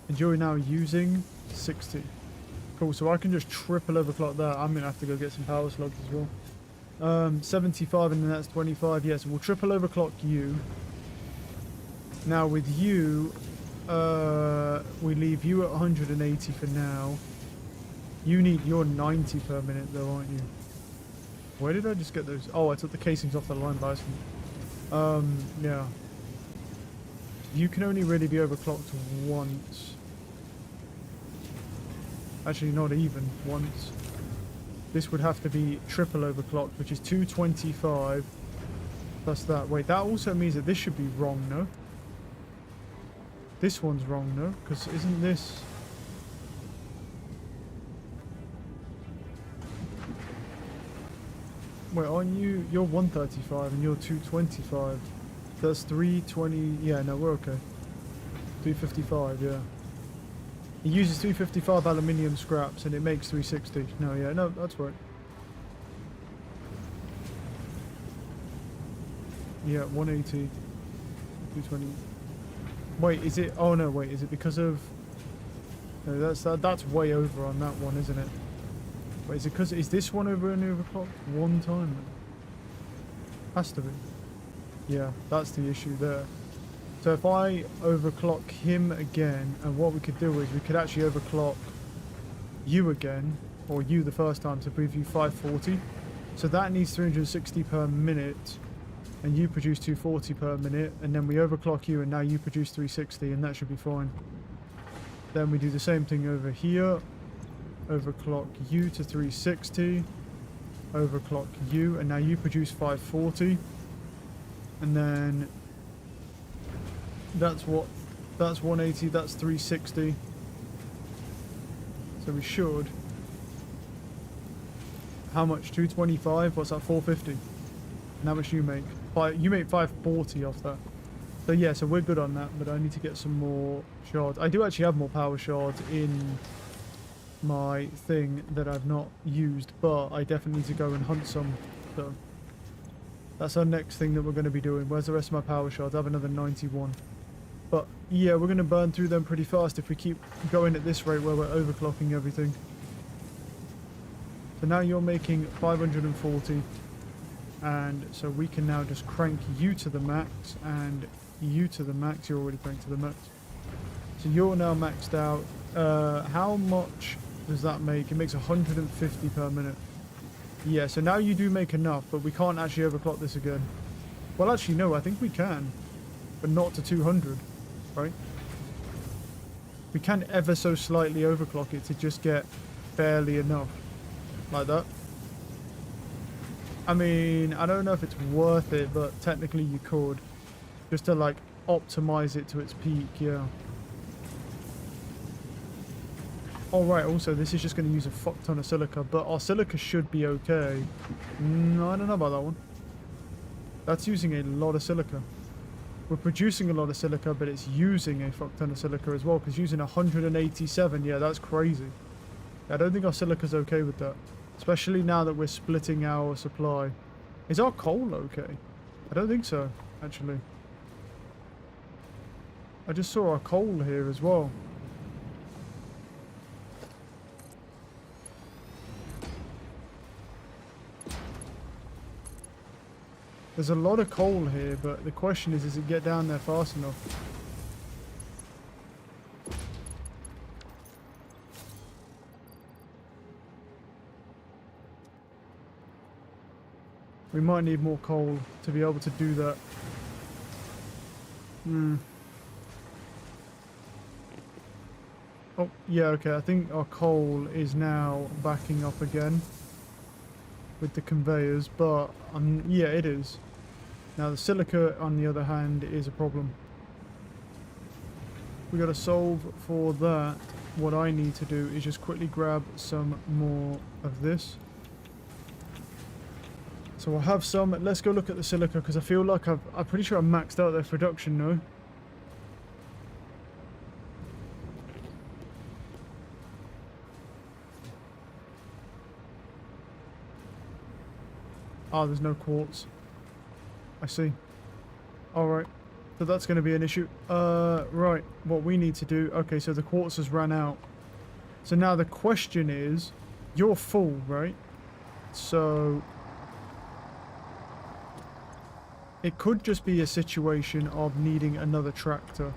And you're now using 60. Cool, so I can just triple overclock that. I'm gonna have to go get some power slugs as well. 75 and then that's 25. Yes, we'll triple overclock you. Now with you, we leave you at 180 for now. You're 90 per minute though, aren't you? Where did I just get those? Oh, I took the casings off the line by accident. Yeah. You can only really be overclocked once. Actually, not even once. This would have to be triple overclocked, which is 225 plus that. Wait, that also means that this should be wrong, no? This one's wrong, no? Because isn't this... Wait, aren't you... You're 135 and you're 225. That's 320... Yeah, no, we're okay. 355, yeah. It uses 355 aluminium scraps and it makes 360. No, yeah, no, that's right. Yeah, 180. 220. Wait, is it... Oh, no, wait, is it because of... No, that's way over on that one, isn't it? Wait, is it because... Is this one over and overclocked one time? Has to be. Yeah, that's the issue there. So if I overclock him again, and what we could do is we could actually overclock you again, or you the first time to preview 540. So that needs 360 per minute, and you produce 240 per minute, and then we overclock you, and now you produce 360, and that should be fine. Then we do the same thing over here, overclock you to 360, overclock you, and now you produce 540, and then that's 180, that's 360. So we should. How much? 225? What's that? 450. And how much you make? You make 540 off that. So yeah, so we're good on that, but I need to get some more shards. I do actually have more power shards in my thing that I've not used, but I definitely need to go and hunt some. So that's our next thing that we're going to be doing. Where's the rest of my power shards? I have another 91. But yeah, we're going to burn through them pretty fast if we keep going at this rate where we're overclocking everything. So now you're making 540. And so we can now just crank you to the max and you to the max. You're already cranked to the max. So you're now maxed out. How much does that make? It makes 150 per minute. Yeah, so now you do make enough, but we can't actually overclock this again. Well, actually, no, I think we can. But not to 200, right? We can ever so slightly overclock it to just get barely enough. Like that. I mean, I don't know if it's worth it, but technically you could. Just to, like, optimize it to its peak, yeah. Alright, also, this is just going to use a fuck ton of silica, but our silica should be okay. No, I don't know about that one. That's using a lot of silica. We're producing a lot of silica, but it's using a fuck ton of silica as well, because using 187, yeah, that's crazy. I don't think our silica's okay with that. Especially now that we're splitting our supply. Is our coal okay? I don't think so, actually. I just saw our coal here as well. There's a lot of coal here, but the question is, does it get down there fast enough? We might need more coal to be able to do that. Oh, yeah, okay. I think our coal is now backing up again with the conveyors, but yeah, it is. Now the silica, on the other hand, is a problem. We got to solve for that. What I need to do is just quickly grab some more of this. So we'll have some. Let's go look at the silica, because I feel like I'm pretty sure I maxed out their production, no? Ah, there's no quartz. I see. Alright. So that's going to be an issue. Right. What we need to do... Okay, so the quartz has run out. So now the question is... You're full, right? So... It could just be a situation of needing another tractor.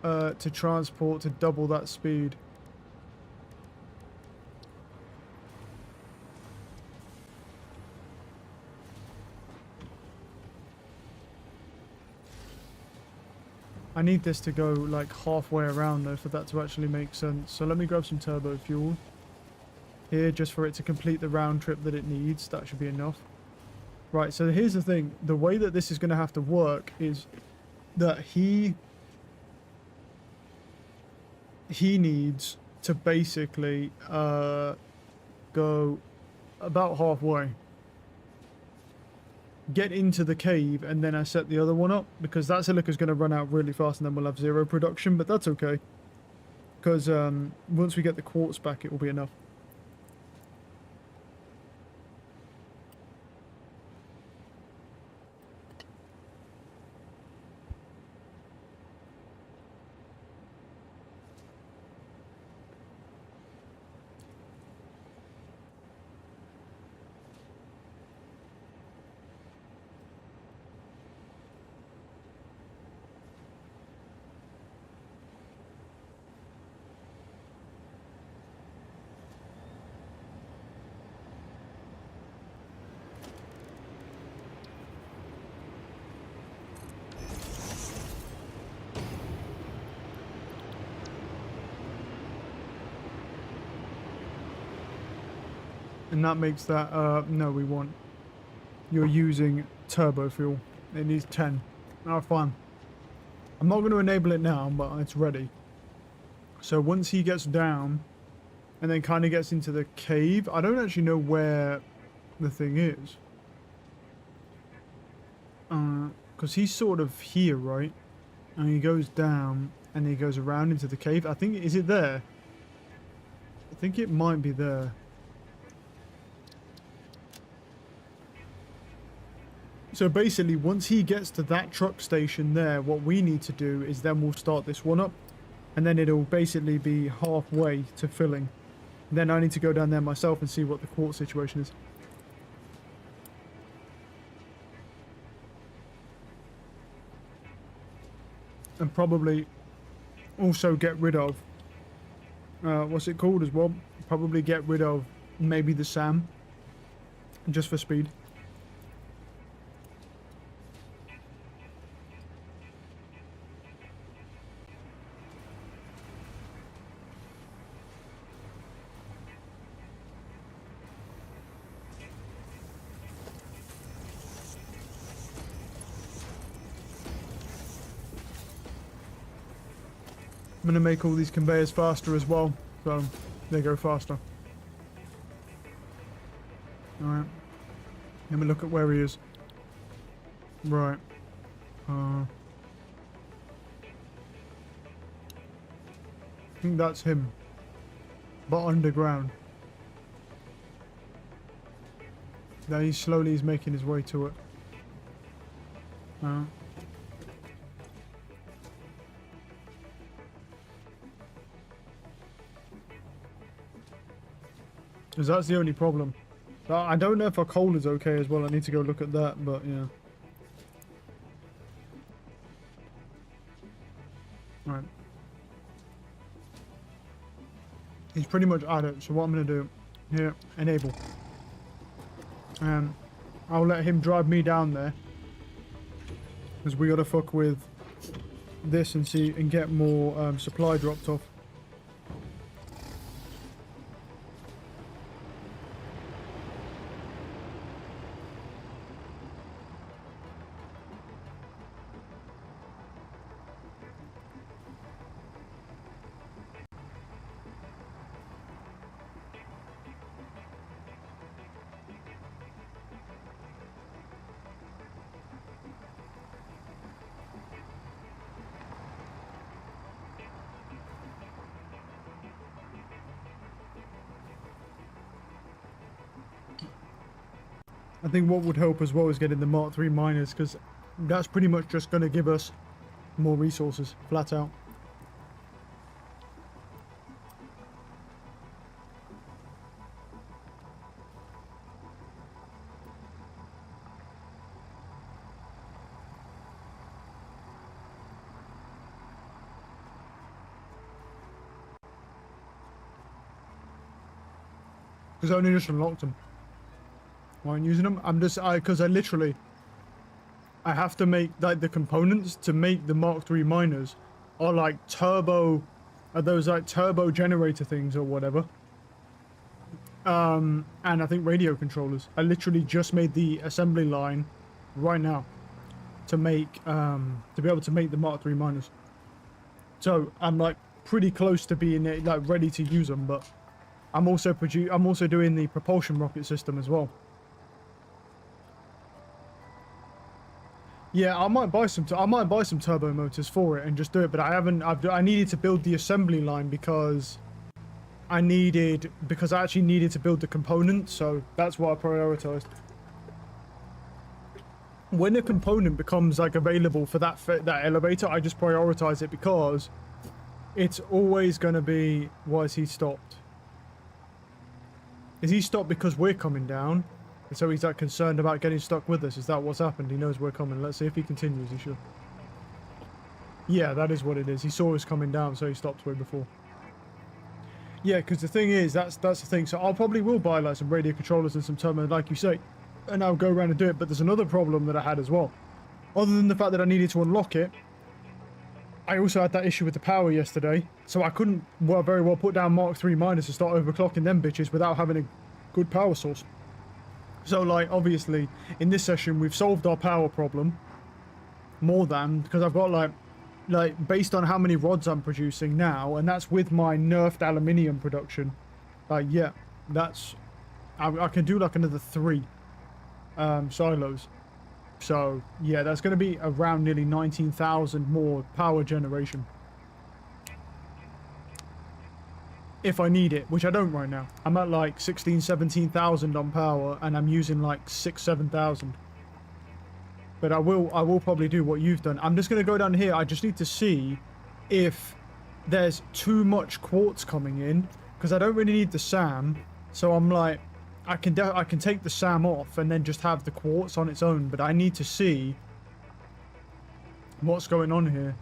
To transport to double that speed. I need this to go like halfway around though for that to actually make sense. So let me grab some turbo fuel here just for it to complete the round trip that it needs. That should be enough. Right, so here's the thing. The way that this is going to have to work is that he needs to basically go about halfway. Get into the cave, and then I set the other one up, because that silica is going to run out really fast and then we'll have zero production, but that's okay. Because once we get the quartz back, it will be enough. And that makes that, no, we want. You're using turbo fuel. It needs 10. Oh, fine. I'm not going to enable it now, but it's ready. So once he gets down, and then kind of gets into the cave, I don't actually know where the thing is. because he's sort of here, right? And he goes down and he goes around into the cave. I think, is it there? I think it might be there. So basically, once he gets to that truck station there, what we need to do is then we'll start this one up. And then it'll basically be halfway to filling. Then I need to go down there myself and see what the quartz situation is. And probably also get rid of, what's it called as well? Probably get rid of maybe the SAM, just for speed. I'm going to make all these conveyors faster as well, so they go faster. Alright. Let me look at where he is. Right. I think that's him. But underground. Now he's slowly making his way to it. Because that's the only problem. I don't know if our coal is okay as well. I need to go look at that, but yeah. Right. He's pretty much at it, so what I'm going to do here, enable. I'll let him drive me down there. Because we got to fuck with this and see and get more supply dropped off. I think what would help as well is getting the Mark III miners, because that's pretty much just going to give us more resources, flat out. Because I only just unlocked them. Why I'm using them? Because I literally, I have to make, like, the components to make the Mark III miners are like turbo, are those like turbo generator things or whatever. And I think radio controllers. I literally just made the assembly line right now to make, to be able to make the Mark III miners. So I'm like pretty close to being like ready to use them, but I'm also doing the propulsion rocket system as well. Yeah, I might buy some turbo motors for it and just do it, but I needed to build the assembly line because I actually needed to build the component, so that's what I prioritized. When a component becomes like available for that elevator, I just prioritize it because it's always going to be, why is he stopped? Is he stopped because we're coming down? And so he's like concerned about getting stuck with us. Is that what's happened? He knows we're coming. Let's see if he continues. He should. Yeah, that is what it is. He saw us coming down, so he stopped way before. Yeah, because the thing is, that's the thing. So I'll probably will buy like some radio controllers and some turbo, like you say, and I'll go around and do it. But there's another problem that I had as well. Other than the fact that I needed to unlock it, I also had that issue with the power yesterday. So I couldn't very well put down Mark III miners to start overclocking them bitches without having a good power source. So, like, obviously, in this session, we've solved our power problem. More than, because I've got, like, based on how many rods I'm producing now, and that's with my nerfed aluminium production. Yeah, that's, I can do, like, another 3 silos. So yeah, that's going to be around nearly 19,000 more power generation. If I need it, which I don't right now. I'm at like 16, 17,000 on power, and I'm using like 6, 7,000. But I will probably do what you've done. I'm just going to go down here. I just need to see if there's too much quartz coming in, because I don't really need the SAM. So I'm like, I can take the SAM off and then just have the quartz on its own. But I need to see what's going on here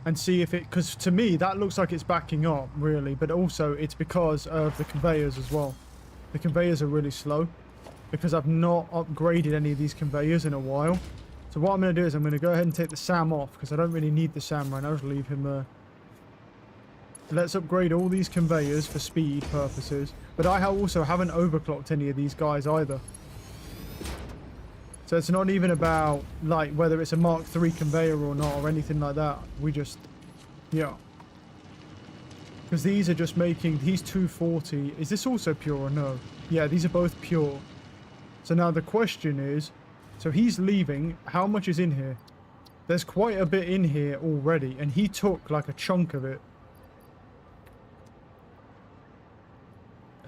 and see if it, because to me that looks like it's backing up really, but also it's because of the conveyors as well. The conveyors are really slow because I've not upgraded any of these conveyors in a while. So what I'm going to do is I'm going to go ahead and take the SAM off because I don't really need the SAM right now. I'll just leave him there. Let's upgrade all these conveyors for speed purposes. But I also haven't overclocked any of these guys either. So it's not even about like whether it's a Mark III conveyor or not or anything like that. We just, yeah. Because these are just making, these 240. Is this also pure or no? Yeah, these are both pure. So now the question is, so he's leaving. How much is in here? There's quite a bit in here already. And he took like a chunk of it.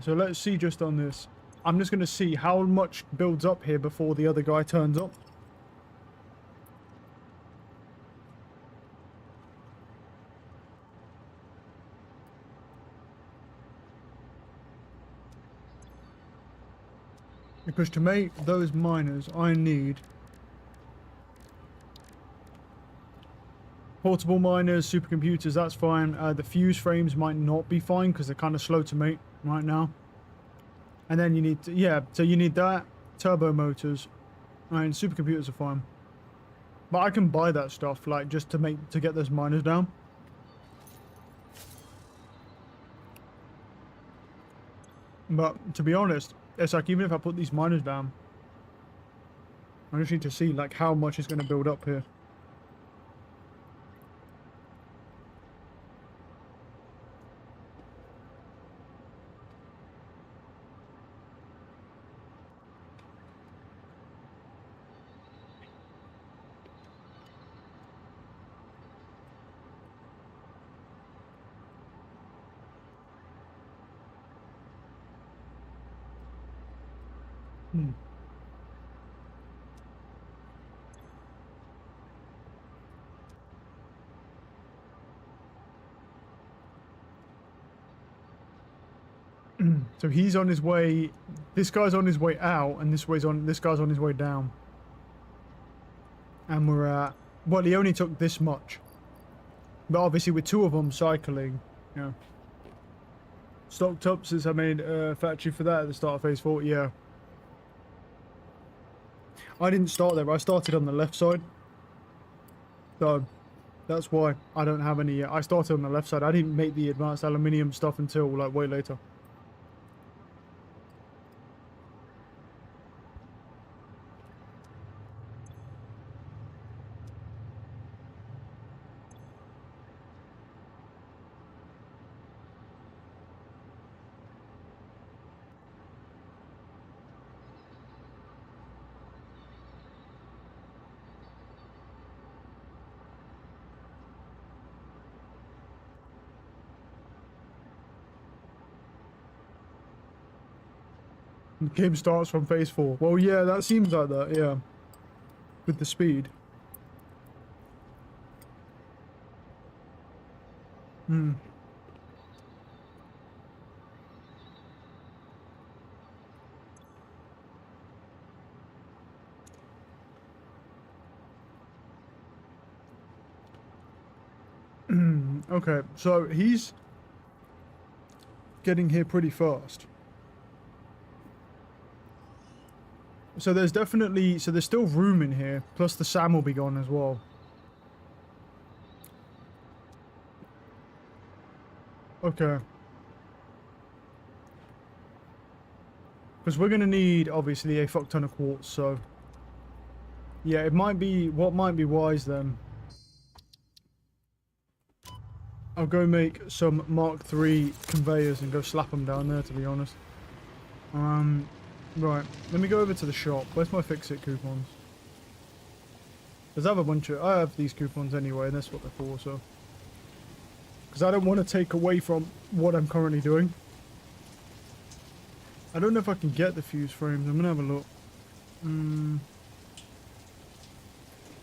So let's see just on this. I'm just going to see how much builds up here before the other guy turns up. Because to make those miners, I need portable miners, supercomputers, that's fine. The fuse frames might not be fine because they're kind of slow to make right now. And then you need, yeah, so you need that, turbo motors, and supercomputers are fine. But I can buy that stuff, like, just to get those miners down. But, to be honest, it's like, even if I put these miners down, I just need to see, like, how much is going to build up here. So he's on his way, this guy's on his way out, and this guy's on his way down. And we're at, well, he only took this much. But obviously with two of them cycling, you know. Stocked up since I made a factory for that at the start of phase 4, yeah. I didn't start there, I started on the left side. So, that's why I don't have any, I started on the left side. I didn't make the advanced aluminium stuff until, like, way later. The game starts from phase 4. Well, yeah, that seems like that, yeah. With the speed. Okay, so he's getting here pretty fast. So there's definitely, so there's still room in here, plus the SAM will be gone as well. Okay. Because we're going to need, obviously, a fuck ton of quartz, so... Yeah, it might be, what might be wise then... I'll go make some Mark III conveyors and go slap them down there, to be honest. Right, let me go over to the shop. Where's my fix-it coupons? Because I have these coupons anyway, and that's what they're for, so. Because I don't want to take away from what I'm currently doing. I don't know if I can get the fuse frames. I'm going to have a look.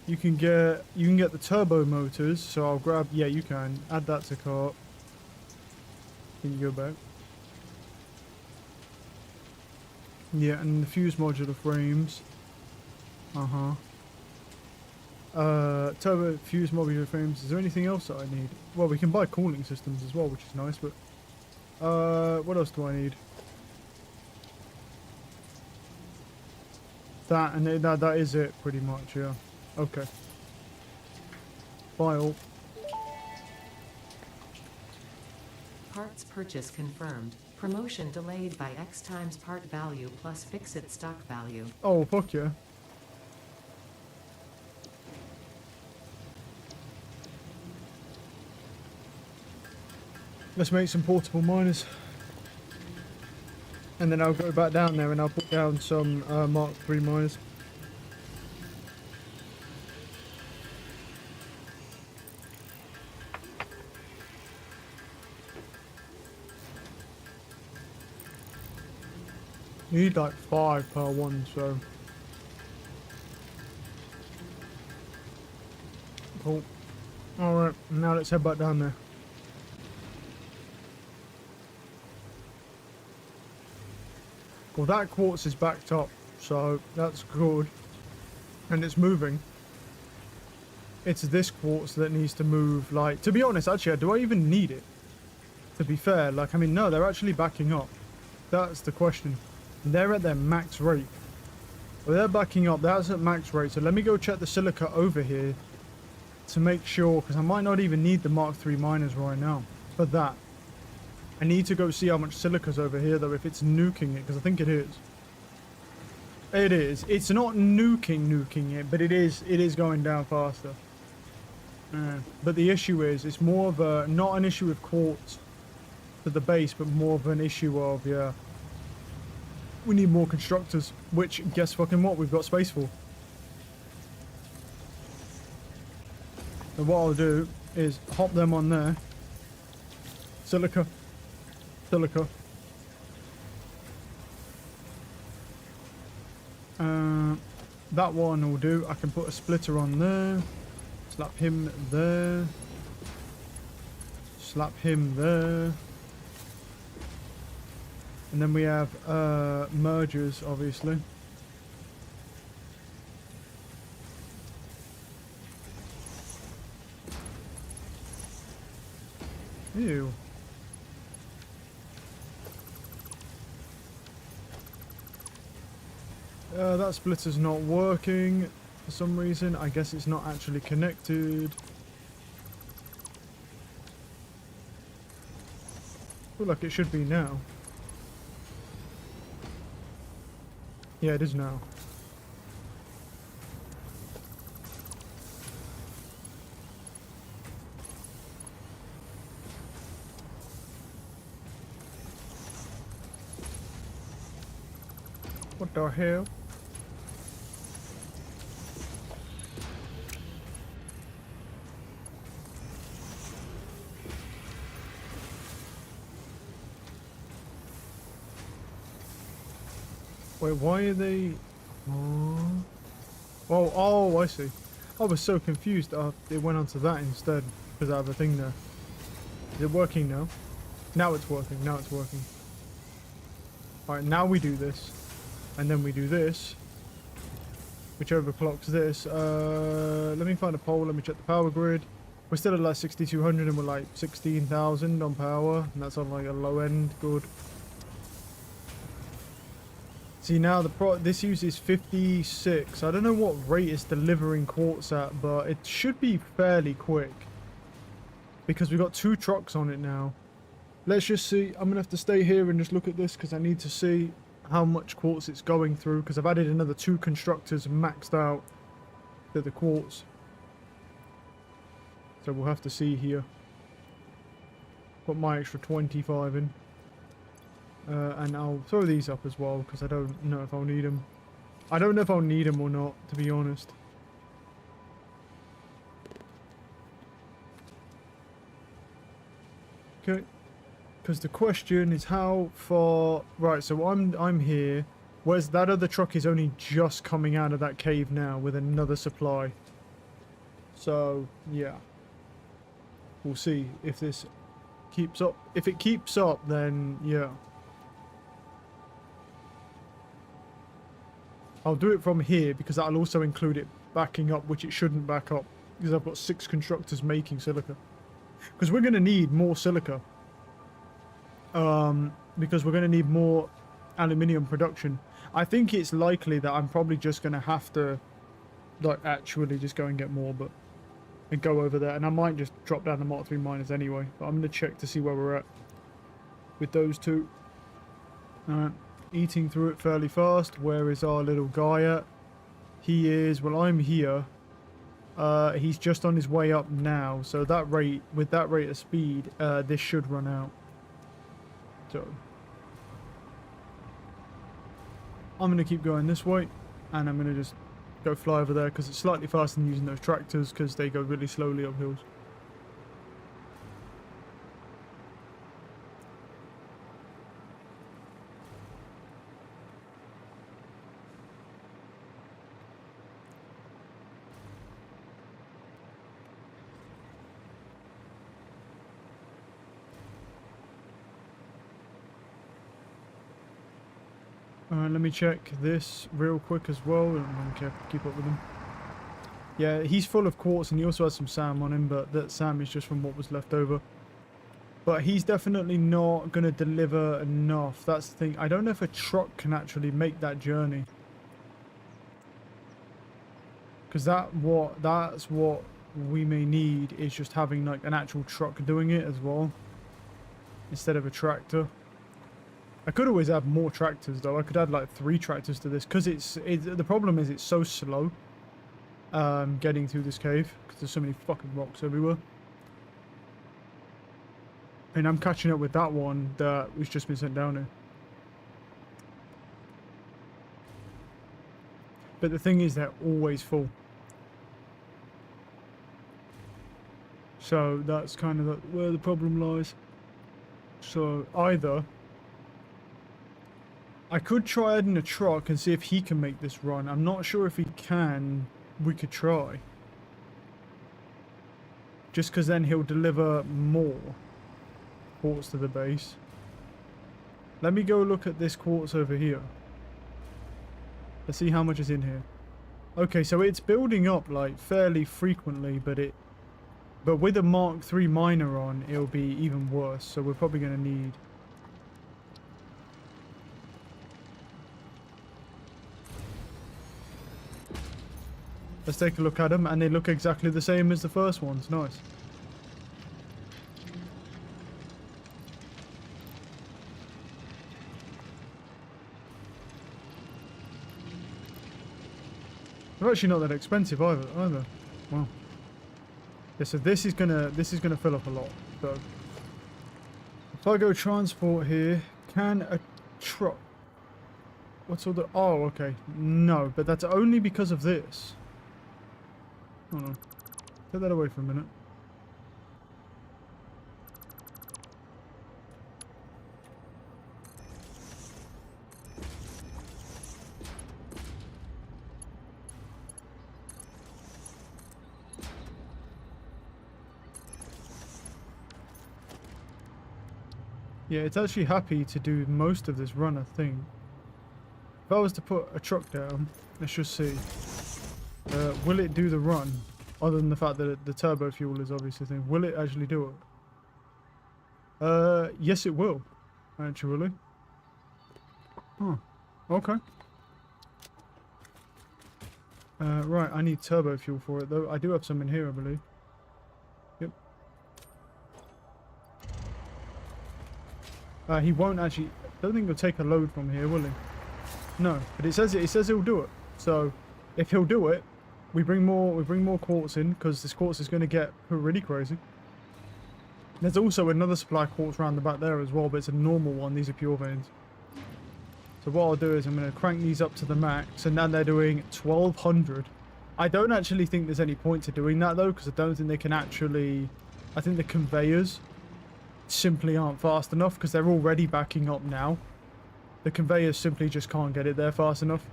You can get the turbo motors, so I'll grab, yeah, you can. Add that to cart. Can you go back? Yeah, and the fuse modular frames. Turbo fuse modular frames. Is there anything else that I need? Well, we can buy cooling systems as well, which is nice, but what else do I need? That, and that is it pretty much, yeah. Okay. Buy all. Parts purchase confirmed. Promotion delayed by X times part value plus fix-it stock value. Oh, fuck yeah. Let's make some portable miners. And then I'll go back down there and I'll put down some Mark III miners. You need like 5 per one, so. Cool. Alright, now let's head back down there. Well, that quartz is backed up, so that's good. And it's moving. It's this quartz that needs to move, like, to be honest, actually, do I even need it? To be fair, like, I mean, no, they're actually backing up. That's the question. They're at their max rate. Well, they're backing up, that's at max rate, so let me go check the silica over here to make sure, because I might not even need the Mark III miners right now for that. I need to go see how much silica's over here, though, if it's nuking it, because I think it is. It is. It's not nuking it, but it is going down faster. But the issue is, it's more of a, not an issue with quartz for the base, but more of an issue of, yeah, we need more constructors, which, guess fucking what, we've got space for. So what I'll do is hop them on there. Silica. Silica. That one will do. I can put a splitter on there. Slap him there. Slap him there. And then we have mergers, obviously. Ew. That splitter's not working for some reason. I guess it's not actually connected. Feel like it should be now. Yeah, it is now. What the hell? Wait, why are they... Oh, I see. I was so confused. It went onto that instead because I have a thing there. Is it working now? Now it's working. Now it's working. Alright, now we do this. And then we do this. Which overclocks this. Let me find a pole. Let me check the power grid. We're still at like 6,200 and we're like 16,000 on power. And that's on like a low end. Good. See now this uses 56. I don't know what rate it's delivering quartz at, but it should be fairly quick. Because we've got 2 trucks on it now. Let's just see. I'm going to have to stay here and just look at this because I need to see how much quartz it's going through. Because I've added another 2 constructors maxed out to the quartz. So we'll have to see here. Put my extra 25 in. And I'll throw these up as well because I don't know if I'll need them. I don't know if I'll need them or not, to be honest. Okay. Because the question is how far... Right, so I'm here. Where's that other truck is only just coming out of that cave now with another supply. So, yeah. We'll see if this keeps up. If it keeps up, then, yeah. I'll do it from here because that'll also include it backing up, which it shouldn't back up. Because I've got 6 constructors making silica. Because we're going to need more silica. Because we're going to need more aluminium production. I think it's likely that I'm probably just going to have to, like, actually just go and get more, but... And go over there. And I might just drop down the Mark 3 miners anyway. But I'm going to check to see where we're at with those two. Alright. Eating through it fairly fast. Where is our little guy at? He is... Well, I'm here. He's just on his way up now. So that rate... With that rate of speed, this should run out. So... I'm going to keep going this way. And I'm going to just... go fly over there because it's slightly faster than using those tractors because they go really slowly up hills. Let me check this real quick as well. I don't care, keep up with him. Yeah, he's full of quartz and he also has some SAM on him, but that SAM is just from what was left over. But he's definitely not going to deliver enough. That's the thing. I don't know if a truck can actually make that journey. Because that's what we may need, is just having like an actual truck doing it as well. Instead of a tractor. I could always add more tractors though. I could add like 3 tractors to this because the problem is it's so slow getting through this cave because there's so many fucking rocks everywhere. And I'm catching up with that one that was just been sent down here. But the thing is they're always full. So that's kind of where the problem lies. So either I could try adding a truck and see if he can make this run. I'm not sure if he can. We could try. Just because then he'll deliver more quartz to the base. Let me go look at this quartz over here. Let's see how much is in here. Okay, so it's building up like fairly frequently, but with a Mark III miner on, it'll be even worse. So we're probably going to need... Let's take a look at them, and they look exactly the same as the first ones. Nice. They're actually not that expensive either. Wow. Yeah, so this is gonna fill up a lot. So if I go transport here, can a truck? What's all the? Oh, okay. No, but that's only because of this. Hold on. Put that away for a minute. Yeah, it's actually happy to do most of this run, I think. If I was to put a truck down, let's just see. Will it do the run? Other than the fact that the turbo fuel is obviously a thing. Will it actually do it? Yes it will. Actually. Oh, okay. Right, I need turbo fuel for it though. I do have some in here, I believe. Yep. He won't actually... I don't think he'll take a load from here, will he? No, but it says he'll do it. So, if he'll do it, we bring more quartz in, because this quartz is going to get really crazy. There's also another supply of quartz around the back there as well, but it's a normal one. These are pure veins. So what I'll do is I'm going to crank these up to the max, and now they're doing 1200. I don't actually think there's any point to doing that though, because I don't think they can actually... I think the conveyors simply aren't fast enough because they're already backing up now. The conveyors simply just can't get it there fast enough.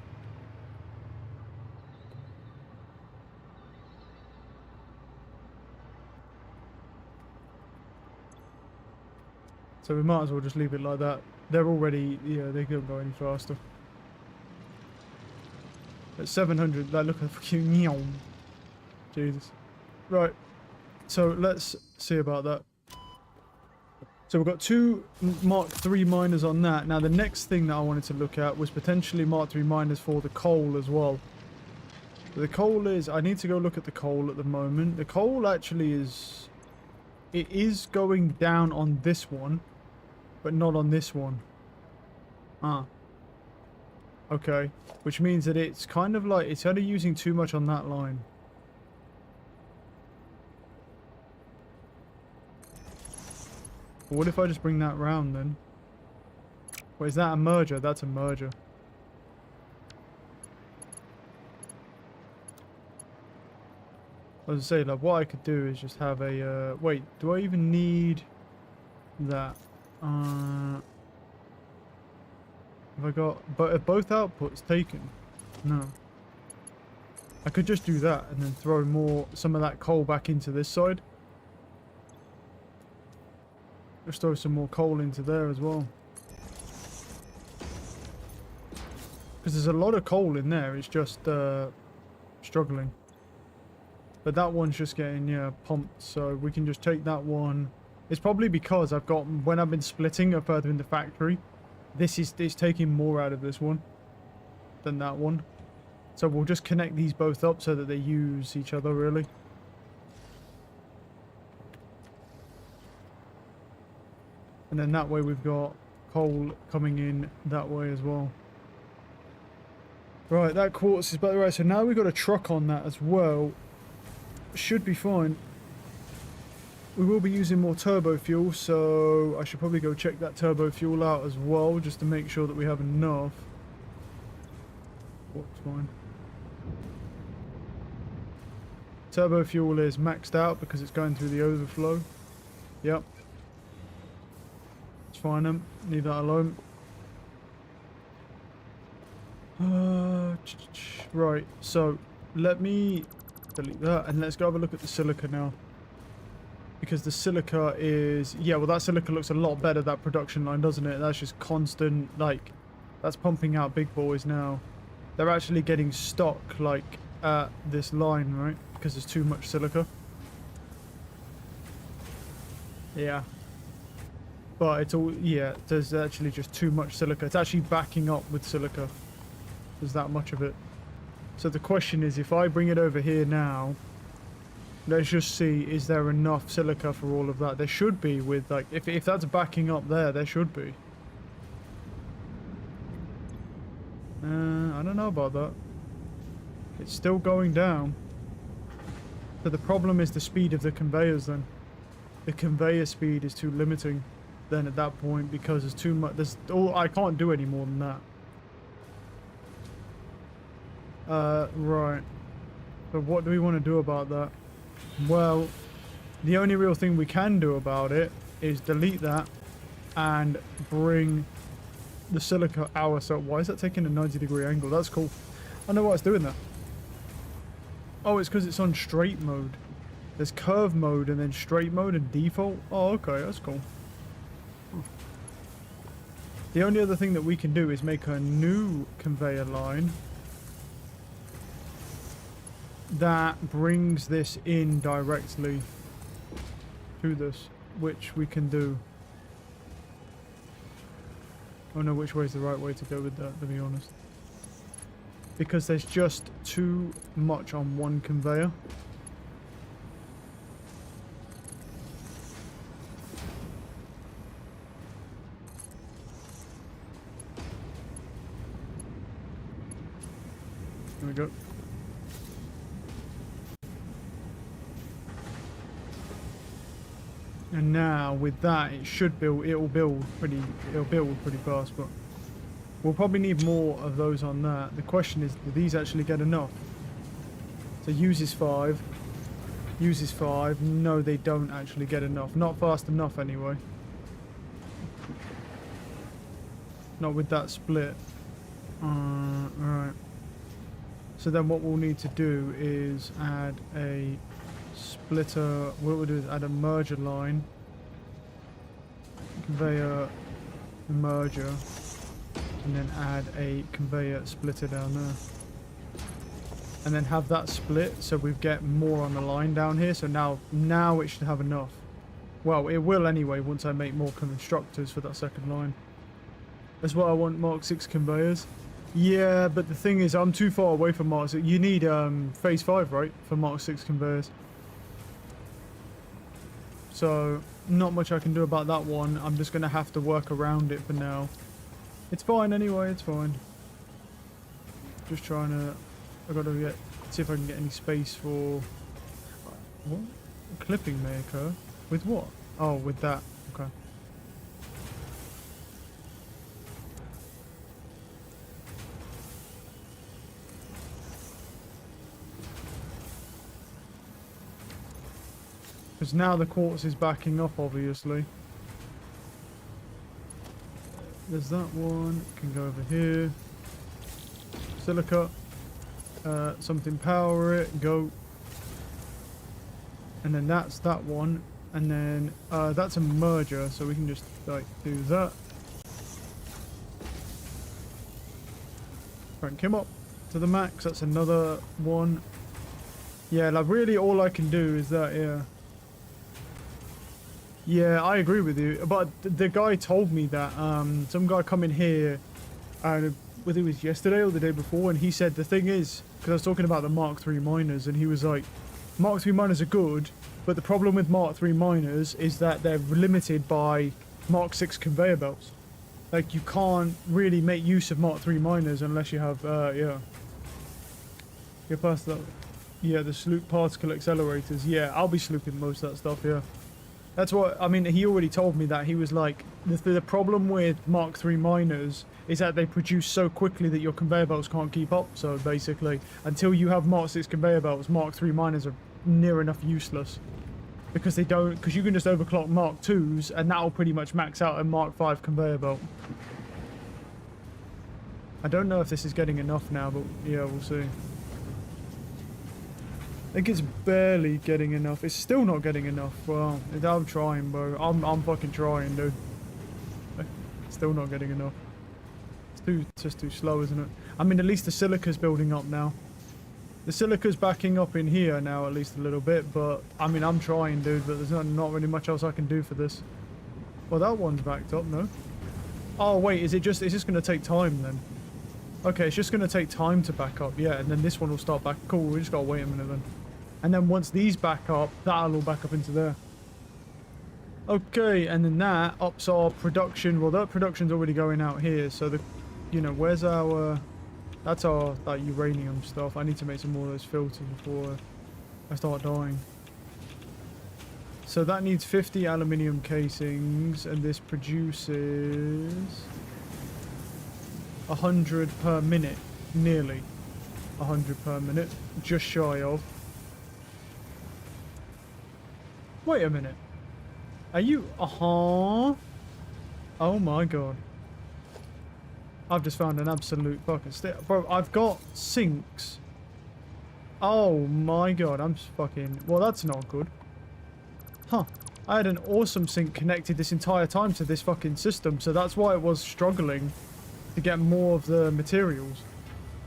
So we might as well just leave it like that. They're already, yeah, they don't go any faster. At 700, like, look at the fucking... Jesus. Right. So let's see about that. So we've got 2 Mark III miners on that. Now the next thing that I wanted to look at was potentially Mark III miners for the coal as well. The coal is... I need to go look at the coal at the moment. The coal actually is... It is going down on this one, but not on this one. Ah. Okay. Which means that it's kind of like... It's only using too much on that line. What if I just bring that round then? Wait, is that a merger? That's a merger. I was gonna say, like, what I could do is just have a, wait, do I even need that? Have I got, but are both outputs taken? No. I could just do that and then throw some of that coal back into this side. Just throw some more coal into there as well. Because there's a lot of coal in there, it's just struggling. But that one's just getting, yeah, pumped, so we can just take that one. It's probably because I've got, when I've been splitting further in the factory, it's taking more out of this one than that one. So we'll just connect these both up so that they use each other, really. And then that way we've got coal coming in that way as well. Right, that quartz is about right. So now we've got a truck on that as well. Should be fine. We will be using more turbo fuel, so I should probably go check that turbo fuel out as well, just to make sure that we have enough. What's fine. Turbo fuel is maxed out because it's going through the overflow. Yep. It's fine, leave that alone. Right, so let me delete that and let's go have a look at the silica now. Because the silica is... Yeah, well that silica looks a lot better, that production line, doesn't it? That's just constant, like... That's pumping out big boys now. They're actually getting stuck, like, at this line, right? Because there's too much silica. Yeah. But it's all... Yeah, there's actually just too much silica. It's actually backing up with silica. There's that much of it. So the question is, if I bring it over here now... Let's just see, is there enough silica for all of that? There should be with, like... If that's backing up there should be. I don't know about that. It's still going down. So the problem is the speed of the conveyors then. The conveyor speed is too limiting then at that point because there's too much... I can't do any more than that. Right. But what do we want to do about that? Well, the only real thing we can do about it is delete that and bring the silica hour. So why is that taking a 90-degree angle? That's cool. I know why it's doing that. Oh, it's because it's on straight mode. There's curve mode and then straight mode and default. Oh, okay, that's cool. The only other thing that we can do is make a new conveyor line that brings this in directly to this, which we can do. I don't know which way is the right way to go with that, to be honest. Because there's just too much on one conveyor. There we go. And now with that, it'll build pretty fast, but we'll probably need more of those on that. The question is, do these actually get enough? So uses 5. No, they don't actually get enough. Not fast enough anyway. Not with that split. Alright. So then what we'll need to do is add a splitter. What we'll do is add a merger line. Conveyor merger. And then add a conveyor splitter down there. And then have that split so we get more on the line down here. So now it should have enough. Well, it will anyway once I make more constructors for that second line. That's what I want, Mark 6 conveyors. Yeah, but the thing is, I'm too far away from Mark 6. You need phase 5, right, for Mark 6 conveyors. So, not much I can do about that one. I'm just going to have to work around it for now. It's fine anyway, it's fine. Just trying to... I've got to see if I can get any space for... What? Clipping may occur. With what? Oh, with that. Okay. Because now the quartz is backing up, obviously. There's that one. Can go over here. Silica. Something power it. Go. And then that's that one. And then that's a merger, so we can just like do that. Crank him up to the max. That's another one. Yeah, like really all I can do is that, yeah. Yeah, I agree with you. But the guy told me that some guy come in here, whether it was yesterday or the day before, and he said the thing is, because I was talking about the Mark III miners, and he was like, Mark III miners are good, but the problem with Mark III miners is that they're limited by Mark VI conveyor belts. Like, you can't really make use of Mark III miners unless you have, yeah. Get past that. Yeah, the sloop particle accelerators. Yeah, I'll be slooping most of that stuff, yeah. That's what, I mean, he already told me that. He was like, the problem with Mark III miners is that they produce so quickly that your conveyor belts can't keep up. So basically, until you have Mark VI conveyor belts, Mark III miners are near enough useless. Because they don't, because you can just overclock Mark IIs and that'll pretty much max out a Mark V conveyor belt. I don't know if this is getting enough now, but yeah, we'll see. I think it's barely getting enough. It's still not getting enough. Well, I'm trying, bro. I'm fucking trying, dude. Still not getting enough. It's just too slow, isn't it? I mean, at least the silica's building up now. The silica's backing up in here now, at least a little bit. But I mean, I'm trying, dude. But there's not really much else I can do for this. Well, that one's backed up, no? Oh wait, is it just? Is this going to take time then? Okay, it's just going to take time to back up, yeah, and then this one will start back. Cool, we just got to wait a minute then. And then once these back up, that'll all back up into there. Okay, and then that ups our production. Well, that production's already going out here, so the, you know, where's our, that's our, that uranium stuff. I need to make some more of those filters before I start dying. So that needs 50 aluminium casings, and this produces 100 per minute, nearly 100 per minute, just shy of. Wait a minute, are you, oh my god, I've just found an absolute fucking bro, I've got sinks. Oh my god, I'm just fucking, well, that's not good. Huh, I had an awesome sink connected this entire time to this fucking system, so that's why it was struggling to get more of the materials.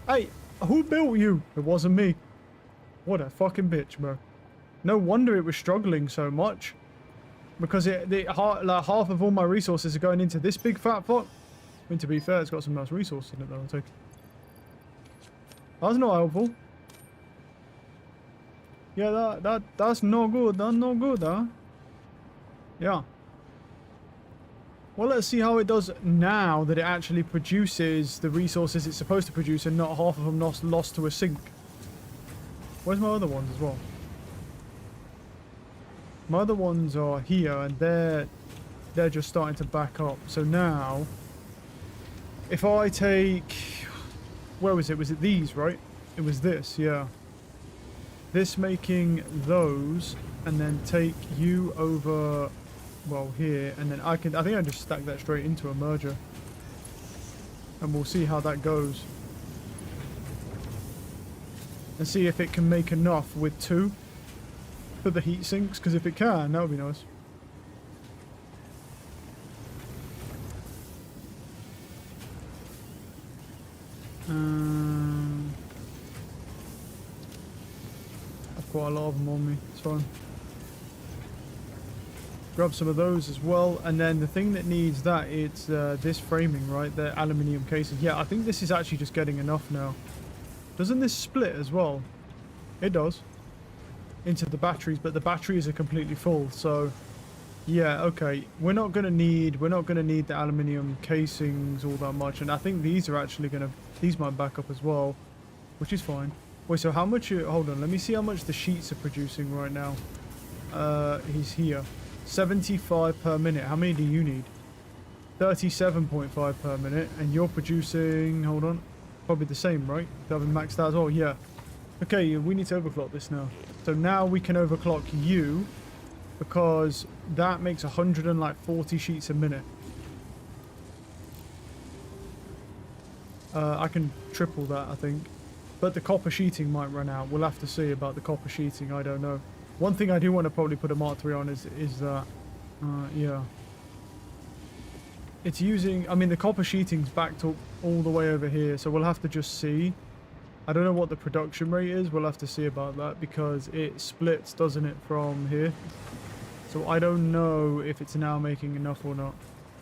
Hey, who built you? It wasn't me. What a fucking bitch, bro. No wonder it was struggling so much. Because like half of all my resources are going into this big fat fuck. I mean, to be fair, it's got some nice resources in it, though. I'll take it. That's not helpful. Yeah, that's no good. That's no good, huh? Yeah. Well, let's see how it does now that it actually produces the resources it's supposed to produce and not half of them lost to a sink. Where's my other ones as well? My other ones are here, and they're just starting to back up. So now, if I take, where was it? Was it these, right? It was this, yeah. This making those, and then take you over, well, here, and then I think I just stack that straight into a merger. and we'll see how that goes. And see if it can make enough with 2 for the heat sinks, because if it can, that would be nice. I've quite a lot of them on me, it's fine. Grab some of those as well, and then the thing that needs that, it's this framing, right? The aluminium casing. Yeah, I think this is actually just getting enough now. Doesn't this split as well? It does. Into the batteries, but the batteries are completely full, so yeah, okay. We're not gonna need the aluminium casings all that much, and I think these are actually these might back up as well, which is fine. Wait, so how much hold on, let me see how much the sheets are producing right now. He's here. 75 per minute. How many do you need? 37.5 per minute, and you're producing, hold on, probably the same, right? That have maxed out as well, yeah. Okay, we need to overclock this now. So now we can overclock you, because that makes 140 sheets a minute. I can triple that, I think. But the copper sheeting might run out. We'll have to see about the copper sheeting, I don't know. One thing I do want to probably put a Mark III on is that, yeah. It's using, I mean, the copper sheeting's backed up all the way over here, so we'll have to just see. I don't know what the production rate is, we'll have to see about that, because it splits, doesn't it, from here? So I don't know if it's now making enough or not.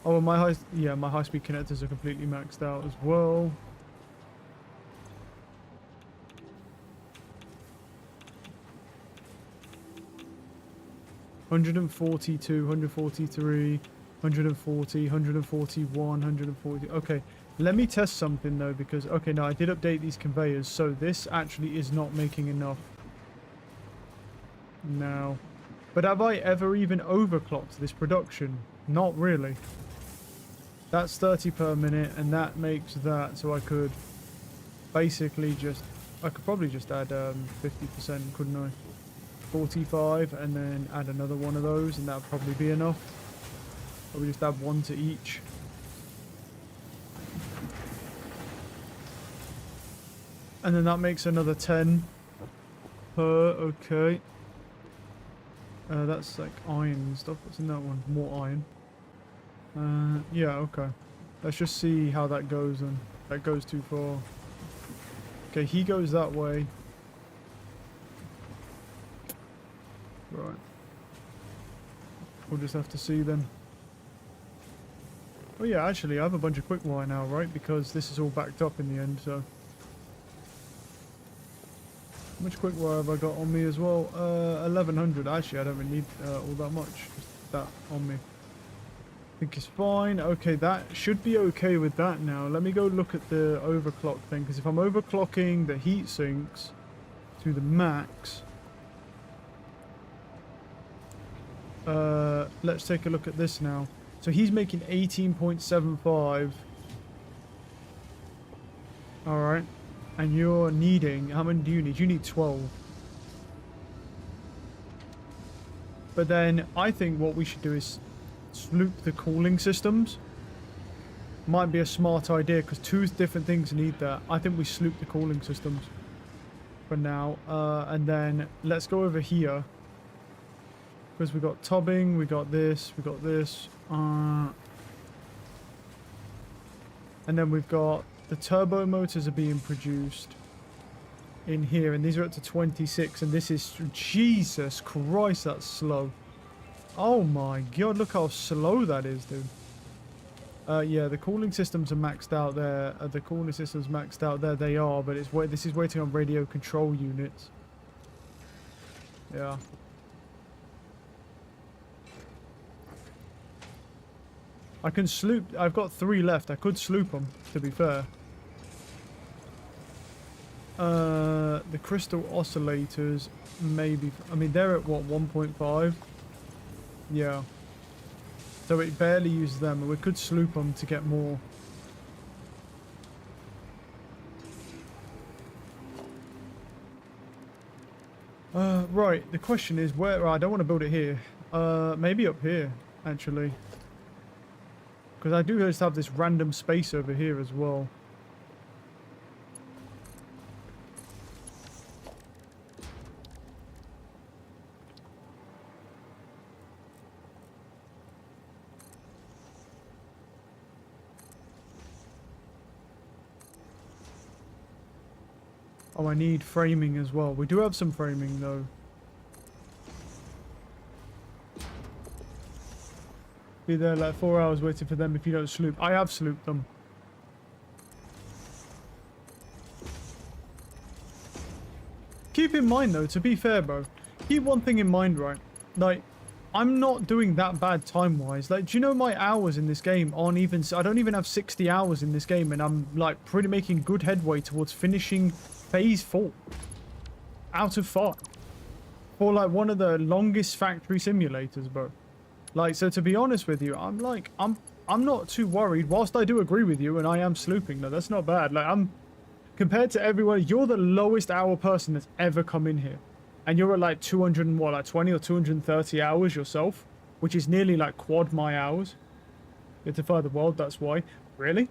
Oh, my high-speed connectors are completely maxed out as well. $142, $143, $140, $141, $140. Okay, let me test something though, because okay, no, I did update these conveyors, so this actually is not making enough now. But have I ever even overclocked this production? Not really. That's 30 per minute, and that makes that, so I could basically just, I could probably just add 50%, couldn't I? 45, and then add another one of those, and that would probably be enough. Or we just add one to each. And then that makes another 10 per, okay. That's like iron and stuff. What's in that one? More iron. Yeah, okay. Let's just see how that goes then. That goes too far. Okay, he goes that way. Right. We'll just have to see then. Oh yeah, actually I have a bunch of quick wire now, right? Because this is all backed up in the end, so. How much quick wire have I got on me as well? 1100. Actually, I don't really need all that much. Just that on me. I think it's fine. Okay, that should be okay with that now. Let me go look at the overclock thing, because if I'm overclocking the heat sinks to the max, let's take a look at this now. So he's making 18.75. Alright. And you're needing, how many do you need? You need 12. But then I think what we should do is sloop the cooling systems. Might be a smart idea, because 2 different things need that. I think we sloop the cooling systems for now. And then let's go over here. Because we got tubbing, we got this, we got this. And then we've got the turbo motors are being produced in here, and these are up to 26, and this is, Jesus Christ, that's slow. Oh my god, look how slow that is, dude. Yeah, the cooling systems are maxed out there. The cooling systems maxed out there, they are, but it's this is waiting on radio control units. Yeah. I can sloop, I've got 3 left. I could sloop them, to be fair. The crystal oscillators, maybe, I mean, they're at what, 1.5? Yeah. So it barely uses them, and we could sloop them to get more. Right, the question is where, I don't want to build it here. Maybe up here, actually. Because I do just have this random space over here as well. Oh, I need framing as well. We do have some framing though. Be there like 4 hours waiting for them if you don't sloop. I have slooped them. Keep in mind though, to be fair bro, keep one thing in mind, right? Like, I'm not doing that bad time-wise. Like, do you know my hours in this game aren't even... I don't even have 60 hours in this game, and I'm like pretty making good headway towards finishing phase 4 out of 5 for like one of the longest factory simulators, bro. Like, so to be honest with you, I'm not too worried. Whilst I do agree with you, and I am slooping, no, that's not bad. Like, compared to everyone, you're the lowest hour person that's ever come in here, and you're at like 200 and what, like 20 or 230 hours yourself, which is nearly like quad my hours. It's a further world, that's why. Really?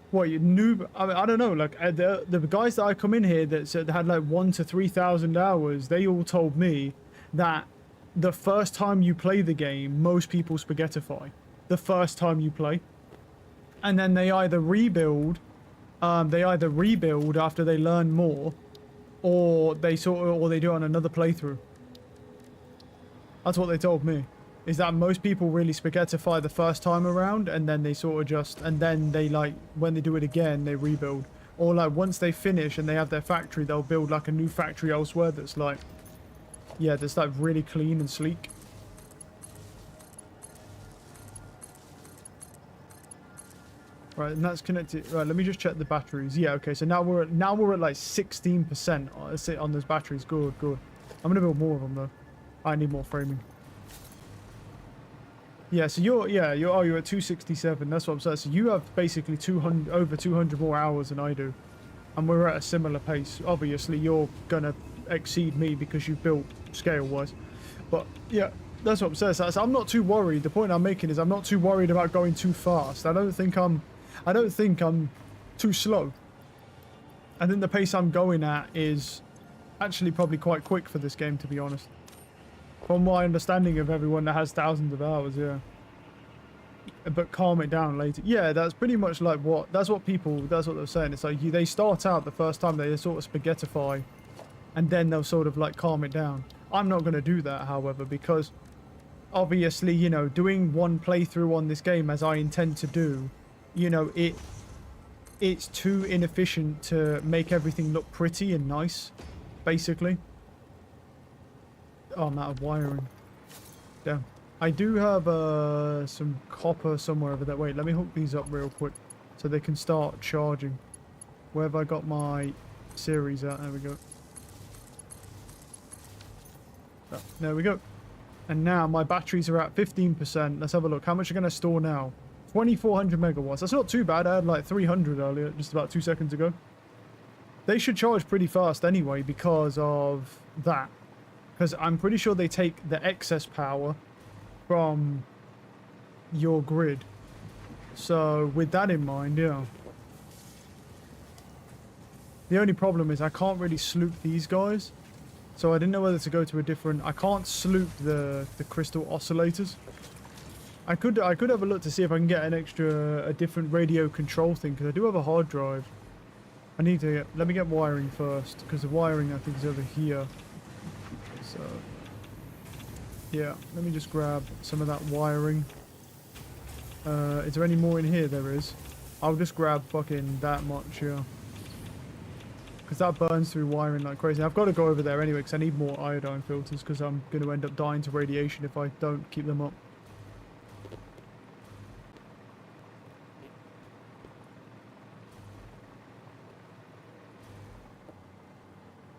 What, you noob? I mean, I don't know. Like, the guys that I come in here that said they had like 1,000 to 3,000 hours, they all told me that the first time you play the game, most people spaghettify. The first time you play. And then they either rebuild after they learn more, or they do it on another playthrough. That's what they told me. Is that most people really spaghettify the first time around, and then they sort of just, and then they like, when they do it again, they rebuild. Or like once they finish and they have their factory, they'll build like a new factory elsewhere that's like, yeah, that's like really clean and sleek. Right, and that's connected. Right, let me just check the batteries. Yeah, okay, so now we're at like 16% on those batteries. Good, good. I'm gonna build more of them though. I need more framing. Yeah, so you're at 267. That's what I'm saying. So you have basically over 200 more hours than I do, and we're at a similar pace. Obviously, you're gonna exceed me because you've built scale-wise, but yeah, that's what I'm saying. So I'm not too worried. The point I'm making is I'm not too worried about going too fast. I don't think I'm too slow. I think the pace I'm going at is actually probably quite quick for this game, to be honest. From my understanding of everyone that has thousands of hours, yeah. But calm it down later. Yeah, that's pretty much like that's what they're saying. It's like they start out the first time, they sort of spaghettify, and then they'll sort of like calm it down. I'm not going to do that, however, because obviously, you know, doing one playthrough on this game as I intend to do, you know, it's too inefficient to make everything look pretty and nice, basically. Oh, I'm out of wiring. Damn. I do have some copper somewhere over there. Wait, let me hook these up real quick so they can start charging. Where have I got my series at? There we go. Oh, there we go. And now my batteries are at 15%. Let's have a look. How much are going to store now? 2,400 megawatts. That's not too bad. I had like 300 earlier, just about 2 seconds ago. They should charge pretty fast anyway because of that. Because I'm pretty sure they take the excess power from your grid. So with that in mind, yeah. The only problem is I can't really sloop these guys. So I didn't know whether to go to a different... I can't sloop the crystal oscillators. I could have a look to see if I can get a different radio control thing, because I do have a hard drive. I need to let me get wiring first, because the wiring I think is over here. So yeah, let me just grab some of that wiring. Is there any more in here? There is. I'll just grab fucking that much, yeah. Because that burns through wiring like crazy. I've got to go over there anyway because I need more iodine filters, because I'm going to end up dying to radiation if I don't keep them up.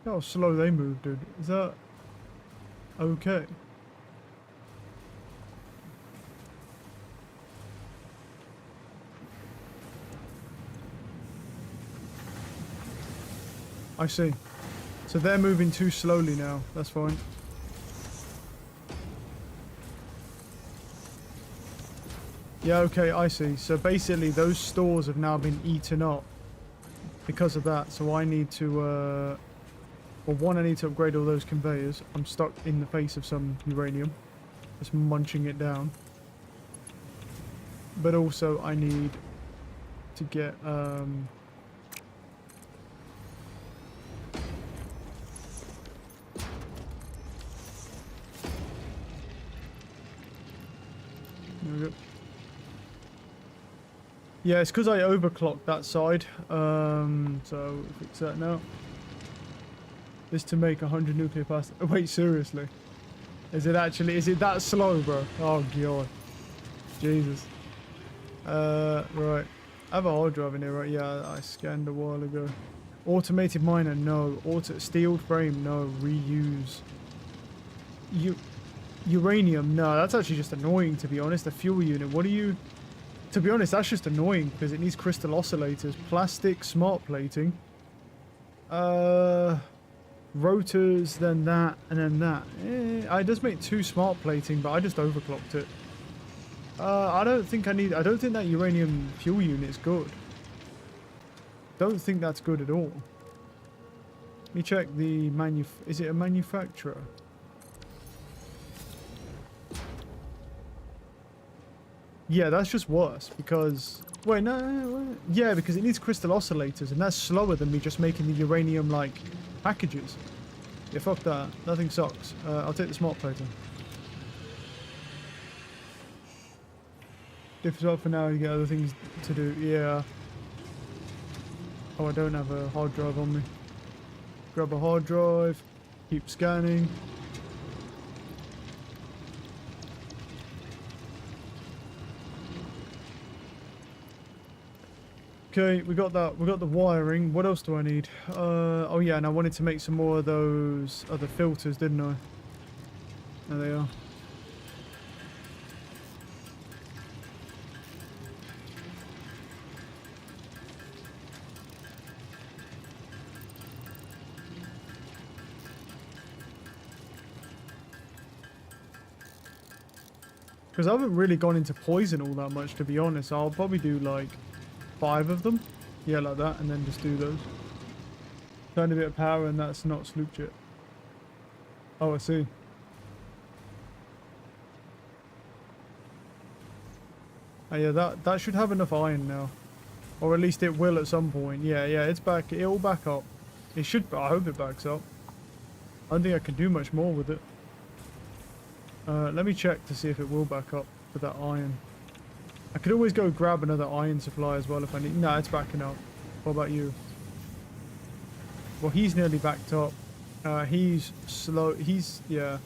How slow they move, dude. Is that okay? I see. So they're moving too slowly now. That's fine. Yeah, okay, I see. So basically those stores have now been eaten up because of that. So I need to, well, one, I need to upgrade all those conveyors. I'm stuck in the face of some uranium. Just munching it down. But also I need to get, there we go. Yeah, it's because I overclocked that side. So fix that now. This to make 100 nuclear plastic. Oh, wait, seriously? Is it actually? Is it that slow, bro? Oh god, Jesus. Right. I have a hard drive in here, right? Yeah, I scanned a while ago. Automated miner, no. Steel frame, no. Reuse. Uranium, no. That's actually just annoying, to be honest. The fuel unit. What do you? To be honest, that's just annoying because it needs crystal oscillators, plastic, smart plating, rotors, then that, and then that. It does make 2 smart plating, but I just overclocked it. I don't think that uranium fuel unit is good. Don't think that's good at all. Let me check the is it a manufacturer? Yeah, that's just worse because... Wait, no. Yeah, because it needs crystal oscillators, and that's slower than me just making the uranium, like, packages. Yeah, fuck that. Nothing sucks. I'll take the smart plating. Differs up for now, you get other things to do. Yeah. Oh, I don't have a hard drive on me. Grab a hard drive. Keep scanning. Okay, we got that. We got the wiring. What else do I need? Oh yeah, and I wanted to make some more of those other filters, didn't I? There they are. Because I haven't really gone into poison all that much, to be honest. I'll probably do like 5 of them. Yeah, like that, and then just do those. Turn a bit of power, and that's not sloop jet. Oh, I see. Oh yeah, that should have enough iron now. Or at least it will at some point. Yeah, it's back. It'll back up. It should, I hope it backs up. I don't think I can do much more with it. Let me check to see if it will back up with that iron. I could always go grab another iron supply as well if I need... No, it's backing up. What about you? Well, he's nearly backed up. He's slow. He's, yeah.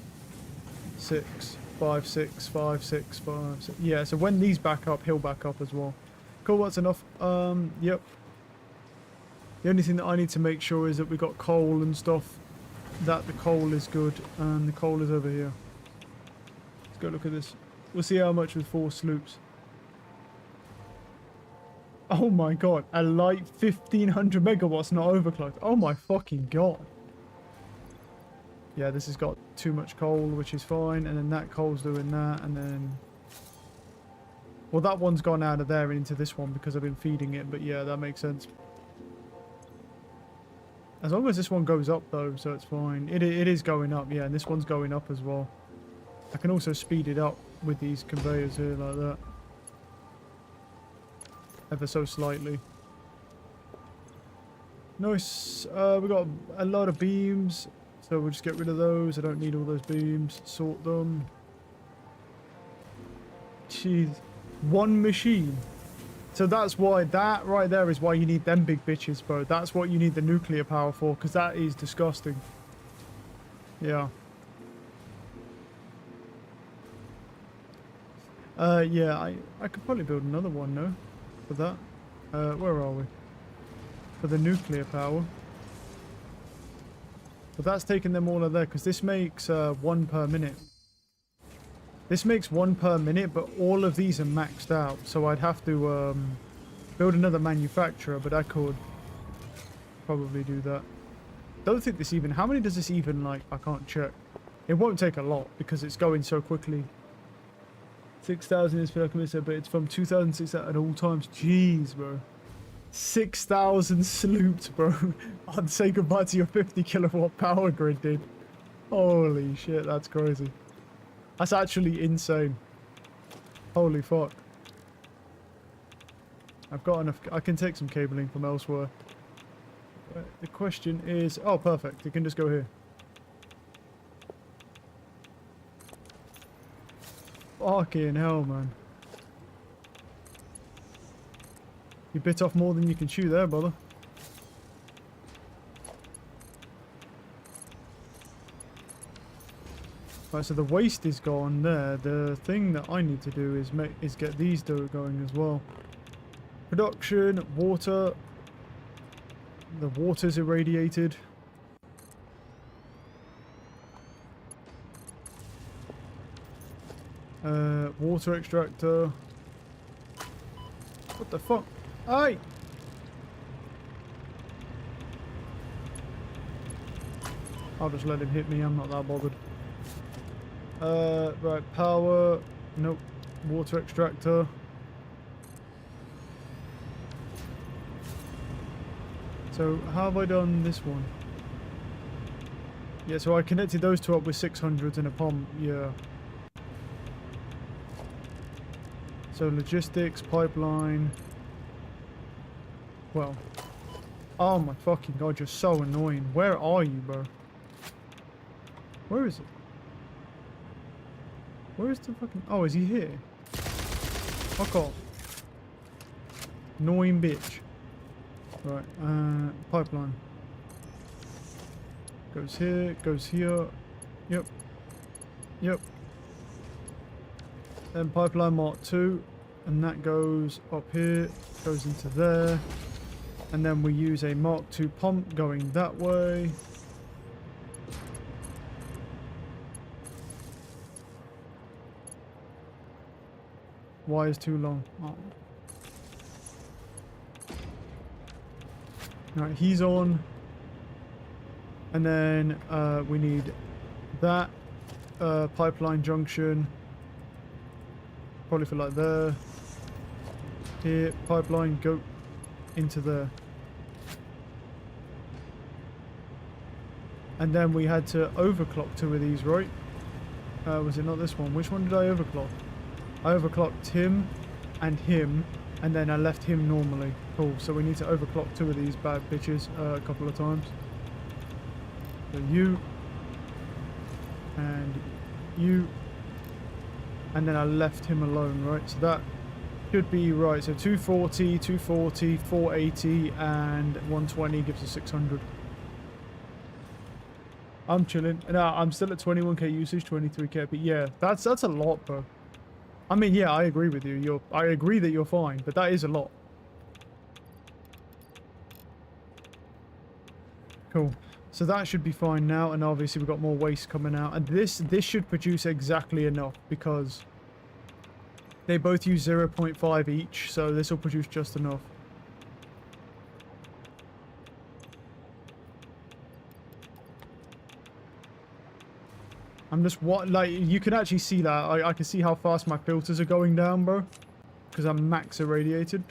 6, 5, 6, 5, 6, 5, 6. Yeah, so when these back up, he'll back up as well. Cool, that's enough. Yep. The only thing that I need to make sure is that we got coal and stuff. That the coal is good. And the coal is over here. Let's go look at this. We'll see how much with 4 sloops. Oh my god, a light 1500 megawatts not overclocked. Oh my fucking god. Yeah, this has got too much coal, which is fine. And then that coal's doing that. And then... Well, that one's gone out of there into this one because I've been feeding it. But yeah, that makes sense. As long as this one goes up though, so it's fine. It is going up, yeah. And this one's going up as well. I can also speed it up with these conveyors here like that. Ever so slightly. Nice. We got a lot of beams. So we'll just get rid of those. I don't need all those beams. Sort them. Jeez. One machine. So that's why, that right there is why you need them big bitches, bro. That's what you need the nuclear power for, because that is disgusting. Yeah. Yeah, I could probably build another one, no? For that. Where are we? For the nuclear power. But that's taking them all of there, because this makes 1 per minute. This makes 1 per minute, but all of these are maxed out. So I'd have to build another manufacturer, but I could probably do that. Don't think this even... How many does this even, like... I can't check. It won't take a lot, because it's going so quickly. 6,000 is per kilometer, but it's from 2006 at all times. Jeez, bro. 6,000 sloops, bro. I'd say goodbye to your 50 kilowatt power grid, dude. Holy shit, that's crazy. That's actually insane. Holy fuck. I've got enough. I can take some cabling from elsewhere. But the question is... Oh, perfect. You can just go here. Fucking hell, man. You bit off more than you can chew there, brother. Right, so the waste is gone there. The thing that I need to do is get these going as well. Production, water. The water's irradiated. Water extractor. What the fuck? Hey! I'll just let him hit me, I'm not that bothered. Right, power. Nope. Water extractor. So, how have I done this one? Yeah, so I connected those two up with 600s and a pump, yeah. So, logistics, pipeline. Well. Oh my fucking god, you're so annoying. Where are you, bro? Where is it? Where is the fucking... Oh, is he here? Fuck off. Annoying bitch. Right, pipeline. Goes here, goes here. Yep. Yep. Then pipeline mark 2. And that goes up here, goes into there. And then we use a mark 2 pump going that way. Why is too long? Oh. Right, he's on. And then we need that pipeline junction. Probably for like there. Here, pipeline, go into there. And then we had to overclock 2 of these, right? Was it not this one? Which one did I overclock? I overclocked him, and then I left him normally. Cool, so we need to overclock 2 of these bad bitches a couple of times. So you, and you, and then I left him alone, right? So that should be right. So 240, 240, 480, and 120 gives us 600. I'm chilling. No, I'm still at 21k usage, 23k, but yeah, that's a lot, bro. I mean, yeah, I agree with you. I agree that you're fine, but that is a lot. Cool. So that should be fine now, and obviously we've got more waste coming out. And this should produce exactly enough because they both use 0.5 each, so this will produce just enough. I'm just like you can actually see that. I can see how fast my filters are going down, bro, because I'm max irradiated.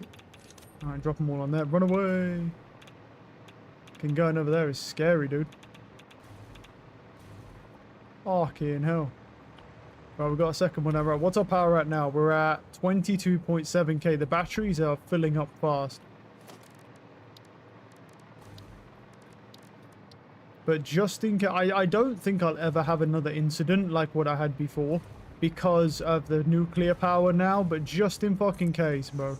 All right, drop them all on there. Run away. Going over there is scary, dude. Fucking hell. Right, we've got a second one over. What's our power at now? We're at 22.7k. The batteries are filling up fast. But just in case, I don't think I'll ever have another incident like what I had before because of the nuclear power now, but just in fucking case, bro.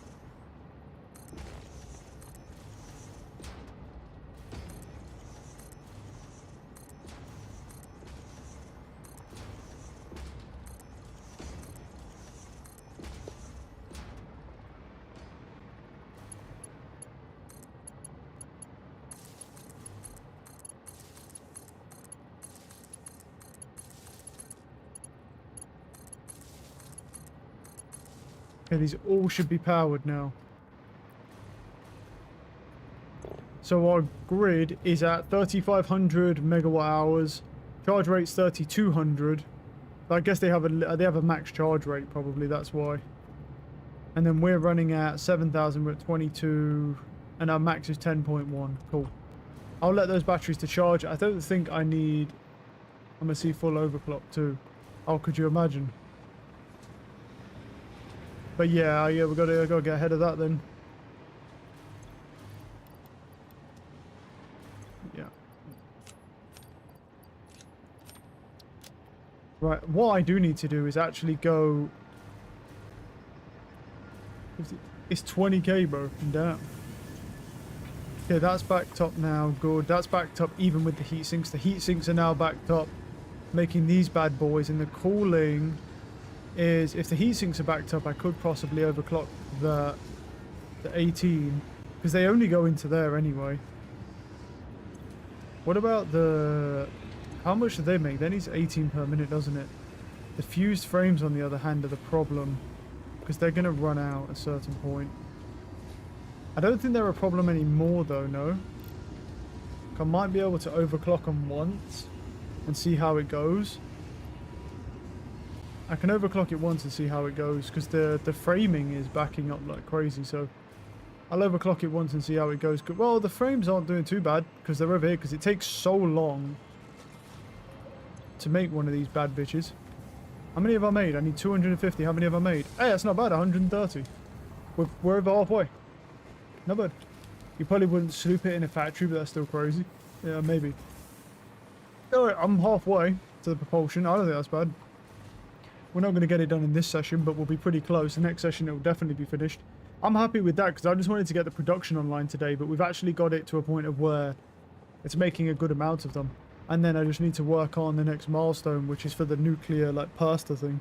Okay, these all should be powered now. So our grid is at 3,500 megawatt hours. Charge rate's 3,200. I guess they have a max charge rate, probably, that's why. And then we're running at 7,000, we're at 22, and our max is 10.1. Cool. I'll let those batteries to charge. I don't think I need... I'm going to see full overclock too. Oh, could you imagine? But yeah, we gotta get ahead of that then. Yeah. Right, what I do need to do is actually go... It's 20k, bro. Damn. Okay, that's backed up now. Good. That's backed up even with the heat sinks. The heat sinks are now backed up, making these bad boys. And the cooling is... If the heat sinks are backed up, I could possibly overclock the 18. Because they only go into there anyway. What about the... How much do they make? That needs 18 per minute, doesn't it? The fused frames, on the other hand, are the problem. Because they're going to run out at a certain point. I don't think they're a problem anymore, though, no? I might be able to overclock them once and see how it goes. I can overclock it once and see how it goes, because the framing is backing up like crazy, so... I'll overclock it once and see how it goes. Well, the frames aren't doing too bad, because they're over here, because it takes so long to make one of these bad bitches. How many have I made? I need 250. How many have I made? Hey, that's not bad. 130. We're over halfway. Not bad. You probably wouldn't sloop it in a factory, but that's still crazy. Yeah, maybe. Alright, I'm halfway to the propulsion. I don't think that's bad. We're not going to get it done in this session, but we'll be pretty close. The next session, it will definitely be finished. I'm happy with that, because I just wanted to get the production online today, but we've actually got it to a point of where it's making a good amount of them. And then I just need to work on the next milestone, which is for the nuclear, like, pasta thing.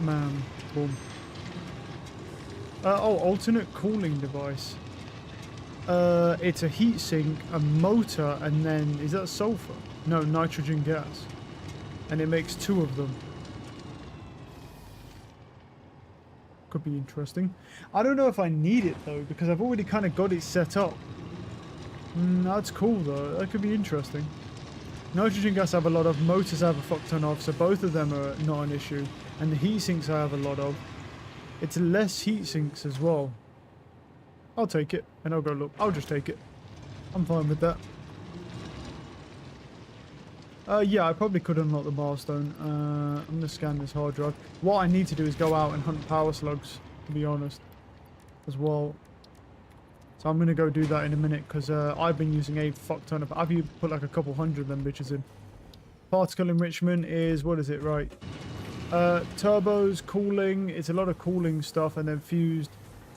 Man, boom. Oh, alternate cooling device. It's a heatsink, a motor, and then... Is that sulfur? No, nitrogen gas. And it makes 2 of them. Could be interesting. I don't know if I need it, though, because I've already kind of got it set up. That's cool, though. That could be interesting. Nitrogen gas I have a lot of. Motors I have a fuck ton of, so both of them are not an issue. And the heat sinks I have a lot of. It's less heat sinks as well. I'll take it, and I'll go look. I'll just take it. I'm fine with that. Yeah, I probably could unlock the milestone. I'm going to scan this hard drive. What I need to do is go out and hunt power slugs, to be honest, as well. So I'm going to go do that in a minute, because I've been using a fuck ton of... I've put like a couple hundred of them bitches in. Particle enrichment is... What is it? Right. Turbos, cooling. It's a lot of cooling stuff, and then fused.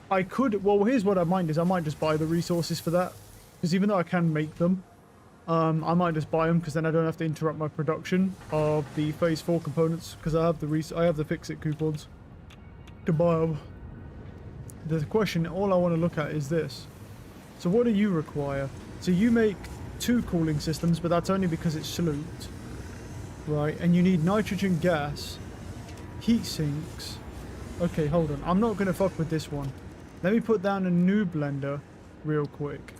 I could... Well, here's what I might do, is I might just buy the resources for that. Because even though I can make them, I might just buy them, because then I don't have to interrupt my production of the Phase 4 components, because I have the fix-it coupons to buy them. The question, all I want to look at is this. So what do you require? So you make 2 cooling systems, but that's only because it's slooped. Right, and you need nitrogen gas, heat sinks. Okay, hold on. I'm not going to fuck with this one. Let me put down a new blender real quick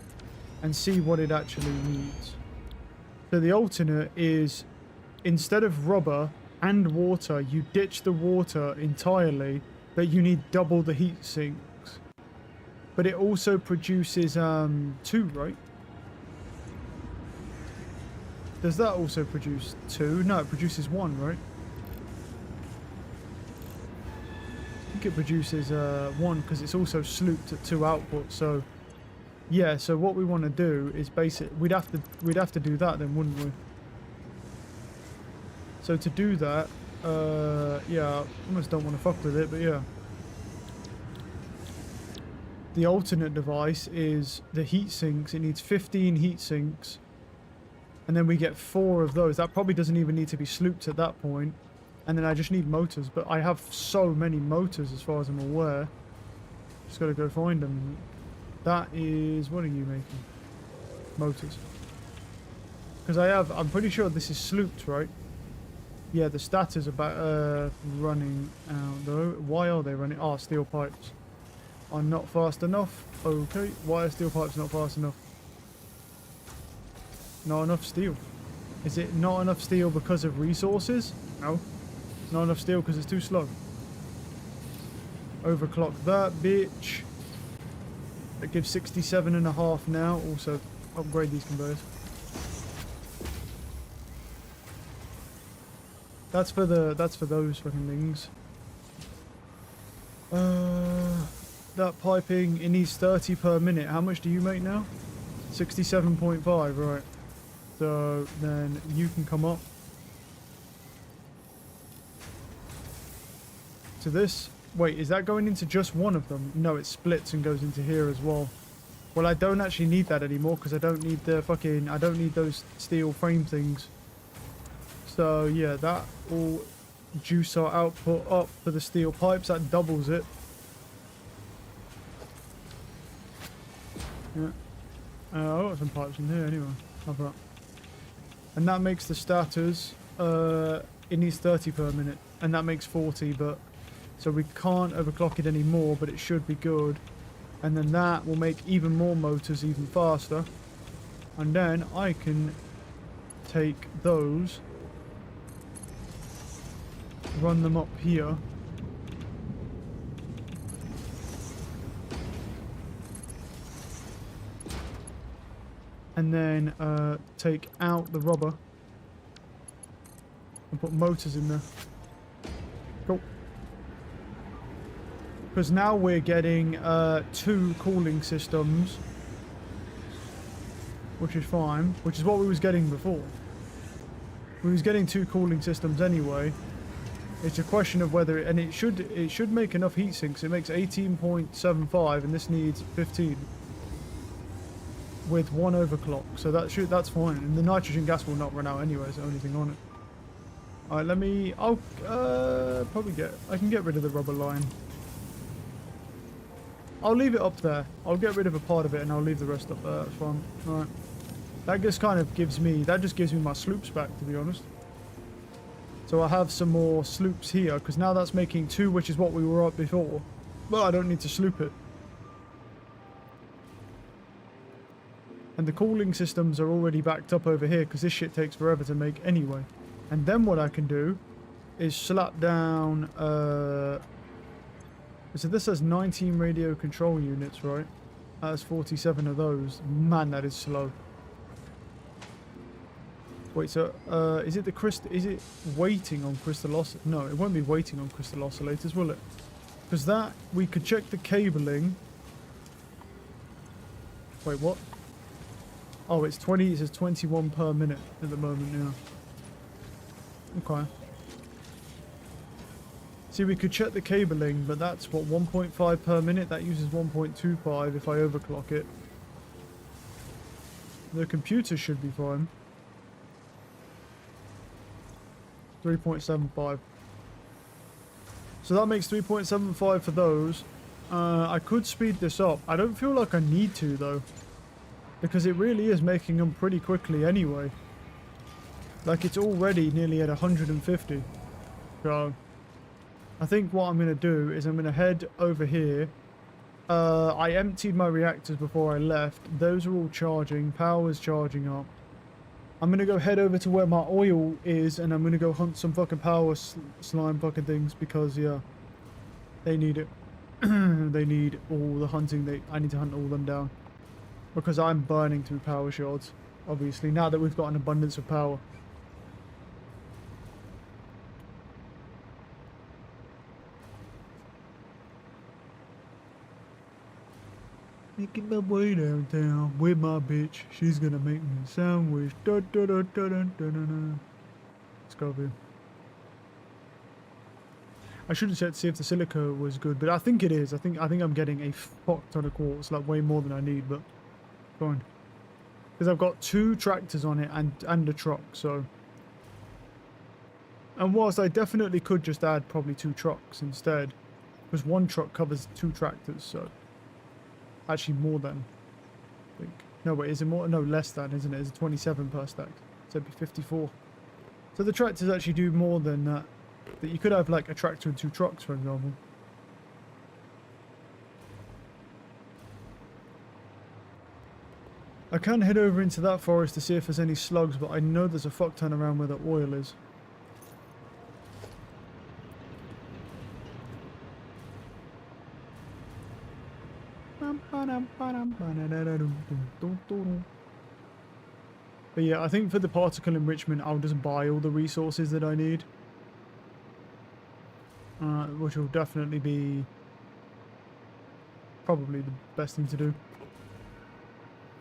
and see what it actually needs. So the alternate is, instead of rubber and water, you ditch the water entirely, but you need double the heat sinks. But it also produces 2, right? Does that also produce 2? No, it produces 1, right? I think it produces 1 because it's also slooped at 2 outputs. So yeah, so what we want to do is we'd have to do that then, wouldn't we? So to do that, yeah, I almost don't want to fuck with it, but yeah. The alternate device is the heat sinks. It needs 15 heat sinks. And then we get 4 of those. That probably doesn't even need to be slooped at that point. And then I just need motors. But I have so many motors as far as I'm aware. Just got to go find them. That is... What are you making? Motors. Because I'm pretty sure this is slooped, right? Yeah, the status about running out though. Why are they running? Oh, steel pipes are not fast enough. Okay, why are steel pipes not fast enough? Not enough steel. Is it not enough steel because of resources? No. Not enough steel because it's too slow. Overclock that bitch. That gives 67.5 now. Also, upgrade these conveyors. That's for those fucking things. That piping, it needs 30 per minute. How much do you make now? 67.5, right. So then you can come up to this. Wait, is that going into just one of them? No, it splits and goes into here as well. Well, I don't actually need that anymore because I don't need the fucking, I don't need those steel frame things. So yeah, that will juice our output up for the steel pipes. That doubles it. Yeah. I've got some pipes in here anyway. How about that? And that makes the starters, it needs 30 per minute. And that makes 40, but... So we can't overclock it anymore, but it should be good. And then that will make even more motors even faster. And then I can take those, run them up here. And then take out the rubber and put motors in there. Cool. Because now we're getting 2 cooling systems, which is fine, which is what we was getting before. We was getting 2 cooling systems anyway. It's a question of whether, and it should make enough heat sinks. It makes 18.75 and this needs 15 with 1 overclock. So that's fine. And the nitrogen gas will not run out anyway, it's the only thing on it. Alright, I'll I can get rid of the rubber line. I'll leave it up there. I'll get rid of a part of it and I'll leave the rest up there. That's fine. Alright. That just kind of gives me my sloops back, to be honest. So I have some more sloops here, because now that's making 2, which is what we were at before. Well, I don't need to sloop it. And the cooling systems are already backed up over here, because this shit takes forever to make anyway. And then what I can do is slap down... So this has 19 radio control units, right? That's 47 of those. Man, that is slow. Wait, so is it waiting on crystal oscillators? No, it won't be waiting on crystal oscillators, will it? Because that, we could check the cabling. Wait, what? Oh, it says 21 per minute at the moment, yeah. Okay. See, we could check the cabling, but that's what, 1.5 per minute? That uses 1.25 if I overclock it. The computer should be fine. 3.75. So that makes 3.75 for those. I could speed this up. I don't feel like I need to, though. Because it really is making them pretty quickly anyway. Like, it's already nearly at 150. So, I think what I'm going to do is I'm going to head over here. I emptied my reactors before I left. Those are all charging. Power's charging up. I'm going to go head over to where my oil is, and I'm going to go hunt some fucking power slime fucking things, because, yeah, they need it. They need all the hunting. I need to hunt all them down. Because I'm burning through power shards, obviously, now that we've got an abundance of power. Making my way downtown with my bitch. She's gonna make me a sandwich. Da, da, da, da, da, da, da, da. Let's go over here. I should have checked to see if the silica was good, but I think it is. I think I'm getting a fuck ton of quartz, like way more than I need, but fine. Because I've got 2 tractors on it and a truck, so. And whilst I definitely could just add probably 2 trucks instead, because 1 truck covers 2 tractors, so. Actually more than, I think. No, wait, is it more? No, less than, isn't it? It's 27 per stack. So it'd be 54. So the tractors actually do more than that. That you could have like a tractor and 2 trucks, for example. I can head over into that forest to see if there's any slugs, but I know there's a fuck ton around where the oil is. But yeah, I think for the particle enrichment, I'll just buy all the resources that I need. Which will definitely be probably the best thing to do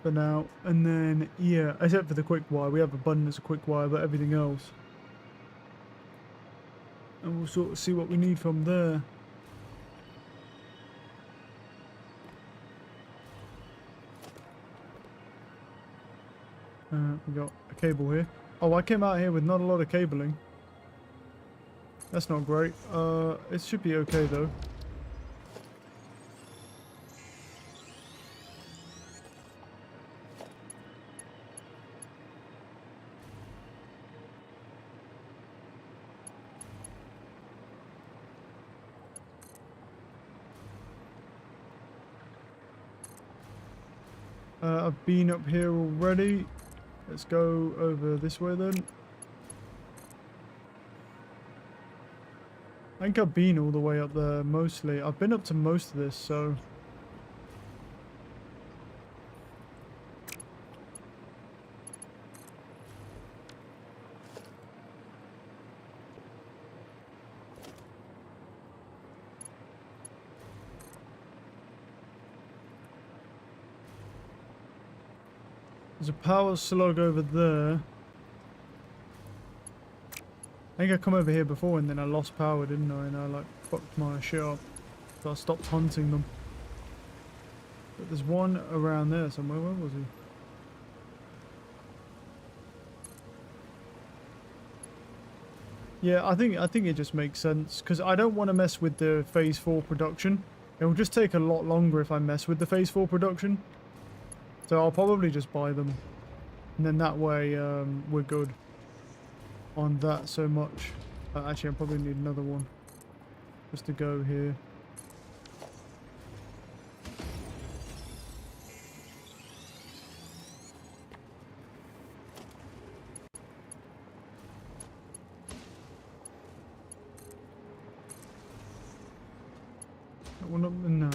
for now. And then, yeah, except for the quick wire, we have abundance of quick wire, but everything else. And we'll sort of see what we need from there. We got a cable here. Oh, I came out here with not a lot of cabling. That's not great. It should be okay though. I've been up here already. Let's go over this way then. I think I've been all the way up there mostly. I've been up to most of this, so... There's a power slug over there. I think I come over here before and then I lost power, didn't I? And I like fucked my shit up. So I stopped hunting them. But there's one around there somewhere. Where was he? Yeah, I think it just makes sense because I don't want to mess with the phase 4 production. It will just take a lot longer if I mess with the phase 4 production. So I'll probably just buy them. And then that way we're good on that so much. Actually, I probably need another one just to go here. That one up there? No.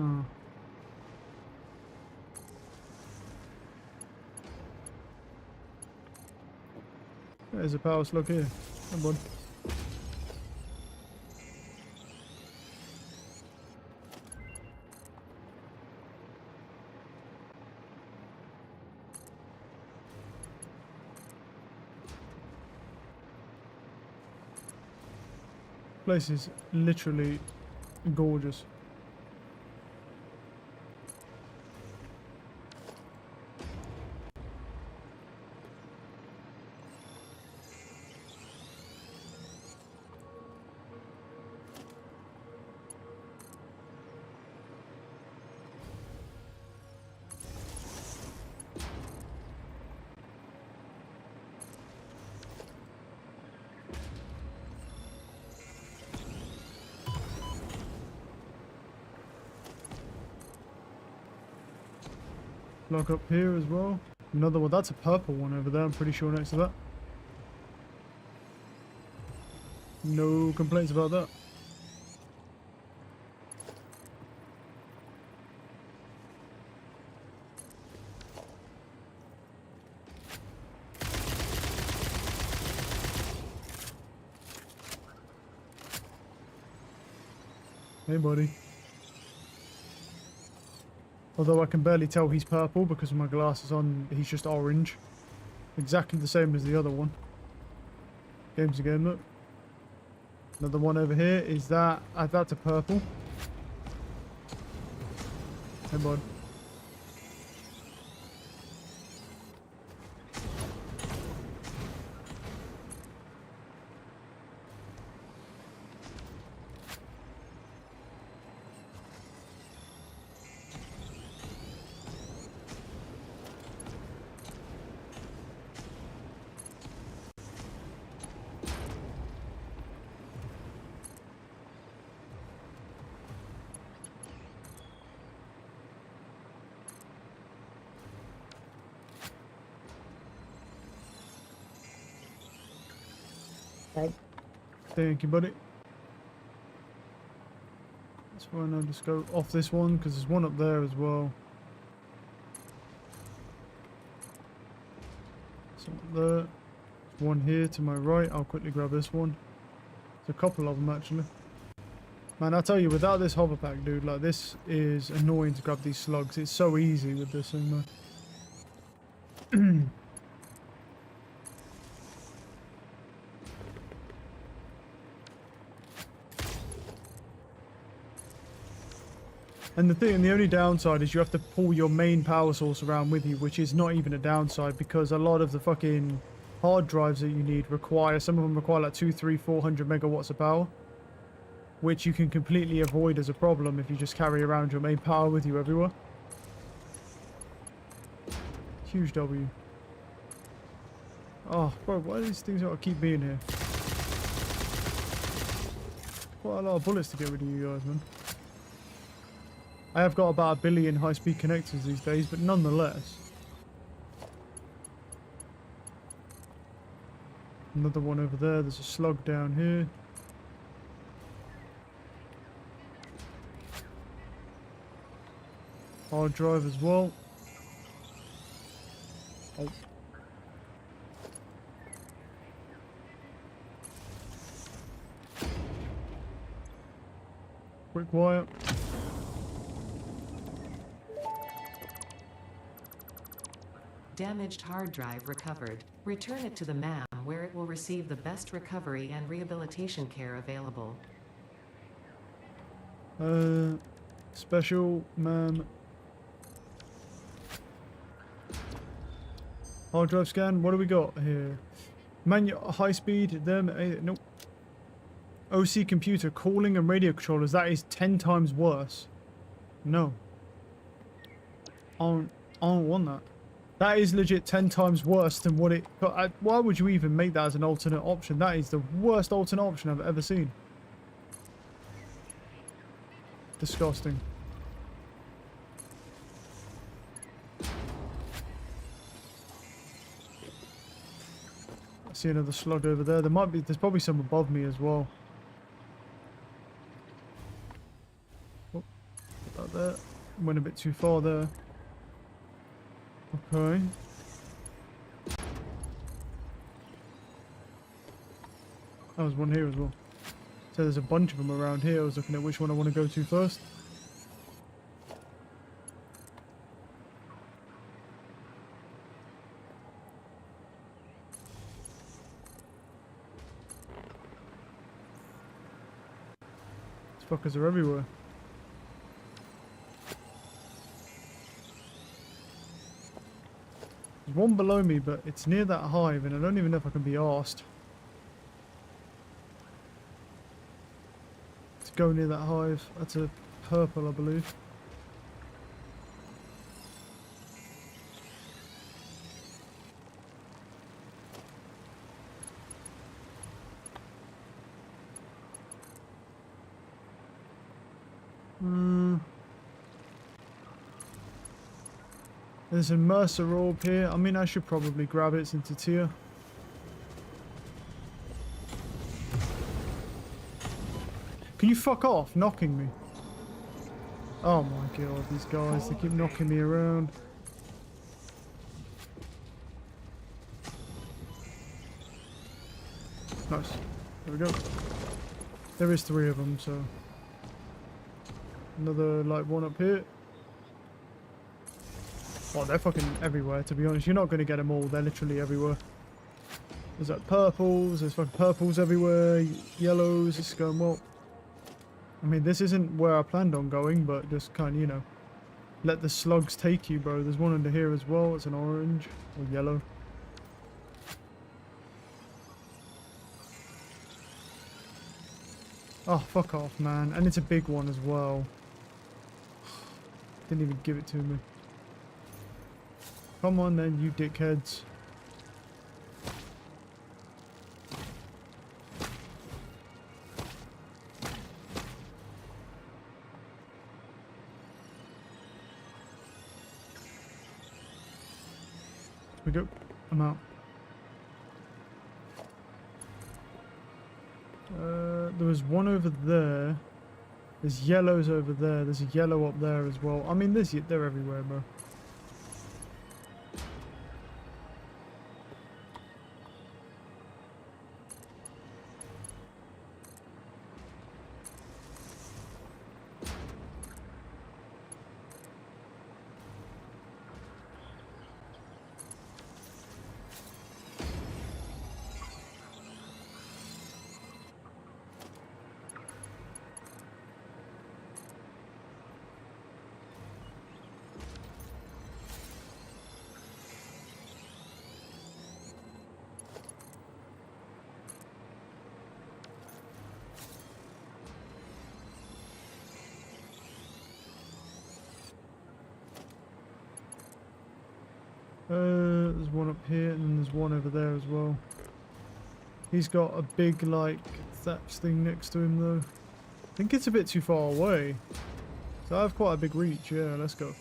Oh. There's a power slug here. Come on. Place is literally gorgeous. Lock up here as well. Another one. That's a purple one over there. I'm pretty sure next to that. No complaints about that. Hey, buddy. Although I can barely tell he's purple because of my glasses on, he's just orange. Exactly the same as the other one. Game's a game, look. Another one over here, is that... that's a purple. Hey, bud. Okay. Thank you, buddy. That's fine, I'll just go off this one, because there's one up there as well. Some up there. There's one here to my right. I'll quickly grab this one. There's a couple of them, actually. Man, I tell you, without this hover pack, dude, like, this is annoying to grab these slugs. It's so easy with this thing, man. And the only downside is you have to pull your main power source around with you, which is not even a downside because a lot of the fucking hard drives that you need require, some of them require like 200, 300, 400 megawatts of power, which you can completely avoid as a problem if you just carry around your main power with you everywhere. Huge W. Oh, bro, why do these things gotta keep being here? Quite a lot of bullets to get rid of you guys, man. I have got about 1 billion high-speed connectors these days, but nonetheless. Another one over there. There's a slug down here. Hard drive as well. Oh. Quick wire. Damaged hard drive recovered. Return it to the MAM where it will receive the best recovery and rehabilitation care available. Special, ma'am. Hard drive scan. What do we got here? High speed. Nope. OC computer calling and radio controllers. That is 10 times worse. No. I don't want that. That is legit 10 times worse than what it... But why would you even make that as an alternate option? That is the worst alternate option I've ever seen. Disgusting. I see another slug over there. There's probably some above me as well. Oh, put that there. Went a bit too far there. Okay. Oh, there's one here as well. So there's a bunch of them around here. I was looking at which one I want to go to first. These fuckers are everywhere. There's one below me, but it's near that hive, and I don't even know if I can be arsed to go near that hive. That's a purple, I believe. There's a Mercer orb here. I mean, I should probably grab it since it's here. Can you fuck off knocking me? Oh my god, these guys, they keep knocking me around. Nice. There we go. There is 3 of them, so... Another, like, one up here. Oh, they're fucking everywhere, to be honest. You're not going to get them all. They're literally everywhere. There's like purples. There's fucking purples everywhere. Yellows. It's going well. I mean, this isn't where I planned on going, but just kind of, you know, let the slugs take you, bro. There's one under here as well. It's an orange or yellow. Oh, fuck off, man. And it's a big one as well. Didn't even give it to me. Come on then, you dickheads. Here we go. I'm out. was one over there. There's yellows over there. There's a yellow up there as well. I mean, they're everywhere, bro. There's one up here, and then there's one over there as well. He's got a big, like, thatch thing next to him, though. I think it's a bit too far away. So I have quite a big reach. Yeah, let's go.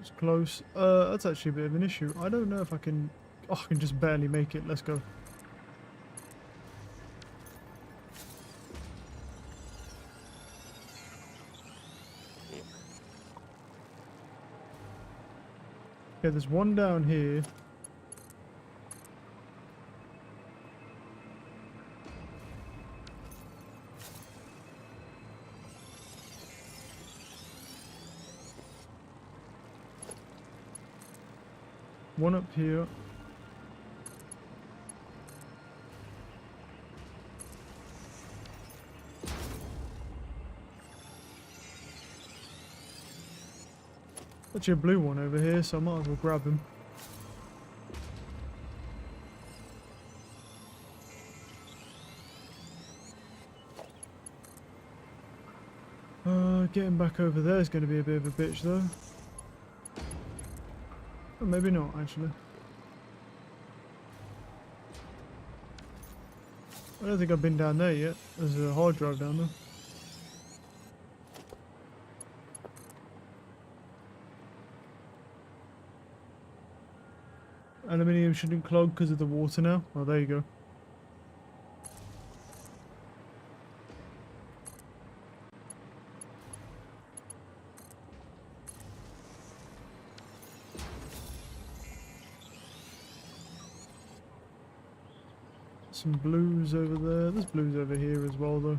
It's close. That's actually a bit of an issue. I don't know if I can... Oh, I can just barely make it. Let's go. Okay, there's one down here. One up here. Actually a blue one over here, so I might as well grab him. Getting back over there is going to be a bit of a bitch though. Or maybe not, actually. I don't think I've been down there yet. There's a hard drive down there. Aluminium shouldn't clog because of the water now. Oh, there you go. Some blues over there. There's blues over here as well, though.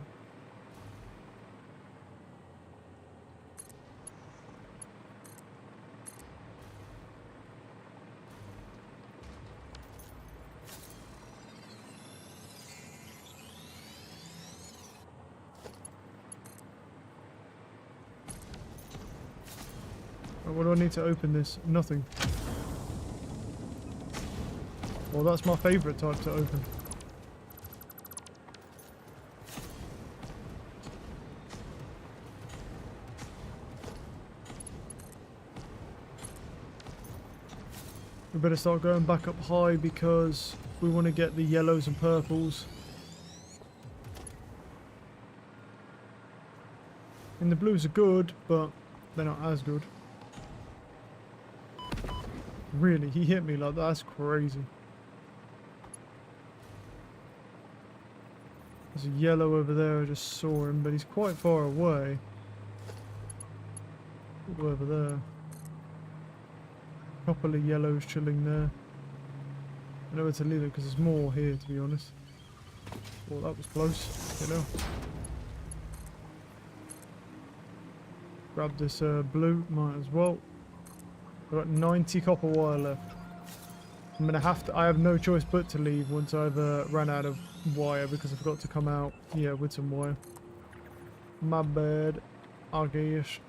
What do I need to open this? Nothing. Well, that's my favourite type to open. We better start going back up high because we want to get the yellows and purples. And the blues are good, but they're not as good. Really, he hit me like that. That's crazy. There's a yellow over there. I just saw him, but he's quite far away. All over there. Couple of yellows chilling there. I know where to leave it because there's more here, to be honest. Well, that was close, you know. Grab this blue, might as well. I've got 90 copper wire left. I'm gonna have to. I have no choice but to leave once I've run out of wire because I forgot to come out. Yeah, with some wire. My bad. I guess.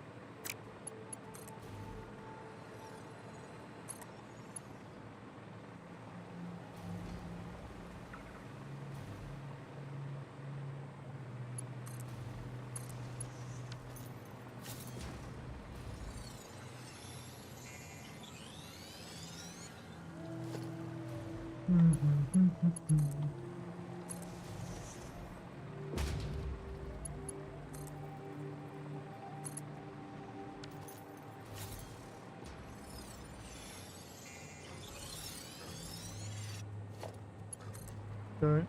Okay.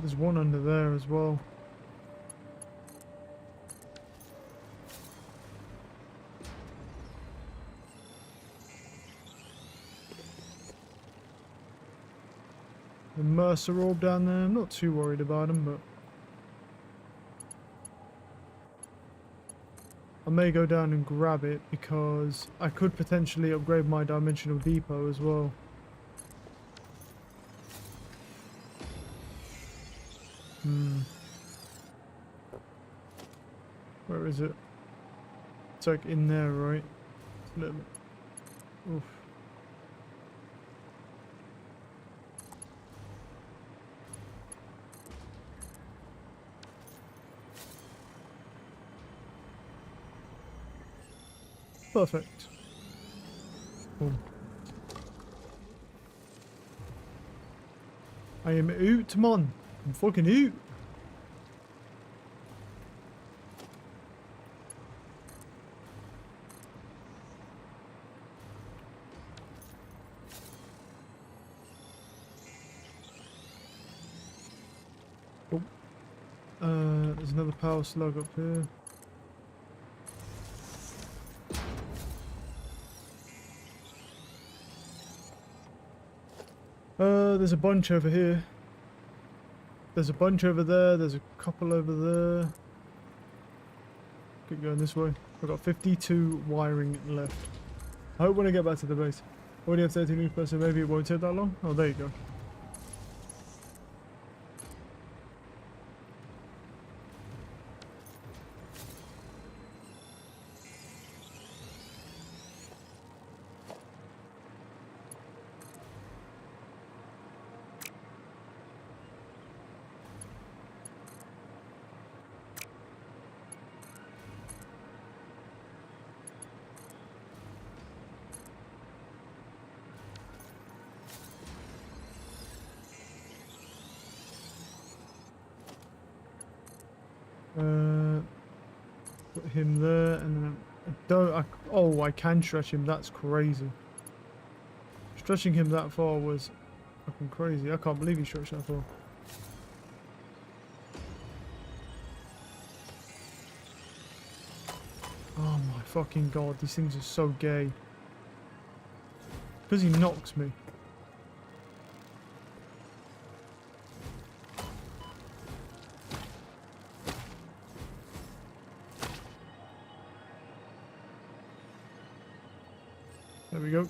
There's one under there as well. The Mercer orb down there, I'm not too worried about them, but I may go down and grab it because I could potentially upgrade my dimensional depot as well. Where is it? It's like in there, right? It's a little bit. Oof. Perfect. Boom. I am out, man. I'm fucking out. Oh. There's another power slug up here. There's a bunch over here. There's a bunch over there. There's a couple over there. Keep going this way. I've got 52 wiring left. I hope when I get back to the base. I only have 13 new per, so maybe it won't take that long. Oh, there you go. Put him there, and then oh, I can stretch him. That's crazy. Stretching him that far was fucking crazy. I can't believe he stretched that far. Oh my fucking god, these things are so gay. Because he knocks me. There we go.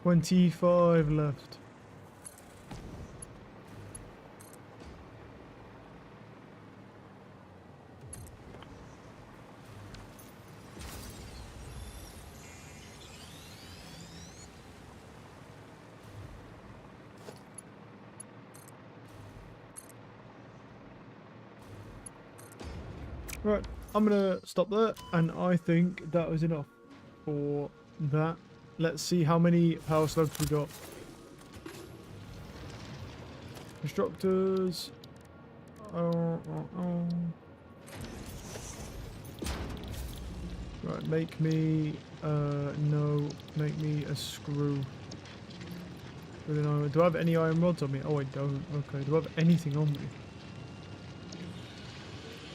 $25 left. Right, I'm gonna stop there, and I think that was enough for that. Let's see how many power slugs we got. Constructors. Right, make me no, make me a screw. With an iron. Do I have any iron rods on me? Oh, I don't. Okay. Do I have anything on me?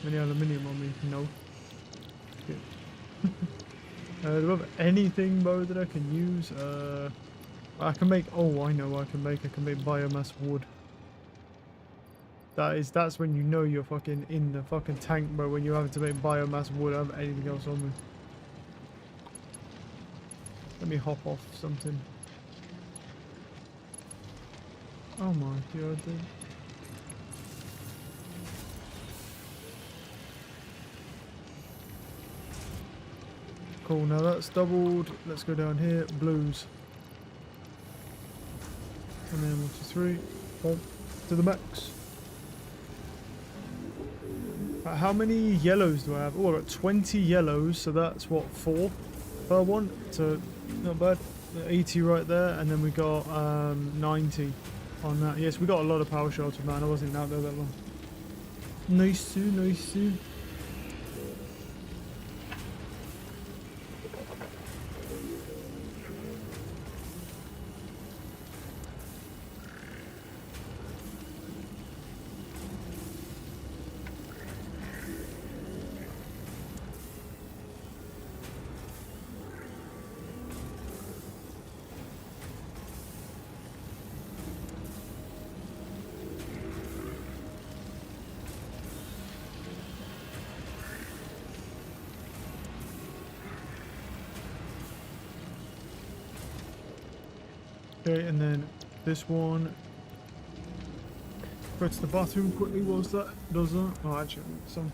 Any aluminium on me? No. Good. Do I have anything, Bo, that I can use? I can make... Oh, I know what I can make. I can make biomass wood. That's when you know you're fucking in the fucking tank mode, when you're having to make biomass wood. I don't have anything else on me. Let me hop off something. Oh my god, dude. Cool, now that's doubled. Let's go down here. Blues. And then 1, 2, 3. Boom. To the max. Right, how many yellows do I have? Oh, I've got 20 yellows, so that's what, 4 per one? So, not bad. 80 right there, and then we got 90 on that. Yes, we got a lot of power shards, man. I wasn't out there that long. Nice too, nice too. Okay, and then this one. Go to the bathroom quickly whilst that does that. Oh, actually, some.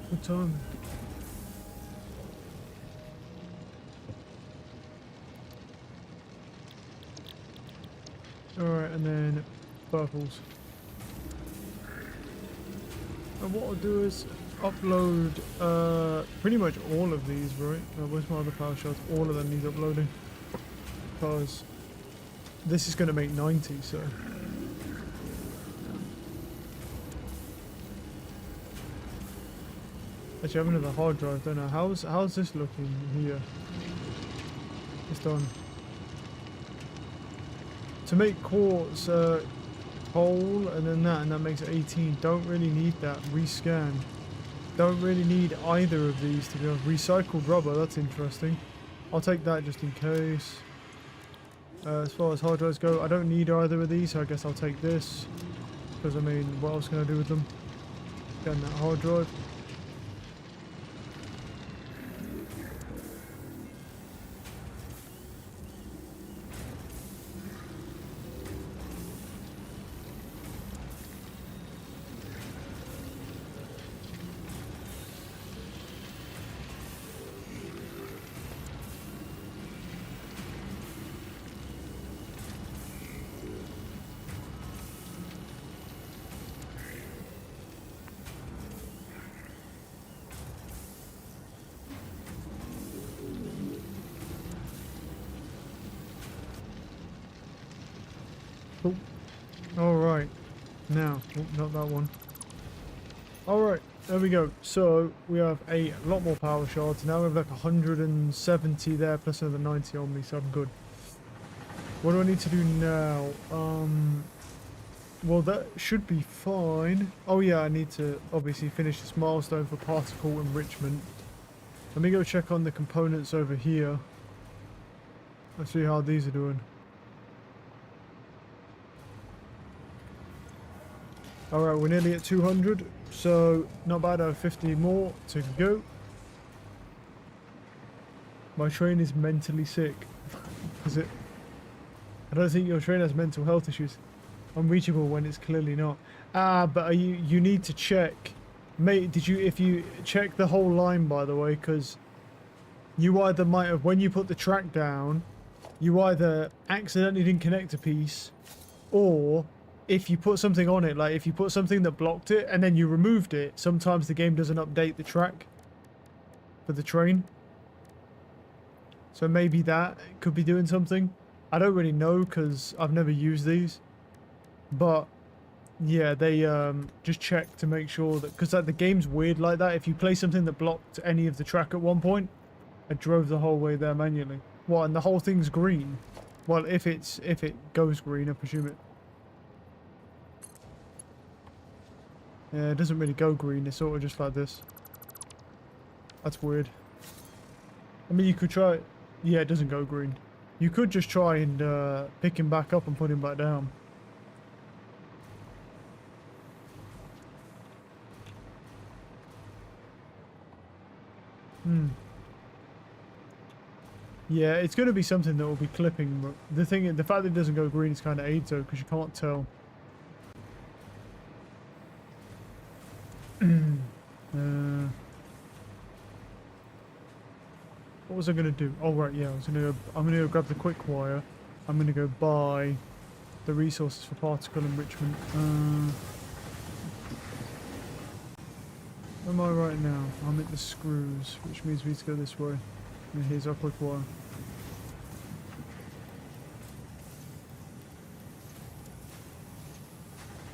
Good time. Alright, and then purples. And what I'll do is upload pretty much all of these, right? Where's my other power shards? All of them need uploading. Because this is going to make 90, so... Actually, I have another hard drive, don't I? How's this looking here? It's done. To make quartz coal and then that makes it 18. Don't really need that. Rescan. Don't really need either of these to go. Recycled rubber, that's interesting. I'll take that just in case. As far as hard drives go, I don't need either of these, so I guess I'll take this. Because I mean, what else can I do with them? Getting that hard drive. Cool. Alright. Now, oh, not that one. Alright, there we go. So, we have a lot more power shards. Now we have like 170 there, plus another 90 on me, so I'm good. What do I need to do now? Well, that should be fine. Oh yeah, I need to obviously finish this milestone for particle enrichment. Let me go check on the components over here. Let's see how these are doing. Alright, we're nearly at 200, so not bad. I have 50 more to go. My train is mentally sick. Is it? I don't think your train has mental health issues. Unreachable when it's clearly not. Ah, but you need to check. Mate, if you check the whole line, by the way, because you either might have, when you put the track down, you either accidentally didn't connect a piece, or if you put something on it, like if you put something that blocked it and then you removed it, sometimes the game doesn't update the track for the train. So maybe that could be doing something. I don't really know because I've never used these. But yeah, they just check to make sure that, because like, the game's weird like that. If you play something that blocked any of the track at one point, it drove the whole way there manually. What, and the whole thing's green? Well, if it goes green, I presume it. Yeah, it doesn't really go green. It's sort of just like this. That's weird. I mean, you could try. Yeah, it doesn't go green. You could just try and pick him back up and put him back down. Yeah, it's going to be something that will be clipping. But the fact that it doesn't go green is kind of aids though, because you can't tell. What was I going to do? Oh right, yeah, I'm going to go grab the quick wire. I'm going to go buy the resources for particle enrichment. Where am I right now? I'm at the screws, which means we need to go this way. And here's our quick wire.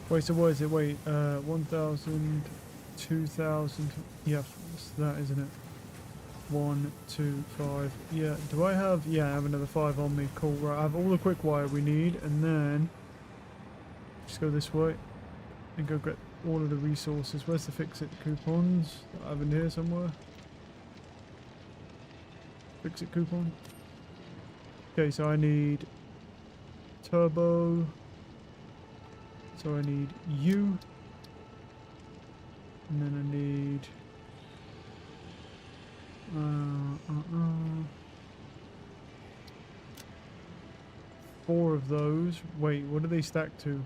Wait, so what is it? Wait, 1,000, 2,000. Yeah, it's that, isn't it? 1, 2, 5. Yeah, do I have... Yeah, I have another 5 on me. Cool, right, I have all the quick wire we need, and then... Just go this way. And go get all of the resources. Where's the fix-it coupons? I have in here somewhere. Fix-it coupon. Okay, so I need... turbo... So I need you. And then I need... 4 of those. Wait, what do they stack to?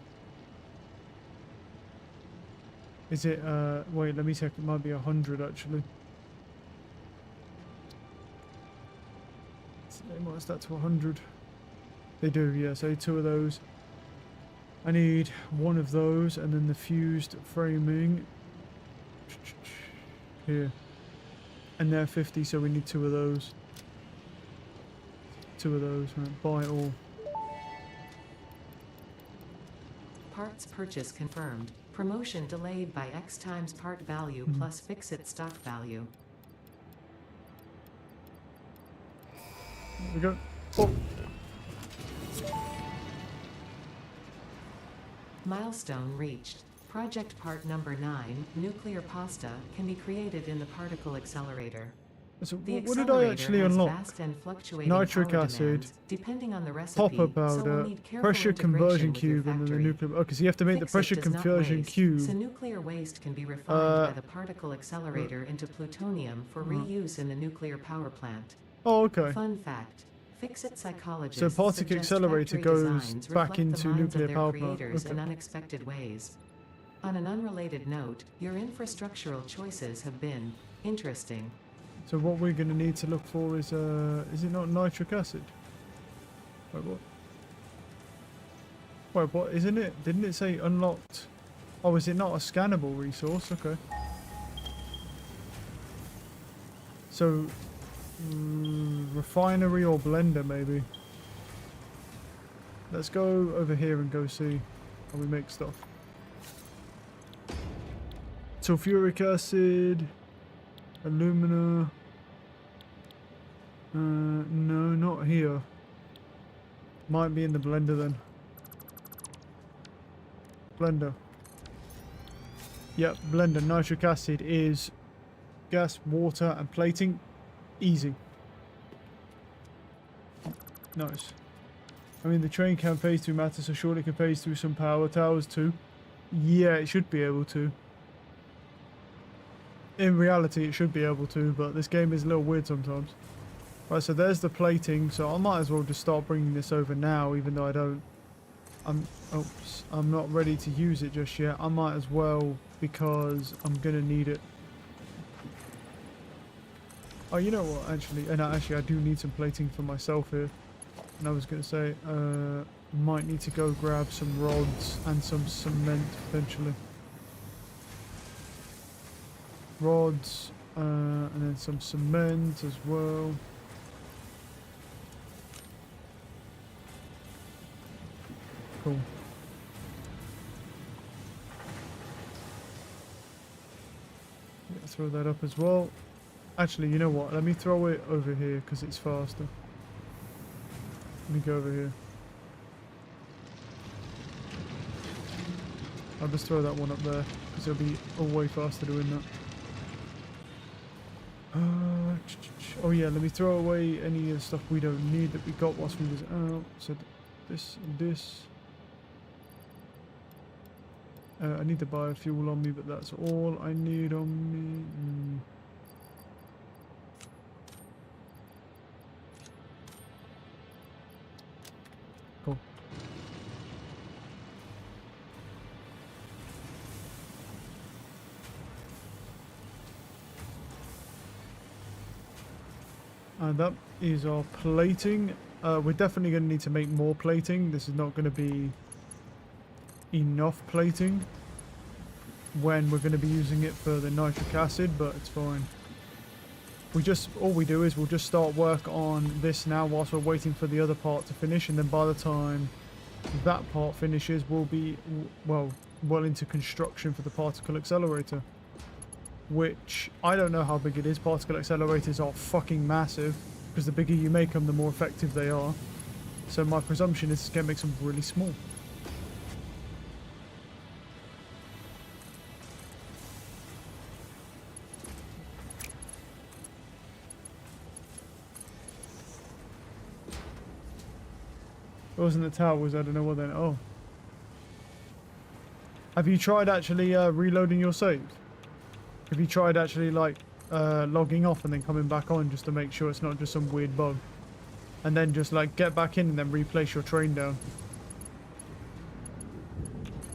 Is it, wait, let me check. It might be 100 actually. So they might stack to 100. They do, yeah, so 2 of those. I need 1 of those, and then the fused framing. Here. And they're 50, so we need 2 of those. 2 of those, right? Buy all. Parts purchase confirmed. Promotion delayed by X times part value plus fix-it stock value. There we go. Oh. Milestone reached. Project part number 9, nuclear pasta, can be created in the particle accelerator. So The what did I actually unlock? vast and fluctuating Nitric power acid, demands, depending on the recipe, copper so powder, we'll need careful pressure conversion integration with your cube, and then the factory. nuclear... Okay, so you have to make the Fix-it pressure does not conversion waste, cube. So nuclear waste can be refined by the particle accelerator into plutonium for reuse in the nuclear power plant. Oh, okay. Fun fact. Fix-it psychologists So particle suggest accelerator factory goes designs back reflect the into minds nuclear of their power plant. creators Okay. in unexpected ways. On an unrelated note, your infrastructural choices have been interesting. So what we're going to need to look for is it not nitric acid? Wait, what? Wait, what? Isn't it? Didn't it say unlocked? Oh, is it not a scannable resource? Okay. So, refinery or blender maybe. Let's go over here and go see how we make stuff. Sulfuric acid, alumina. No, not here. Might be in the blender then. Blender. Yep, blender. Nitric acid is gas, water, and plating. Easy. Nice. I mean, the train can phase through matter, so surely it can phase through some power towers too. Yeah, it should be able to. In reality, it should be able to, but this game is a little weird sometimes. Right, so there's the plating, so I might as well just start bringing this over now, even though I don't... I'm not ready to use it just yet. I might as well, because I'm gonna need it. Oh, you know what, actually, and actually I do need some plating for myself here. And I was going to say, might need to go grab some rods and some cement eventually. Rods, and then some cement as well. Cool. Yeah, throw that up as well. Actually, you know what? Let me throw it over here because it's faster. Let me go over here. I'll just throw that one up there because it'll be a way faster doing that. Oh yeah, let me throw away any of the stuff we don't need that we got whilst we was out. So this and this. I need the biofuel on me, but that's all I need on me. Cool. And that is our plating. We're definitely going to need to make more plating. This is not going to be enough plating when we're going to be using it for the nitric acid, but it's fine. All we do is we'll just start work on this now whilst we're waiting for the other part to finish, and then by the time that part finishes we'll be well into construction for the particle accelerator, which I don't know how big it is. Particle accelerators are fucking massive because the bigger you make them the more effective they are, so my presumption is it's going to make them really small. It wasn't the towers, I don't know what then. Oh. Have you tried actually reloading your saves? Have you tried actually like logging off and then coming back on just to make sure it's not just some weird bug? And then just like get back in and then replace your train down.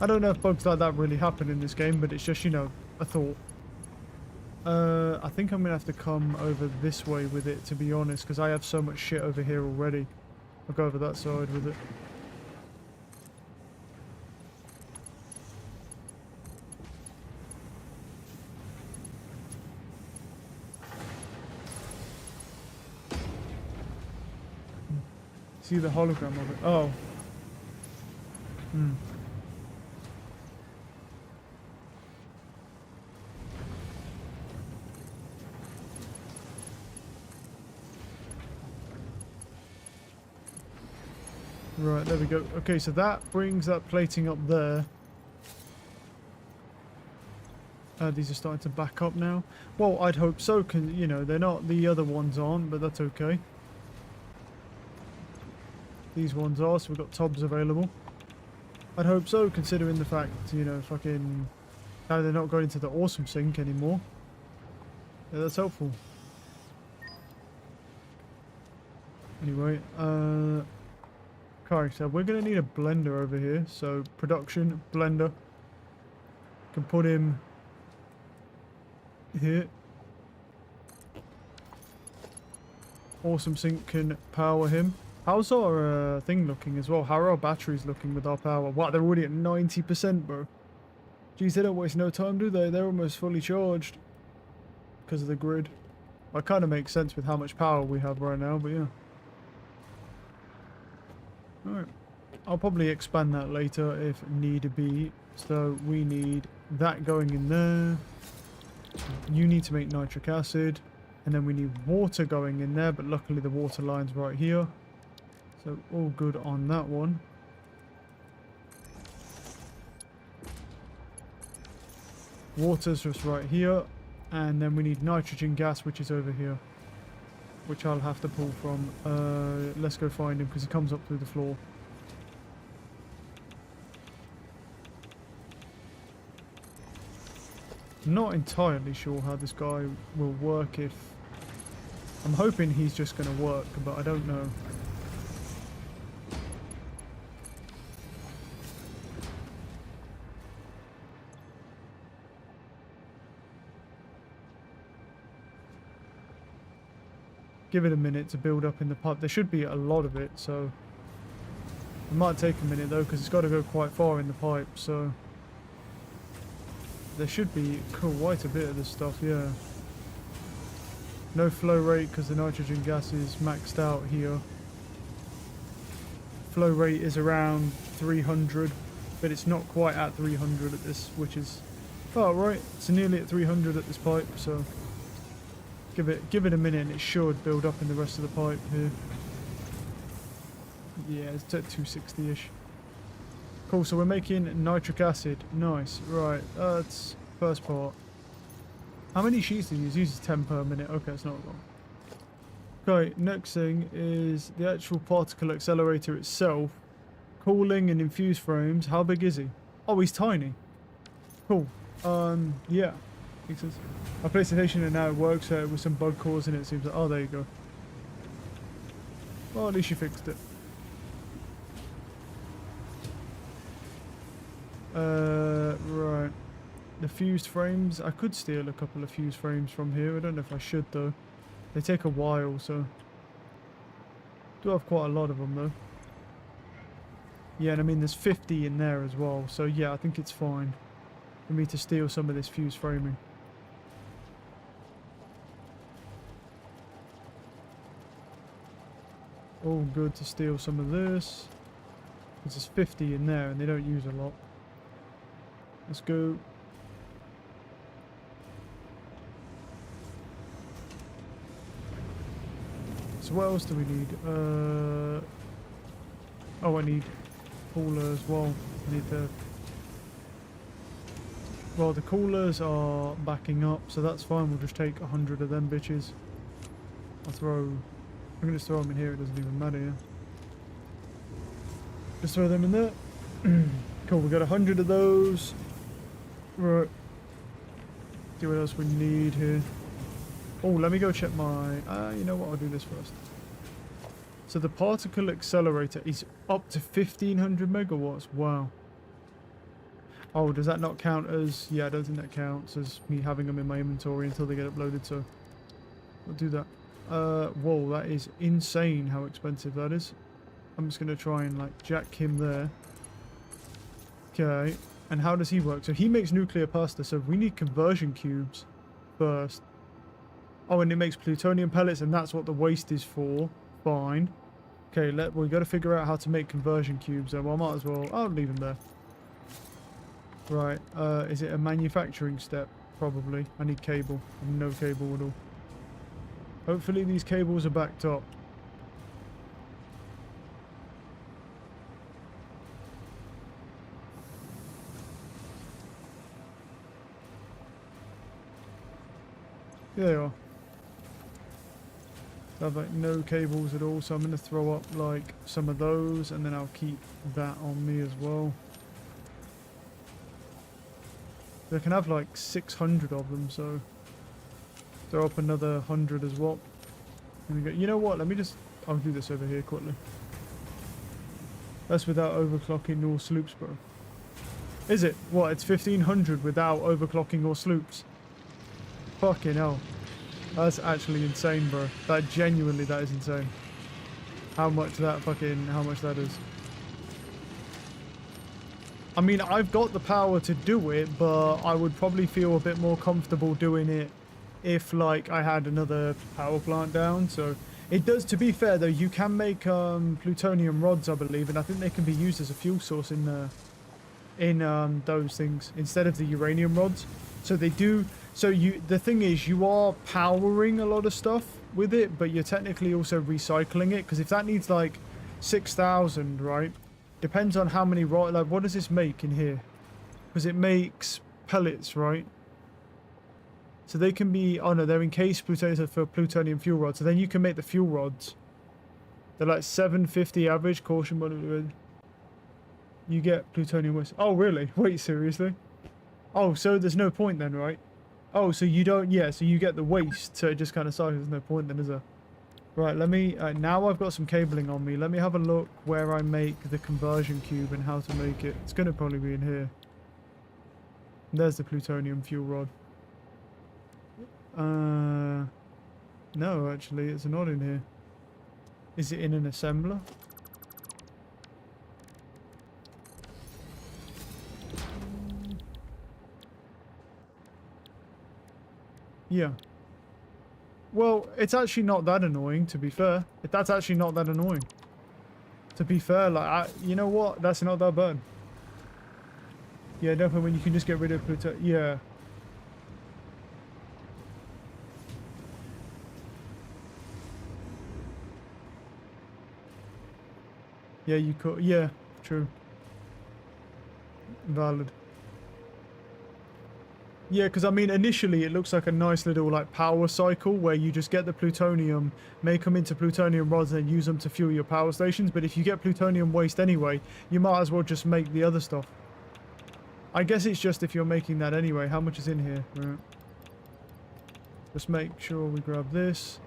I don't know if bugs like that really happen in this game, but it's just, you know, a thought. I think I'm going to have to come over this way with it, to be honest, because I have so much shit over here already. I'll go over that side with it. See the hologram of it. Oh. Right, there we go. Okay, so that brings that plating up there. These are starting to back up now. Well, I'd hope so, because, you know, they're not, the other ones aren't, but that's okay. These ones are, so we've got tubs available. I'd hope so, considering the fact, you know, fucking... now they're not going to the awesome sink anymore. Yeah, that's helpful. Anyway, okay, so we're going to need a blender over here. So, production, blender. Can put him here. Awesome sink can power him. How's our thing looking as well? How are our batteries looking with our power? Wow, they're already at 90%, bro. Geez, they don't waste no time, do they? They're almost fully charged because of the grid. That kind of makes sense with how much power we have right now, but yeah. Alright. I'll probably expand that later if need be. So we need that going in there. You need to make nitric acid. And then we need water going in there, but luckily the water line's right here. So all good on that one. Water's just right here. And then we need nitrogen gas, which is over here. Which I'll have to pull from. Let's go find him because he comes up through the floor. Not entirely sure how this guy will work if... I'm hoping he's just going to work, but I don't know. Give it a minute to build up in the pipe. There should be a lot of it, so... It might take a minute though, because it's got to go quite far in the pipe, so... There should be quite a bit of this stuff, yeah. No flow rate because the nitrogen gas is maxed out here. Flow rate is around 300, but it's not quite at 300 at this, which is... Oh, right, it's nearly at 300 at this pipe, so... Give it a minute and it should build up in the rest of the pipe here. Yeah, it's at 260-ish. Cool, so we're making nitric acid. Nice, right, that's first part. How many sheets do you use? Uses 10 per minute. Okay, it's not long. Okay, next thing is the actual particle accelerator itself. Cooling and infused frames. How big is he? Oh, he's tiny. Cool. Yeah. Makes sense. I placed a station and now it works with some bug cores in it. Seems like, oh, there you go. Well, at least you fixed it. Right. The fused frames. I could steal a couple of fused frames from here. I don't know if I should though. They take a while, so. Do have quite a lot of them though. Yeah, and I mean there's 50 in there as well. So yeah, I think it's fine for me to steal some of this fused framing. All good to steal some of this. Because there's 50 in there and they don't use a lot. Let's go. So what else do we need? Oh, I need cooler as well. I need the... Well, the coolers are backing up, so that's fine. We'll just take 100 of them bitches. I'll throw... I can just throw them in here, it doesn't even matter, yeah. Just throw them in there. Cool, we got 100 of those. Right. See what else we need here. Oh, let me go check my... you know what, I'll do this first. So the particle accelerator is up to 1500 megawatts. Wow. Oh, does that not count as... Yeah, I don't think that counts as me having them in my inventory until they get uploaded, so... I'll do that. Whoa, that is insane how expensive that is. I'm just going to try and, like, jack him there. Okay. And how does he work? So he makes nuclear pasta, so we need conversion cubes first. Oh, and it makes plutonium pellets, and that's what the waste is for. Fine. Okay, we got to figure out how to make conversion cubes, then. Well, I might as well... I'll leave them there. Right. Is it a manufacturing step? Probably. I need cable. I have no cable at all. Hopefully these cables are backed up. There they are. I have like no cables at all, so I'm going to throw up like some of those and then I'll keep that on me as well. They can have like 600 of them, so throw up another 100 as well. And we go, you know what, I'll do this over here quickly. That's without overclocking or sloops, bro. Is it? What, it's 1500 without overclocking or sloops? Fucking hell. That's actually insane, bro. That genuinely, that is insane. How much that is. I mean, I've got the power to do it, but I would probably feel a bit more comfortable doing it if, like, I had another power plant down. So, it does, to be fair, though, you can make plutonium rods, I believe, and I think they can be used as a fuel source in those things instead of the uranium rods. So they do... So the thing is, you are powering a lot of stuff with it, but you're technically also recycling it, because if that needs like 6,000, right? Depends on how many, like, what does this make in here? Because it makes pellets, right? So they can be, oh no, they're encased plutonium for plutonium fuel rods. So then you can make the fuel rods. They're like 750 average, caution mode. You get plutonium waste. Oh, really? Wait, seriously? Oh, so there's no point then, right? Oh, so you don't, yeah, so you get the waste, so it just kind of sucks. There's no point then, is there? Right, let me, now I've got some cabling on me. Let me have a look where I make the conversion cube and how to make it. It's going to probably be in here. There's the plutonium fuel rod. No, actually, it's not in here. Is it in an assembler? Yeah. Well, it's actually not that annoying, to be fair. That's actually not that annoying. To be fair, like, you know what? That's not that bad. Yeah, definitely when you can just get rid of Pluto. Yeah. Yeah, you could. Yeah, true. Valid. Yeah, because I mean, initially it looks like a nice little like power cycle where you just get the plutonium, make them into plutonium rods, and then use them to fuel your power stations. But if you get plutonium waste anyway, you might as well just make the other stuff. I guess it's just if you're making that anyway. How much is in here? Right. Just make sure we grab this.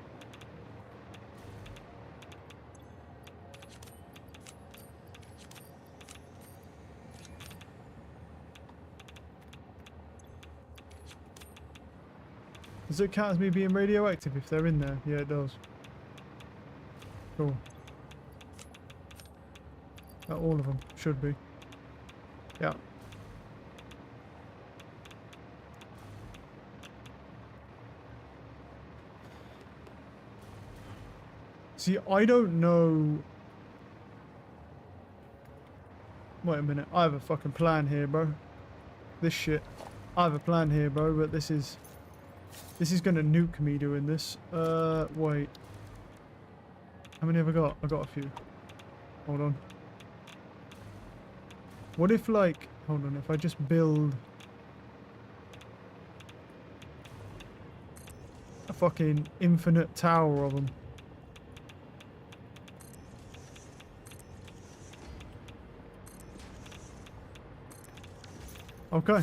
Does it count as me being radioactive if they're in there? Yeah, it does. Cool. All of them should be. Yeah. See, I don't know. Wait a minute. I have a fucking plan here, bro. This shit. I have a plan here, bro, but this is gonna nuke me doing this. Wait. How many have I got? I got a few. Hold on. What if, like, hold on, if I just build a fucking infinite tower of them. Okay.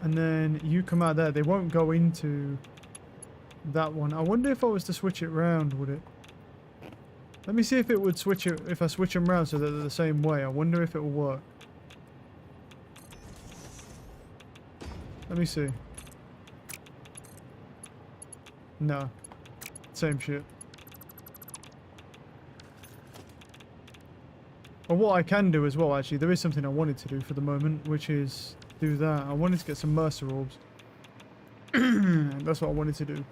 And then you come out there. They won't go into that one. I wonder if I was to switch it round, would it? Let me see if it would switch it, if I switch them round so that they're the same way. I wonder if it will work. Let me see. No. Same shit. Or what I can do as well, actually, there is something I wanted to do for the moment, which is do that. I wanted to get some Mercer orbs. That's what I wanted to do.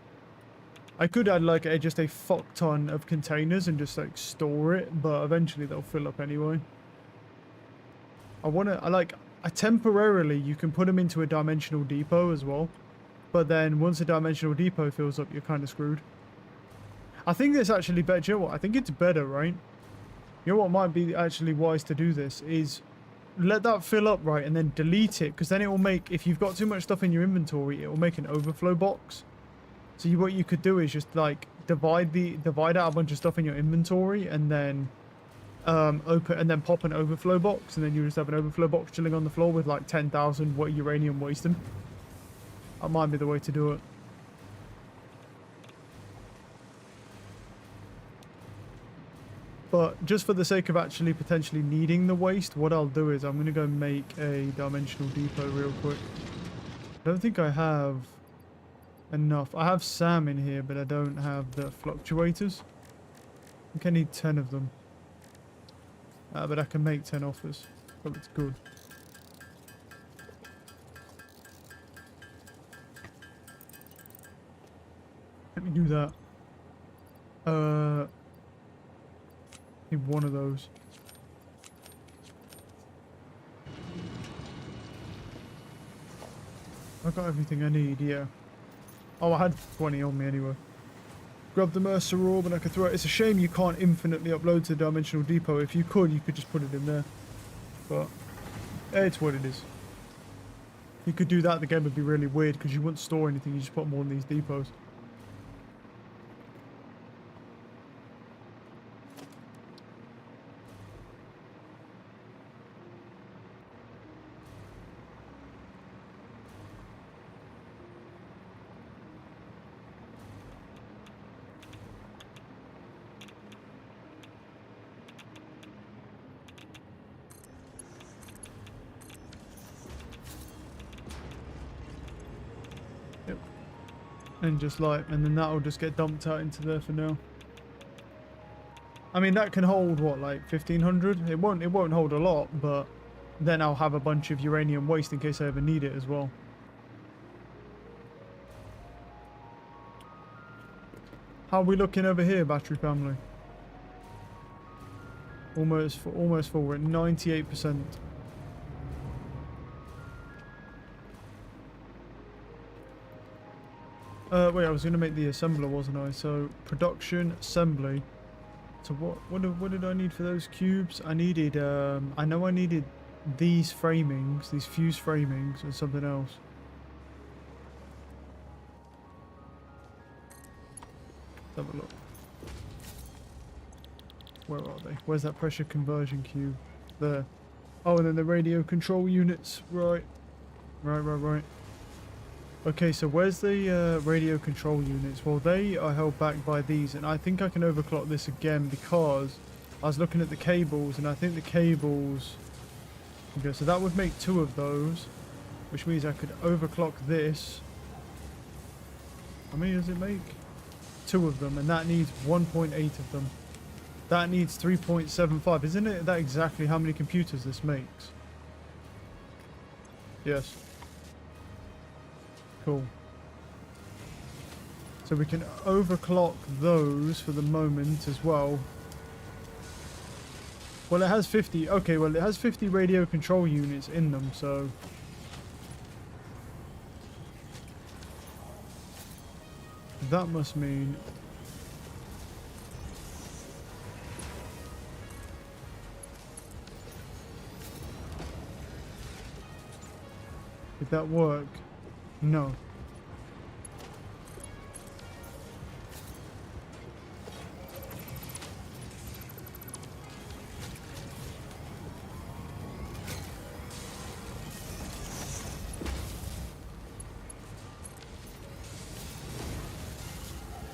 I could add like just a fuck ton of containers and just like store it, but eventually they'll fill up anyway. Temporarily you can put them into a dimensional depot as well, but then once a dimensional depot fills up, you're kind of screwed. I think it's actually better. You know what? I think it's better, right? You know what might be actually wise to do this is let that fill up, right, and then delete it, because then it will make, if you've got too much stuff in your inventory, it will make an overflow box. So what you could do is just like divide out a bunch of stuff in your inventory and then open and then pop an overflow box, and then you just have an overflow box chilling on the floor with like 10,000 uranium wasting. That might be the way to do it. But just for the sake of actually potentially needing the waste, what I'll do is I'm going to go make a dimensional depot real quick. I don't think I have enough. I have SAM in here, but I don't have the fluctuators. I think I need 10 of them. But I can make 10 offers. So it's good. Let me do that. Need one of those. I've got everything I need, yeah. Oh, I had 20 on me anyway. Grab the Mercer orb and I could throw it. It's a shame you can't infinitely upload to the Dimensional Depot. If you could just put it in there. But it's what it is. You could do that, the game would be really weird because you wouldn't store anything, you just put them all in these depots. Yep. And just like, and then that'll just get dumped out into there for now. I mean, that can hold what, like 1,500? It won't hold a lot, but then I'll have a bunch of uranium waste in case I ever need it as well. How are we looking over here, battery family? Almost full. We're at 98%. Wait, I was going to make the assembler, wasn't I? So, production, assembly. So what did I need for those cubes? I needed, I know I needed these framings, these fuse framings, and something else. Let's have a look. Where are they? Where's that pressure conversion cube? There. Oh, and then the radio control units. Right. Right. Okay, so where's the radio control units? Well, they are held back by these, and I think I can overclock this again because I was looking at the cables, and I think the cables... Okay, so that would make 2 of those, which means I could overclock this. How many does it make? 2 of them, and that needs 1.8 of them. That needs 3.75. Isn't it that exactly how many computers this makes? Yes. Cool. So we can overclock those for the moment as well. Well, it has 50. Okay, well, it has 50 radio control units in them, so... That must mean... Did that work? No.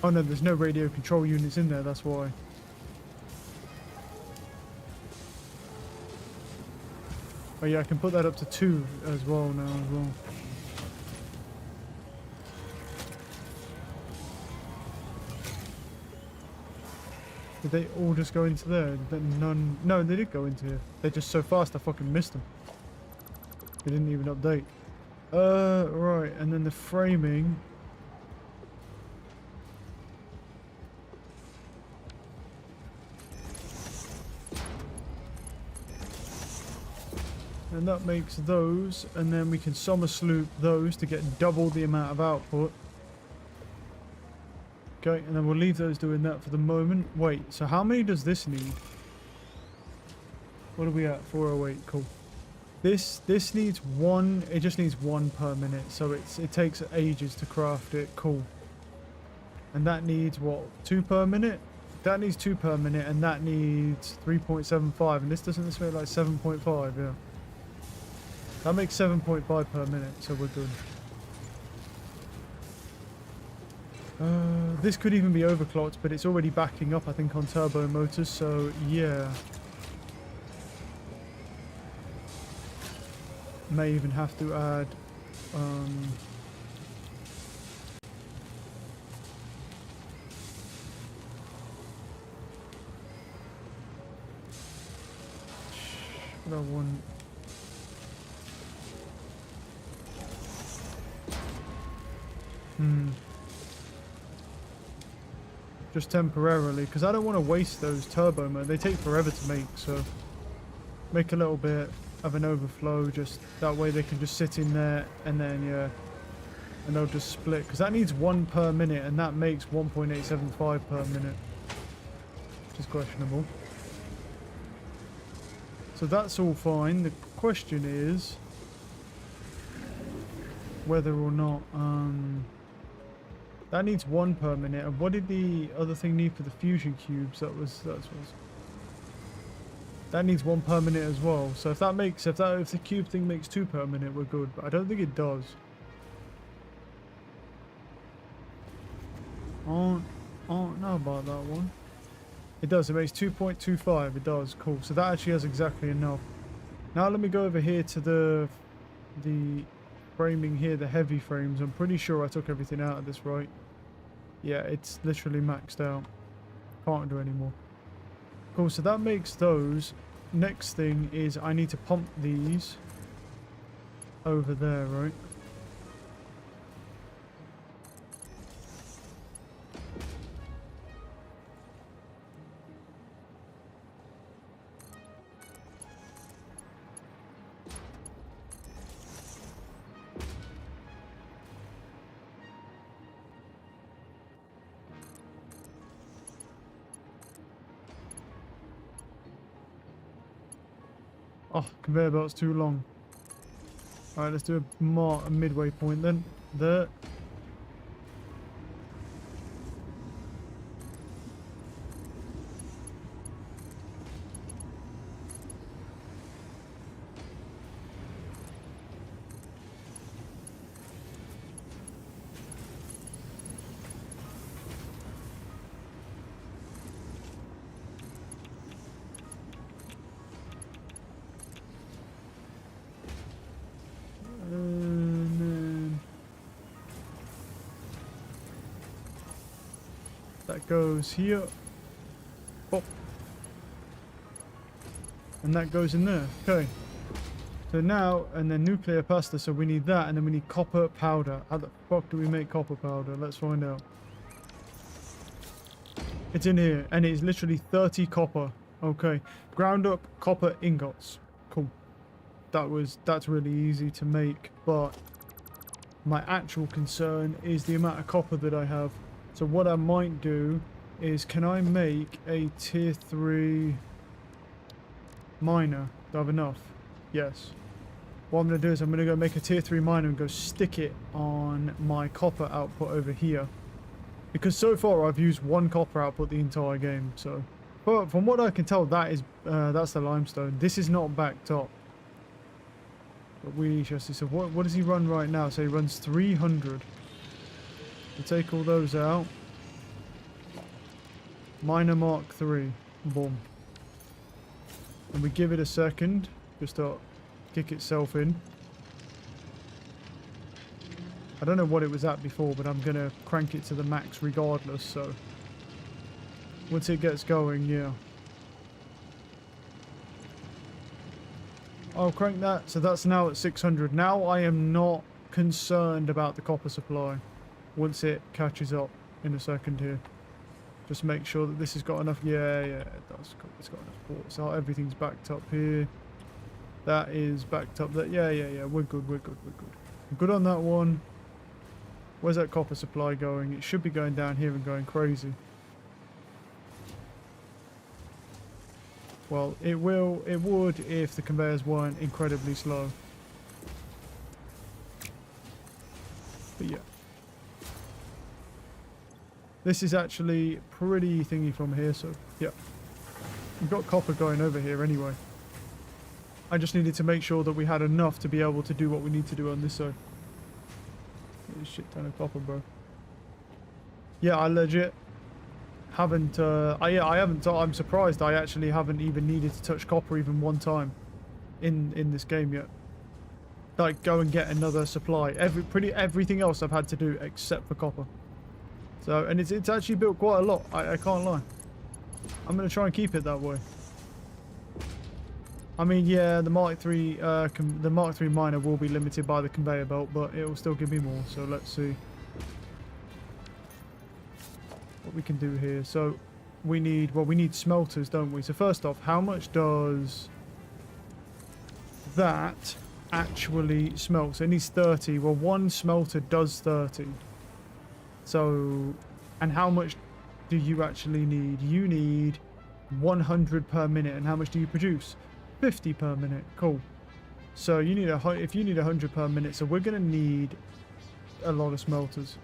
Oh no, there's no radio control units in there, that's why. Oh yeah, I can put that up to 2 as well now as well. Did they all just go into there? None... No, they did go into here. They're just so fast I fucking missed them. They didn't even update. Right, and then the framing... And that makes those, and then we can summer sloop those to get double the amount of output. Okay, and then we'll leave those doing that for the moment. Wait, so how many does this need? What are we at? 408, cool. This needs 1, it just needs 1 per minute, so it takes ages to craft it, cool. And that needs what, 2 per minute? That needs 2 per minute, and that needs 3.75, and this doesn't this make like 7.5, yeah. That makes 7.5 per minute, so we're good. This could even be overclocked, but it's already backing up, I think, on turbo motors, so yeah. May even have to add... what I want... Just temporarily, because I don't want to waste those turbo mode. They take forever to make, so make a little bit of an overflow, just that way they can just sit in there, and then yeah, and they'll just split, because that needs 1 per minute, and that makes 1.875 per minute, which is questionable. So that's all fine. The question is, whether or not that needs 1 per minute. And what did the other thing need for the fusion cubes? That needs 1 per minute as well. So if the cube thing makes 2 per minute, we're good. But I don't think it does. I don't know about that one. It does. It makes 2.25. It does. Cool. So that actually has exactly enough. Now let me go over here to the framing here, the heavy frames. I'm pretty sure I took everything out of this, right? Yeah, it's literally maxed out. Can't do any more. Cool. So that makes those. Next thing is I need to pump these over there, right? Oh, conveyor belt's too long. Alright, let's do a midway point then. There. And then that goes here. Oh. And that goes in there. Okay. So now, and then nuclear pasta, so we need that, and then we need copper powder. How the fuck do we make copper powder? Let's find out. It's in here, and it's literally 30 copper. Okay. Ground up copper ingots. Cool. That's really easy to make, but my actual concern is the amount of copper that I have. So what I might do is, can I make a tier 3 miner? Do I have enough? Yes. What I'm going to do is I'm going to go make a tier 3 miner and go stick it on my copper output over here. Because so far I've used 1 copper output the entire game, so. But from what I can tell, that's the limestone. This is not backed up. But we shall see. So what does he run right now? So he runs 300. We'll take all those out. Miner Mark 3. Boom. And we give it a second. Just to kick itself in. I don't know what it was at before, but I'm going to crank it to the max regardless. So once it gets going, yeah. I'll crank that. So that's now at 600. Now I am not concerned about the copper supply once it catches up in a second here. Just make sure that this has got enough. Yeah, it does. Cool. It's got enough ports. So everything's backed up here. That is backed up there. Yeah. We're good. I'm good on that one. Where's that copper supply going? It should be going down here and going crazy. Well, it would if the conveyors weren't incredibly slow. But yeah. This is actually pretty thingy from here, so yeah. We've got copper going over here anyway. I just needed to make sure that we had enough to be able to do what we need to do on this side. There's a shit ton of copper, bro. Yeah, I legit haven't, I haven't, I'm surprised I actually haven't even needed to touch copper even 1 time in this game yet. Like, go and get another supply. Everything else I've had to do except for copper. So, and it's actually built quite a lot, I can't lie. I'm going to try and keep it that way. I mean, yeah, the Mark III miner will be limited by the conveyor belt, but it will still give me more, so let's see what we can do here. So we need smelters, don't we? So first off, how much does that actually smelt? So it needs 30. Well, 1 smelter does 30. So, and how much do you actually need? You need 100 per minute. And how much do you produce? 50 per minute. Cool. So you need if you need 100 per minute, so we're gonna need a lot of smelters,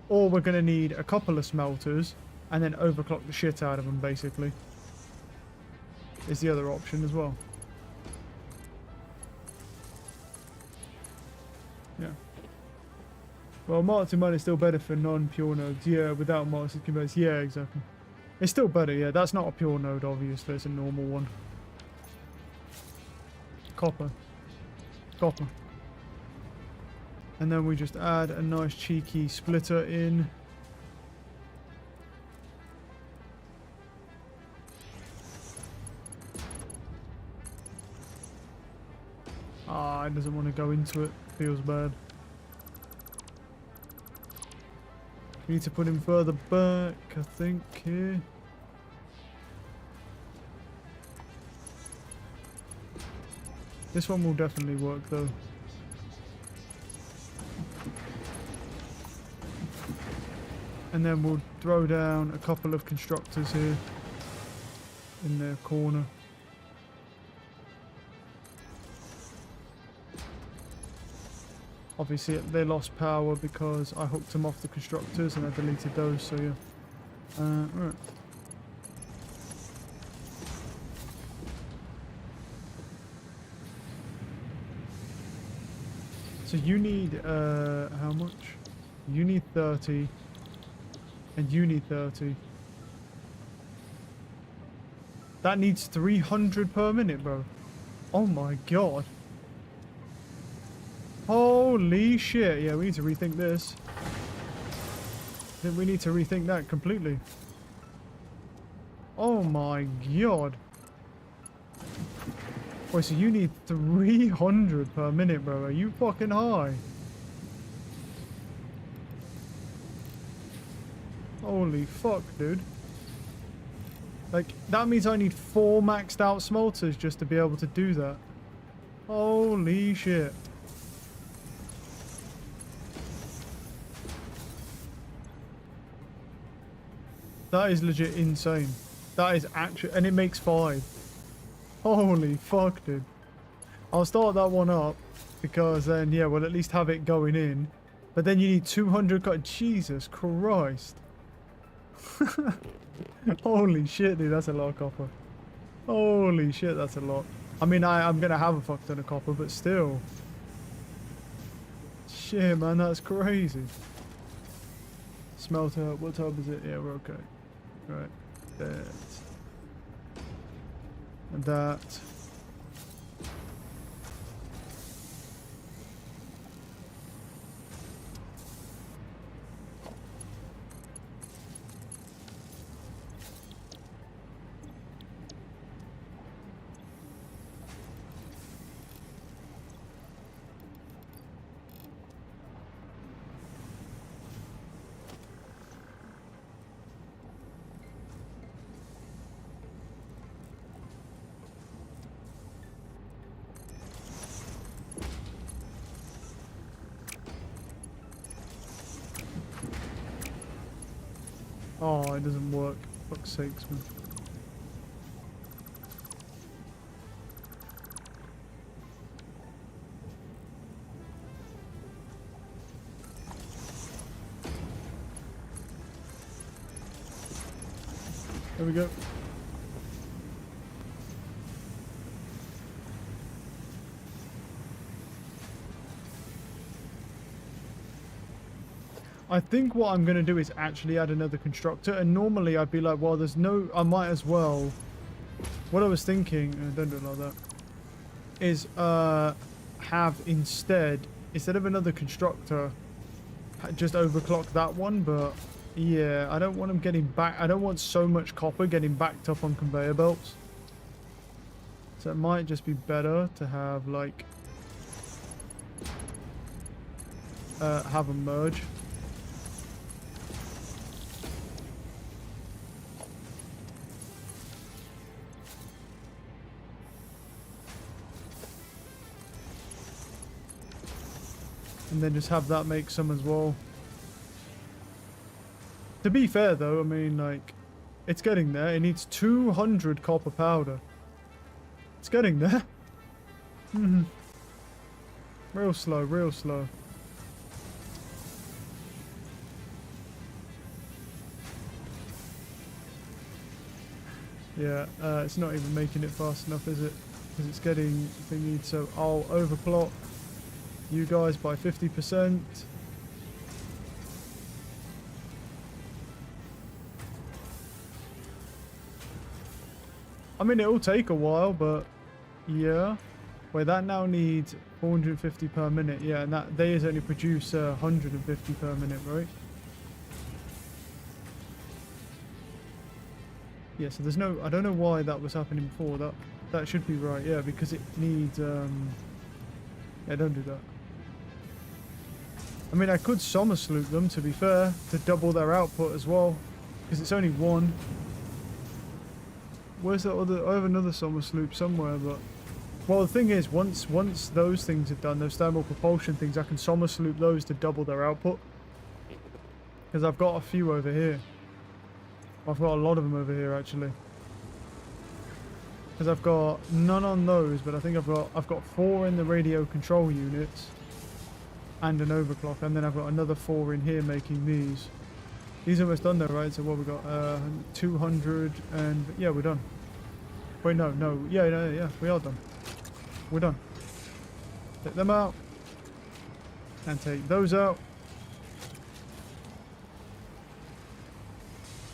or we're gonna need a couple of smelters and then overclock the shit out of them. Basically, is the other option as well. Yeah. Well, Martin mine is still better for non-pure nodes. Yeah, without Martin converters. Yeah, exactly. It's still better. Yeah, that's not a pure node, obviously. It's a normal one. Copper. Copper. And then we just add a nice cheeky splitter in. Ah, it doesn't want to go into it. Feels bad. We need to put him further back, I think, here. This one will definitely work, though. And then we'll throw down a couple of constructors here in their corner. Obviously, they lost power because I hooked them off the constructors and I deleted those, so yeah. Right. So you need, how much? You need 30. And you need 30. That needs 300 per minute, bro. Oh my god. Holy shit. Yeah, we need to rethink this. I think we need to rethink that completely. Oh my god. Wait, so you need 300 per minute, bro. Are you fucking high? Holy fuck, dude. Like, that means I need 4 maxed out smelters just to be able to do that. Holy shit. That is legit insane. That is actually... And it makes 5. Holy fuck, dude. I'll start that one up. Because then, yeah, we'll at least have it going in. But then you need 200... Jesus Christ. Holy shit, dude. That's a lot of copper. Holy shit, that's a lot. I mean, I'm going to have a fuck ton of copper, but still. Shit, man. That's crazy. Smelter. What type is it? Yeah, we're okay. Right, that and that. Oh, it doesn't work. Fuck's sakes, man. There we go. I think what I'm going to do is actually add another constructor, and normally I'd be like, well, there's no... I might as well... What I was thinking, don't do it like that, is have instead of another constructor, just overclock that one, but yeah, I don't want them getting back... I don't want so much copper getting backed up on conveyor belts. So it might just be better to have, like... have them merge. And then just have that make some as well. To be fair though, I mean, like, it's getting there. It needs 200 copper powder. It's getting there. Real slow, real slow. Yeah, it's not even making it fast enough, is it? Because it's getting thingy, so I'll overclock you guys by 50%. I mean, it'll take a while, but yeah. Wait, that now needs 450 per minute. Yeah, and that they only produce 150 per minute, right? Yeah, so there's no, I don't know why that was happening before. That should be right, yeah, because it needs, yeah, don't do that. I mean, I could summer sloop them, to be fair, to double their output as well, because it's only one. Where's that other, I have another summer sloop somewhere, but, well, the thing is, once those things are done, those thermal propulsion things, I can summer sloop those to double their output, because I've got a few over here. I've got a lot of them over here, actually. Because I've got none on those, but I think I've got 4 in the radio control units and an overclock, and then I've got another 4 in here making these. These are almost done though, right? So what we got? 200 and yeah, we're done. Wait, no, yeah, we are done. We're done. Take them out and take those out.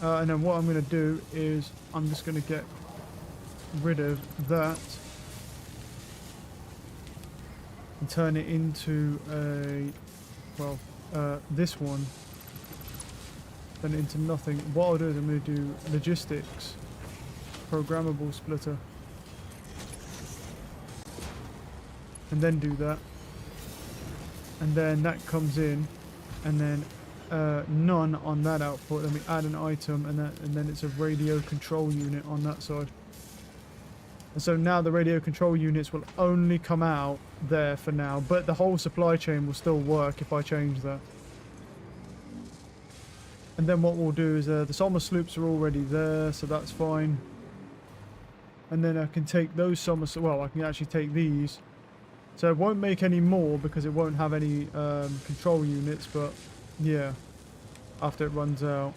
And then what I'm going to do is I'm just going to get rid of that and turn it into a, well, this one, turn it into nothing. What I'll do is I'm going to do logistics, programmable splitter, and then do that, and then that comes in, and then none on that output. Let me add an item, and then it's a radio control unit on that side. And so now the radio control units will only come out there for now, but the whole supply chain will still work if I change that. And then what we'll do is the summer sloops are already there, so that's fine. And then I can take those well, I can actually take these. So it won't make any more because it won't have any control units, but yeah, after it runs out.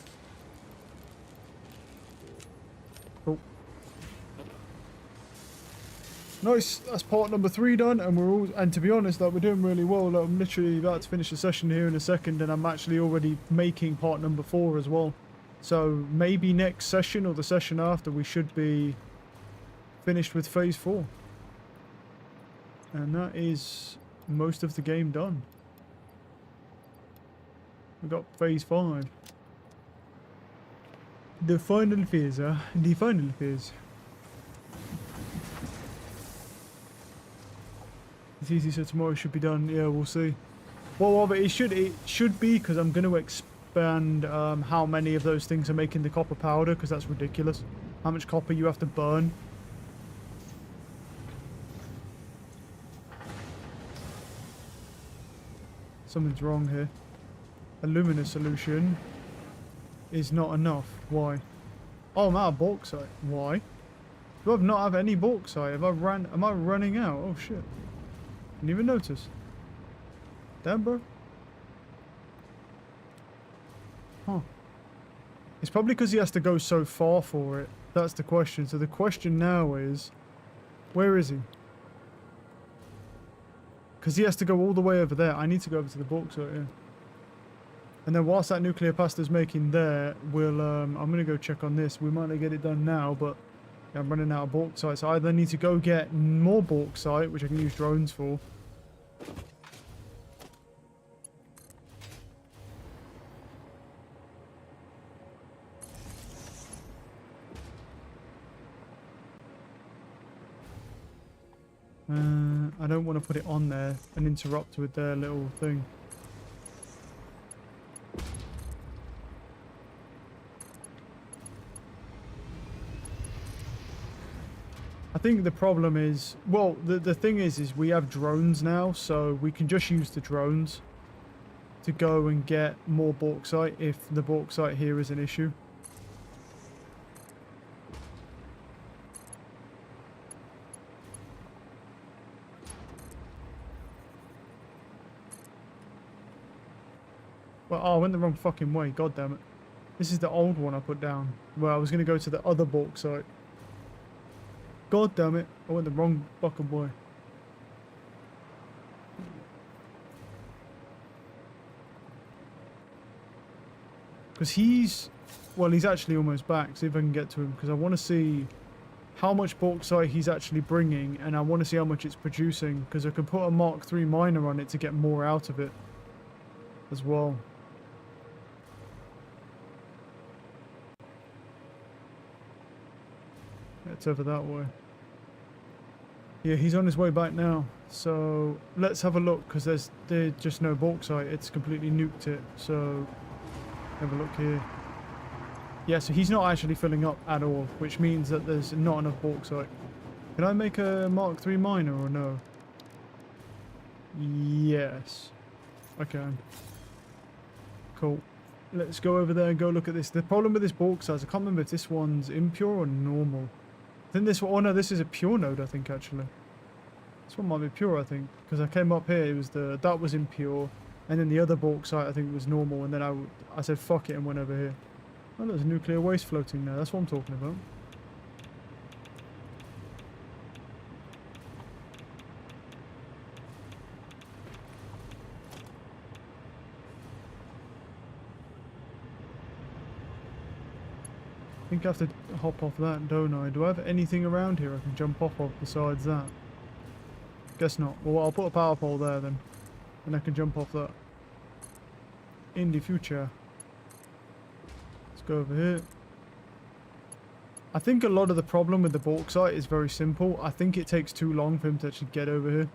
Cool. Nice, that's part number 3 done, and we're all, and to be honest, like, we're doing really well. Like, I'm literally about to finish the session here in a second, and I'm actually already making part number 4 as well. So maybe next session or the session after we should be finished with phase 4. And that is most of the game done. We got phase 5. The final phase, the final phase. It's easy, so tomorrow should be done. Yeah, we'll see. Well, but it should be, because I'm going to expand how many of those things are making the copper powder, because that's ridiculous. How much copper you have to burn. Something's wrong here. Alumina solution is not enough. Why? Oh, I'm out of bauxite. Why? Do I not have any bauxite? Am I running out? Oh shit. Didn't even notice. Damn, bro. Huh. It's probably because he has to go so far for it. That's the question. So the question now is, where is he? Because he has to go all the way over there. I need to go over to the bauxite, yeah. And then whilst that nuclear pasta's making there, we'll, I'm going to go check on this. We might not get it done now, but yeah, I'm running out of bauxite. So I either need to go get more bauxite, which I can use drones for. I don't want to put it on there and interrupt with their little thing. I think the problem is, well, the thing is we have drones now, so we can just use the drones to go and get more bauxite if the bauxite here is an issue. Well, oh, I went the wrong fucking way. God damn it. This is the old one I put down. Well, I was going to go to the other bauxite. God damn it. I went the wrong fucking way. Because he's... Well, he's actually almost back. See if I can get to him. Because I want to see how much bauxite he's actually bringing. And I want to see how much it's producing. Because I can put a Mark III miner on it to get more out of it. As well. It's over that way. Yeah, he's on his way back now. So let's have a look, because there's just no bauxite. It's completely nuked it. So have a look here. Yeah, so he's not actually filling up at all, which means that there's not enough bauxite. Can I make a Mark III miner or no? Yes. I can. Cool. Let's go over there and go look at this. The problem with this bauxite is I can't remember if this one's impure or normal. I think this one, oh no, this is a pure node, I think, actually. This one might be pure, I think, because I came up here, it was that was impure, and then the other bauxite, I think, was normal, and then I said fuck it and went over here. Oh, there's nuclear waste floating there, that's what I'm talking about. I think I have to hop off that, don't I? Do I have anything around here I can jump off of besides that? Guess not. Well, I'll put a power pole there then. And I can jump off that. In the future. Let's go over here. I think a lot of the problem with the bauxite is very simple. I think it takes too long for him to actually get over here.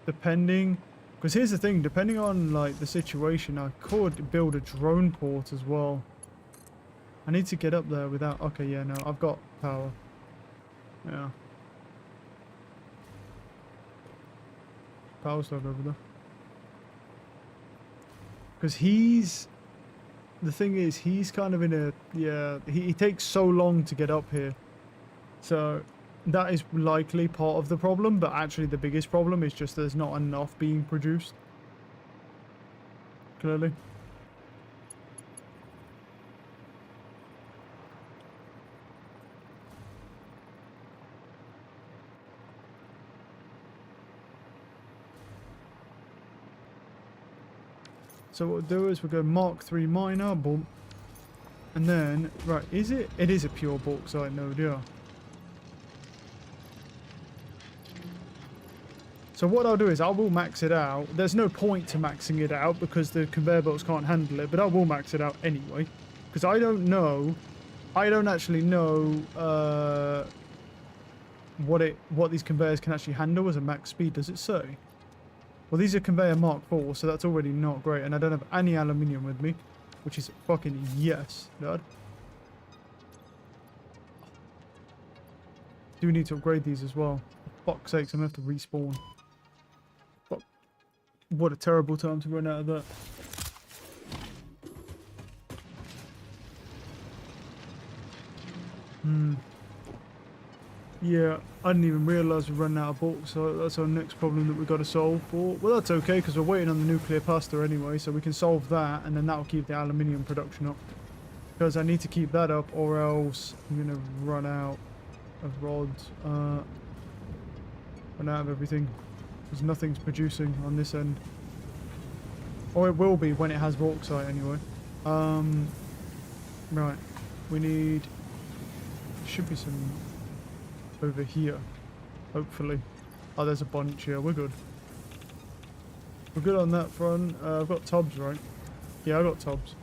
Depending, because here's the thing, depending on like the situation, I could build a drone port as well. I need to get up there without, okay, yeah, no, I've got power. Yeah. Power slug over there. Because the thing is, he's kind of in a, yeah, he takes so long to get up here. So that is likely part of the problem, but actually the biggest problem is just there's not enough being produced. Clearly. So what we'll do is we'll go Mark III miner, boom. And then, right, is it? It is a pure bauxite node, yeah. So what I'll do is I will max it out. There's no point to maxing it out because the conveyor belts can't handle it, but I will max it out anyway. Because I don't actually know what these conveyors can actually handle as a max speed, does it say? Well, these are conveyor Mark IV, so that's already not great, and I don't have any aluminium with me, which is fucking yes, Dad. Do need to upgrade these as well. For fuck's sakes, I'm gonna have to respawn. Fuck. What a terrible time to run out of that. Yeah, I didn't even realise we're running out of bulk, so that's our next problem that we've got to solve for. Well, that's okay, because we're waiting on the nuclear pasta anyway, so we can solve that, and then that'll keep the aluminium production up. Because I need to keep that up, or else I'm going to run out of rods. Run out of everything. Because nothing's producing on this end. Or it will be when it has bauxite anyway. Right. We need... should be some... over here, hopefully. Oh, there's a bunch here. We're good. We're good on that front. I've got tubs, right? Yeah, I got tubs.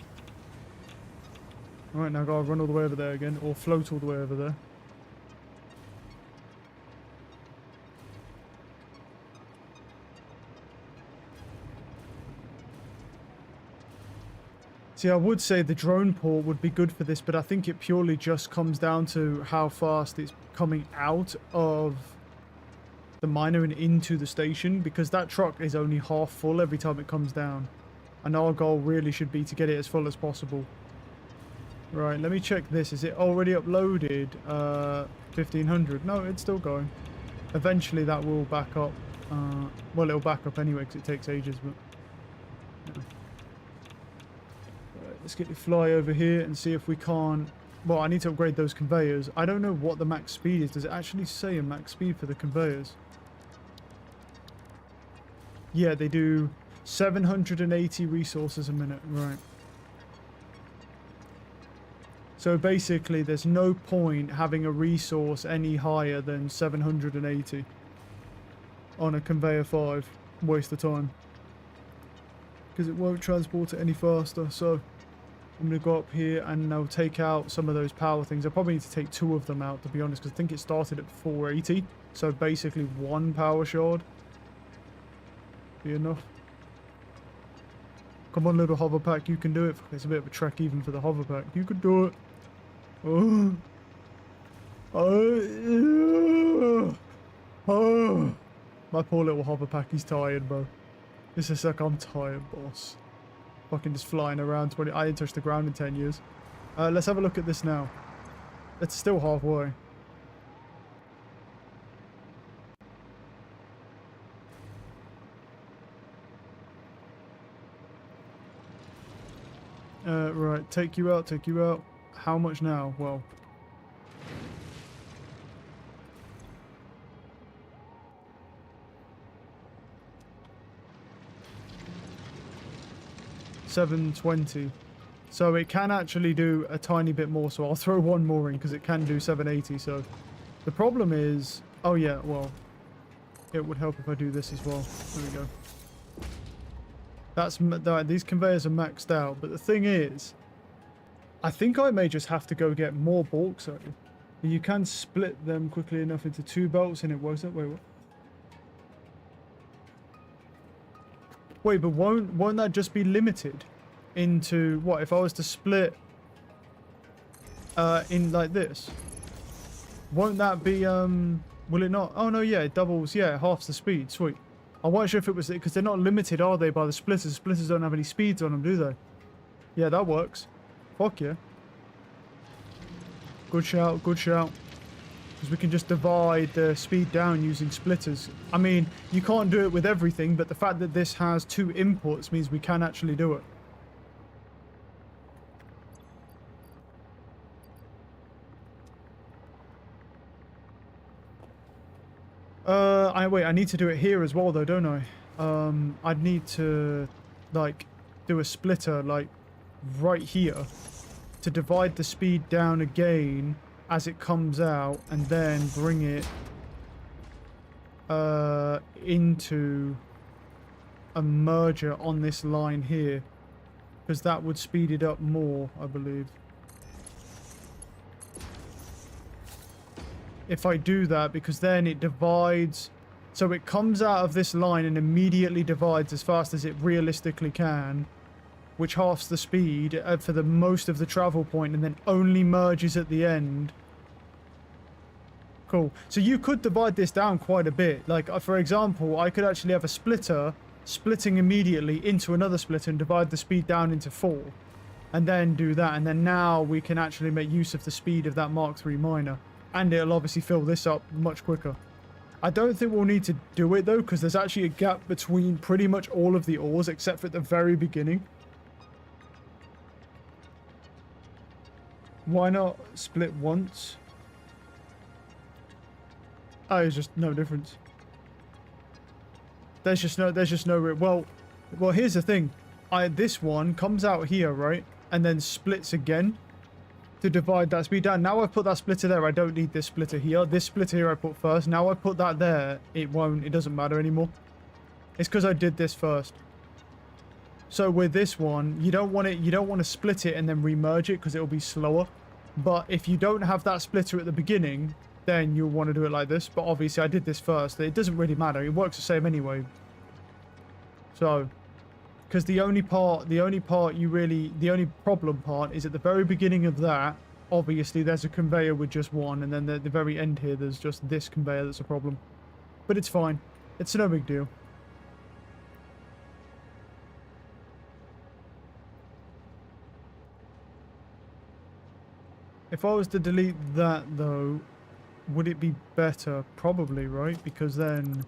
Alright, now I've got to run all the way over there again, or float all the way over there. See, I would say the drone port would be good for this, but I think it purely just comes down to how fast it's coming out of the miner and into the station, because that truck is only half full every time it comes down. And our goal really should be to get it as full as possible. Right, let me check this. Is it already uploaded 1500? No, it's still going. Eventually that will back up. Well, it'll back up anyway because it takes ages, but... Yeah. Right, let's get the fly over here and see if we can't... Well, I need to upgrade those conveyors. I don't know what the max speed is. Does it actually say a max speed for the conveyors? Yeah, they do 780 resources a minute. Right. So basically, there's no point having a resource any higher than 780 on a conveyor 5. Waste of time. Because it won't transport it any faster. So I'm going to go up here and I'll take out some of those power things. I probably need to take 2 of them out, to be honest, because I think it started at 480. So basically 1 power shard. Be enough. Come on, little hover pack, you can do it. It's a bit of a trek even for the hover pack. You can do it. Oh. Oh. My poor little hover pack, he's tired, bro. This is like, I'm tired, boss. Fucking just flying around 20... I ain't touched the ground in 10 years. Let's have a look at this now. It's still halfway. Right, take you out, take you out. How much now? Well... 720. So it can actually do a tiny bit more, so I'll throw 1 more in because it can do 780. So the problem is... Oh yeah, well... It would help if I do this as well. There we go. These conveyors are maxed out, but the thing is... I think I may just have to go get more bauxite. You can split them quickly enough into 2 belts and it works that way. Wait, but won't that just be limited into what if I was to split in like this? Won't that be will it not? Oh no, yeah, it doubles, yeah, halves the speed. Sweet. I wasn't sure if it was because they're not limited, are they, by the splitters? Splitters don't have any speeds on them, do they? Yeah, that works. Fuck yeah. Good shout, good shout. Because we can just divide the speed down using splitters. I mean, you can't do it with everything, but the fact that this has 2 inputs means we can actually do it. Wait, I need to do it here as well though, don't I? I'd need to, like, do a splitter, like, right here to divide the speed down again as it comes out, and then bring it into a merger on this line here, because that would speed it up more, I believe. If I do that, because then it divides, so it comes out of this line and immediately divides as fast as it realistically can, which halves the speed for the most of the travel point, and then only merges at the end. Cool. So you could divide this down quite a bit. Like, for example, I could actually have a splitter splitting immediately into another splitter and divide the speed down into 4. And then do that. And then now we can actually make use of the speed of that Mark III miner. And it'll obviously fill this up much quicker. I don't think we'll need to do it, though, because there's actually a gap between pretty much all of the ores, except for at the very beginning. Why not split once? Oh, it's just no difference. There's just no well, here's the thing. This one comes out here, right? And then splits again to divide that speed down. Now I've put that splitter there. I don't need this splitter here. This splitter here I put first. Now I put that there. It doesn't matter anymore. It's because I did this first. So with this one, you don't want to split it and then remerge it because it'll be slower. But if you don't have that splitter at the beginning, then you'll want to do it like this. But obviously I did this first. It doesn't really matter. It works the same anyway. So, because the only problem part is at the very beginning of that, obviously there's a conveyor with just one, and then at the very end here there's just this conveyor that's a problem. But it's fine. It's no big deal. If I was to delete that, though, would it be better? Probably, right? Because then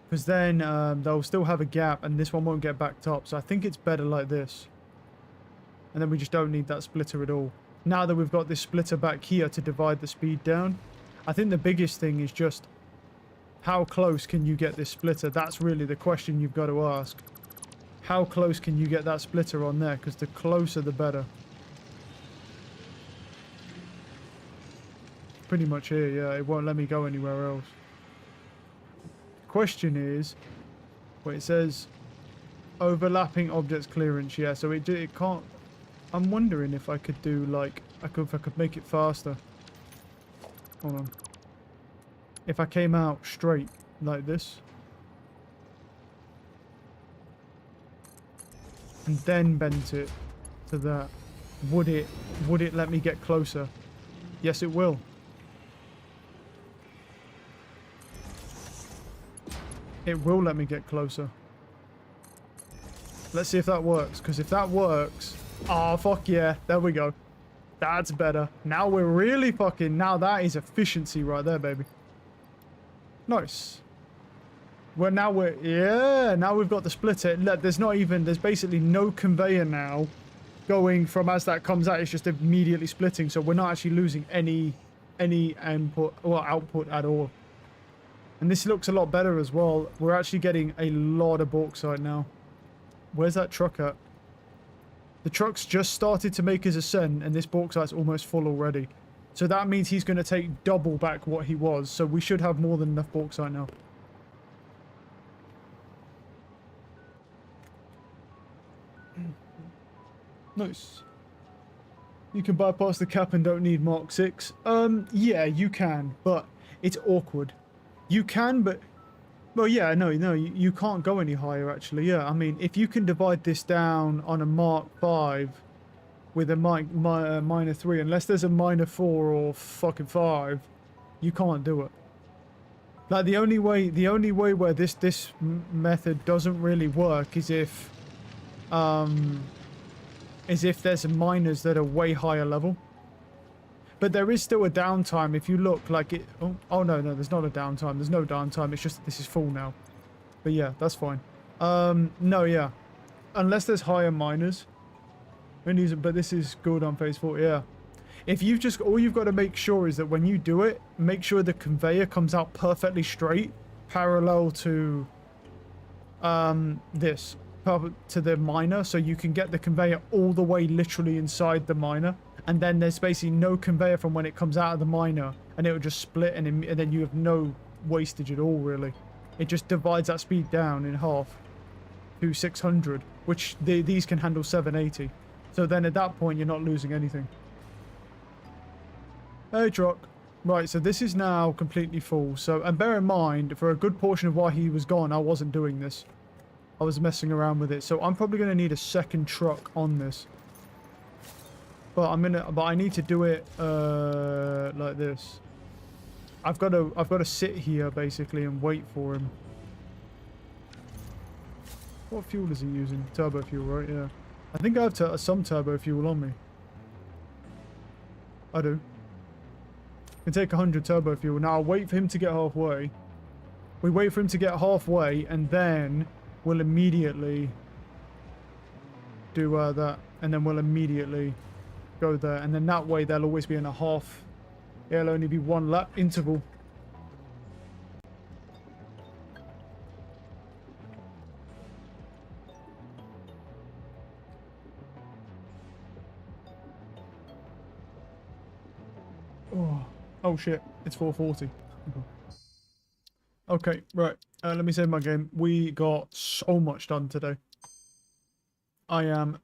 they'll still have a gap and this one won't get backed up. So I think it's better like this. And then we just don't need that splitter at all. Now that we've got this splitter back here to divide the speed down, I think the biggest thing is just how close can you get this splitter? That's really the question you've got to ask. How close can you get that splitter on there? Because the closer the better. Pretty much here, yeah. It won't let me go anywhere else. Question is, well, it says overlapping objects clearance, yeah. So it can't. I'm wondering if I could do like if I could make it faster. Hold on. If I came out straight like this, and then bent it to that, would it let me get closer? Yes, it will. It will let me get closer. Let's see if that works, because if that works, oh fuck yeah, there we go. That's better. Now we're really fucking, now that is efficiency right there, baby. Nice. Well, now now we've got the splitter. Look, there's basically no conveyor now going from as that comes out. It's just immediately splitting, so we're not actually losing any input or output at all. And this looks a lot better as well. We're actually getting a lot of bauxite now. Where's that truck at? The truck's just started to make his ascent, and this bauxite's almost full already. So that means he's going to take double back what he was. So we should have more than enough bauxite now. Nice. You can bypass the cap and don't need Mark 6. Yeah, you can, but it's awkward. You can, but... Well, yeah, no, you can't go any higher, actually. Yeah, I mean, if you can divide this down on a Mark 5 with a minor 3, unless there's a minor 4 or fucking 5, you can't do it. Like, the only way where this method doesn't really work is if there's miners that are way higher level. But there is still a downtime if you look like it. Oh no, there's not a downtime. There's no downtime. It's just that this is full now. But yeah, that's fine. No, yeah. Unless there's higher miners. But this is good on phase 4, yeah. If you've just, all you've got to make sure is that when you do it, make sure the conveyor comes out perfectly straight, parallel to this, to the miner, so you can get the conveyor all the way literally inside the miner. And then there's basically no conveyor from when it comes out of the miner, and it will just split, and then you have no wastage at all, really. It just divides that speed down in half to 600, which these can handle 780. So then at that point, you're not losing anything. Hey, truck. Right, so this is now completely full. So, and bear in mind, for a good portion of while he was gone, I wasn't doing this. I was messing around with it. So I'm probably going to need a second truck on this. But I need to do it like this. I've got to sit here basically and wait for him. What fuel is he using? Turbo fuel, right? Yeah. I think I have some turbo fuel on me. I do. I can take 100 turbo fuel. Now I'll wait for him to get halfway. We wait for him to get halfway, and then we'll immediately do that, and then we'll immediately go there, and then that way they'll always be in a half. It'll only be one lap interval. Oh shit, it's 4:40. Okay, right. Let me save my game. We got so much done today. I am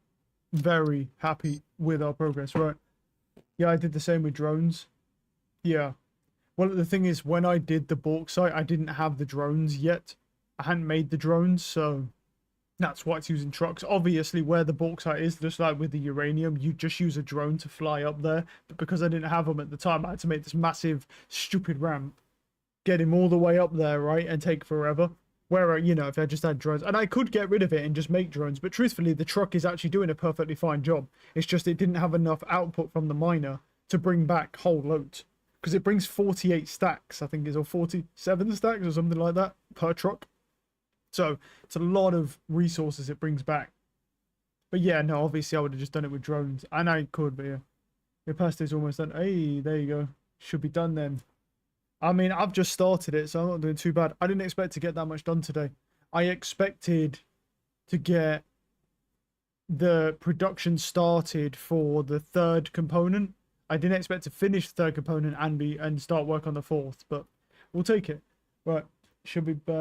very happy with our progress, right? Yeah, I did the same with drones. Yeah. Well, the thing is, when I did the bauxite, I didn't have the drones yet. I hadn't made the drones, so that's why it's using trucks. Obviously, where the bauxite is, just like with the uranium, you just use a drone to fly up there. But because I didn't have them at the time, I had to make this massive, stupid ramp, get him all the way up there, right, and take forever. Where, you know, if I just had drones, and I could get rid of it and just make drones, but truthfully, the truck is actually doing a perfectly fine job. It's just it didn't have enough output from the miner to bring back whole loads. Because it brings 48 stacks, I think, is or 47 stacks or something like that per truck. So it's a lot of resources it brings back. But yeah, no, obviously I would have just done it with drones. And I could, but yeah. Your past is almost done. Hey, there you go. Should be done then. I mean, I've just started it, so I'm not doing too bad. I didn't expect to get that much done today. I expected to get the production started for the third component. I didn't expect to finish the third component and start work on the fourth, but we'll take it. Right, should be back.